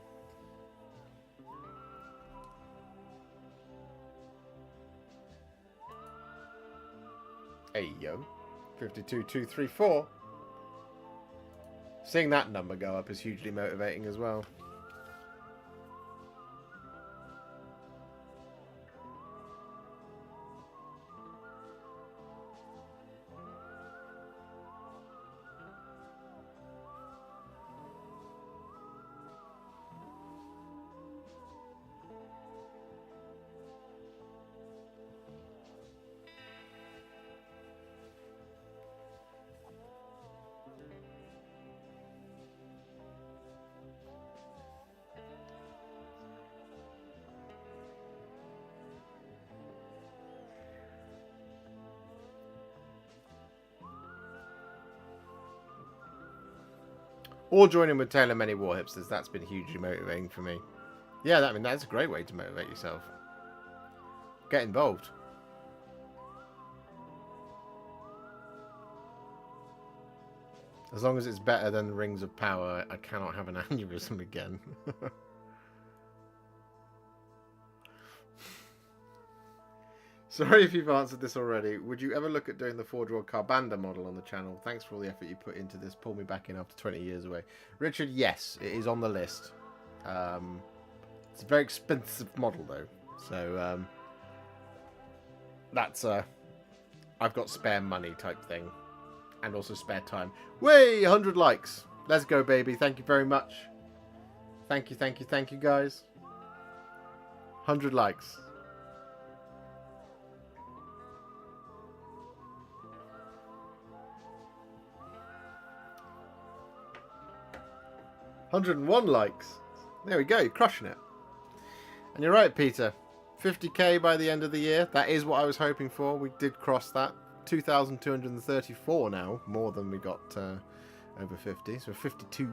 Hey, yo. 52234. Seeing that number go up is hugely motivating as well. Or joining with Tale of Many Warhipsters. That's been hugely motivating for me. Yeah, I mean, that's a great way to motivate yourself. Get involved. As long as it's better than the Rings of Power, I cannot have an aneurysm again. Sorry if you've answered this already. Would you ever look at doing the four-drawer Carbanda model on the channel? Thanks for all the effort you put into this. Pull me back in after 20 years away. Richard, yes, it is on the list. It's a very expensive model, though. So, that's I've got spare money type thing. And also spare time. Way, 100 likes. Let's go, baby. Thank you very much. Thank you, thank you, thank you, guys. 100 likes. $101 likes. There we go, you're crushing it. And you're right, Peter. 50k by the end of the year. That is what I was hoping for. We did cross that. 2,234 now, more than we got over 50. So 52.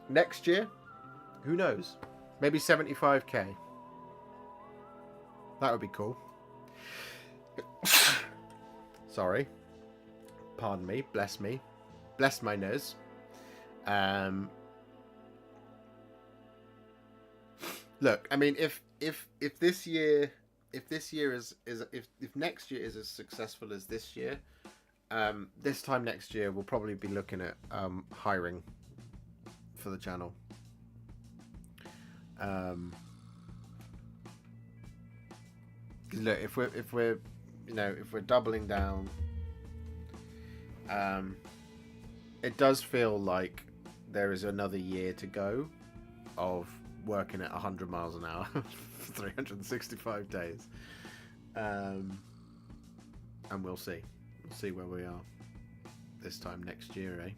Next year, who knows? Maybe 75k. That would be cool. Sorry. Pardon me. Bless me. Bless my nose. Look, I mean, if this year, if next year is as successful as this year, this time next year we'll probably be looking at hiring for the channel. Look, if we're doubling down, it does feel like there is another year to go of working at 100 miles an hour for 365 days. And we'll see. We'll see where we are this time next year, eh?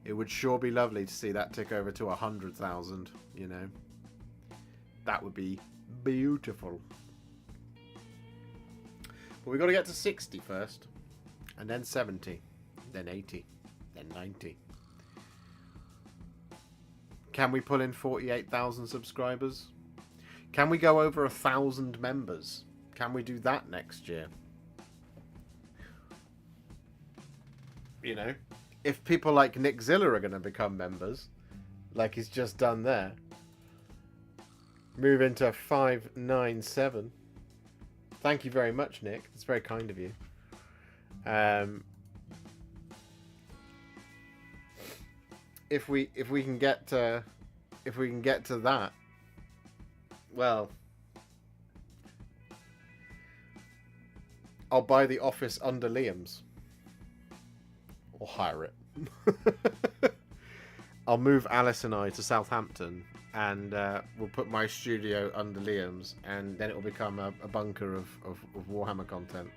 It would sure be lovely to see that tick over to 100,000, you know. That would be beautiful. But we've got to get to 60 first. And then 70. Then 80. Then 90. Can we pull in 48,000 subscribers? Can we go over 1,000 members? Can we do that next year? You know, if people like Nick Zilla are going to become members, like he's just done there, move into 597. Thank you very much, Nick. It's very kind of you. If we can get to that, well, I'll buy the office under Liam's, or hire it. I'll move Alice and I to Southampton, and we'll put my studio under Liam's, and then it will become a bunker of Warhammer content.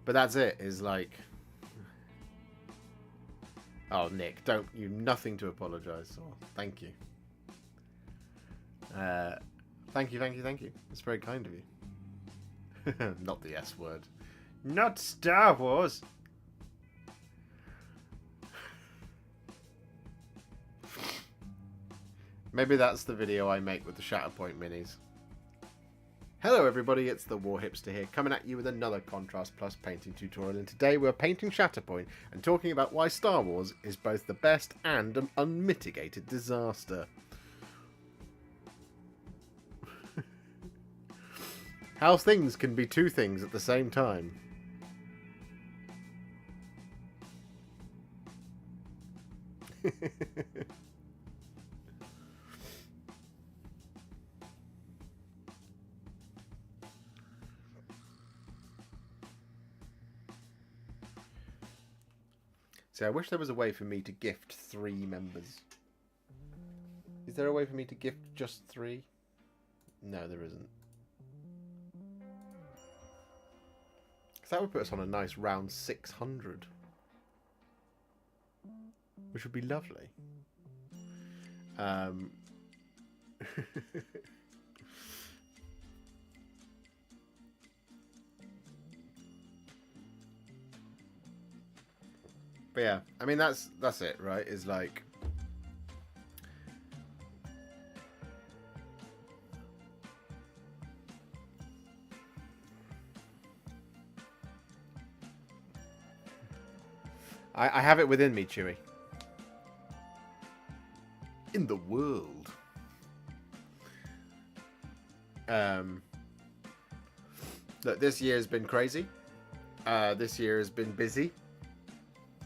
But that's it, is like... Oh, Nick, you've nothing to apologise for. Thank you. Thank you. It's very kind of you. Not the S word. Not Star Wars! Maybe that's the video I make with the Shatterpoint minis. Hello everybody, it's the Warhipster here, coming at you with another Contrast Plus painting tutorial, and today we're painting Shatterpoint and talking about why Star Wars is both the best and an unmitigated disaster. How things can be two things at the same time. So I wish there was a way for me to gift 3 members. Is there a way for me to gift just 3? No, there isn't. Because that would put us on a nice round 600. Which would be lovely. But yeah, I mean that's it, right? Is like I have it within me, Chewie. In the world. Look, this year has been crazy. This year has been busy.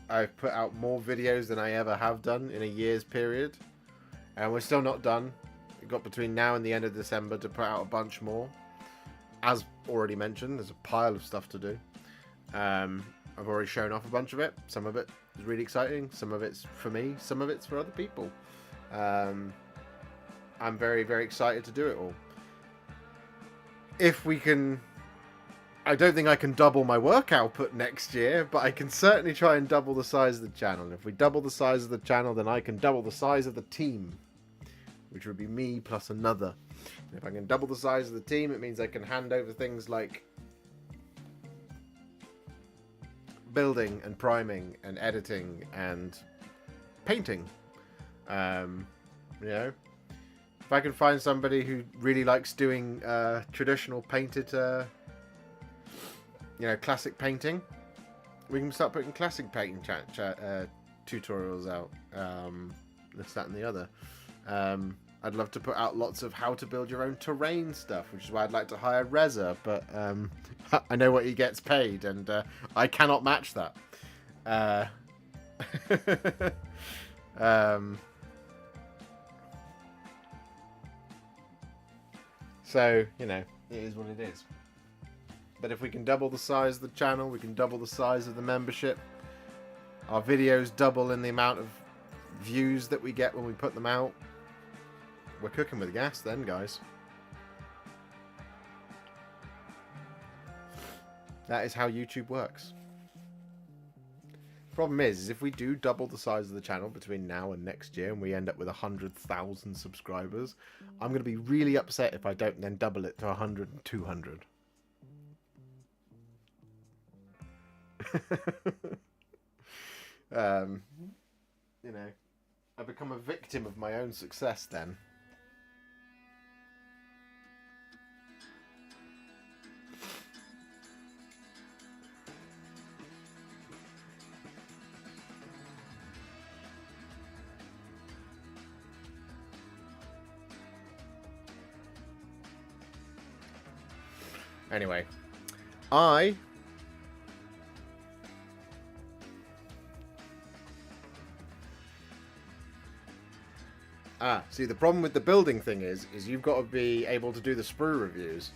I've put out more videos than I ever have done in a year's period. And we're still not done. We've got between now and the end of December to put out a bunch more. As already mentioned, there's a pile of stuff to do. I've already shown off a bunch of it. Some of it is really exciting. Some of it's for me. Some of it's for other people. I'm very, very excited to do it all. If we can... I don't think I can double my work output next year, but I can certainly try and double the size of the channel. And if we double the size of the channel, then I can double the size of the team, which would be me plus another. And if I can double the size of the team, it means I can hand over things like building and priming and editing and painting. You know, if I can find somebody who really likes doing traditional painted you know, classic painting, we can start putting classic painting tutorials out. This, that, and the other. I'd love to put out lots of how to build your own terrain stuff, which is why I'd like to hire Reza, but I know what he gets paid, and I cannot match that. So, you know, it is what it is. But if we can double the size of the channel, we can double the size of the membership. Our videos double in the amount of views that we get when we put them out. We're cooking with gas then, guys. That is how YouTube works. Problem is if we do double the size of the channel between now and next year and we end up with 100,000 subscribers, I'm going to be really upset if I don't then double it to 100 and 200. You know, I become a victim of my own success then. Anyway, see, the problem with the building thing is you've got to be able to do the sprue reviews.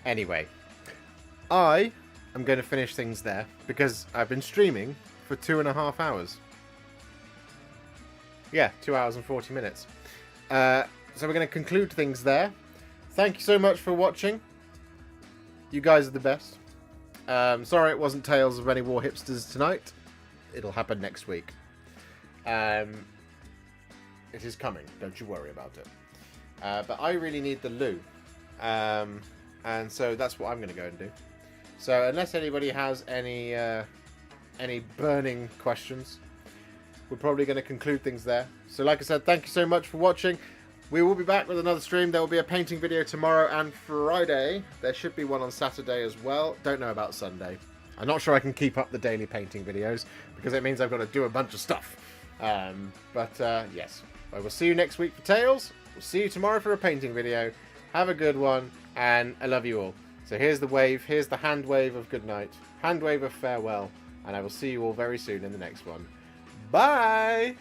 Anyway, I am going to finish things there because I've been streaming for 2.5 hours. Yeah, 2 hours and 40 minutes. So we're going to conclude things there. Thank you so much for watching. You guys are the best. Sorry it wasn't Tales of Many Warhipsters tonight. It'll happen next week. It is coming. Don't you worry about it. But I really need the loo. And so that's what I'm going to go and do. So unless anybody has any burning questions, we're probably going to conclude things there. So like I said, thank you so much for watching. We will be back with another stream. There will be a painting video tomorrow and Friday. There should be one on Saturday as well. Don't know about Sunday. I'm not sure I can keep up the daily painting videos because it means I've got to do a bunch of stuff. Yes, I will see you next week for Tales. We'll see you tomorrow for a painting video. Have a good one, and I love you all. So here's the wave, here's the hand wave of good night, hand wave of farewell, and I will see you all very soon in the next one. Bye!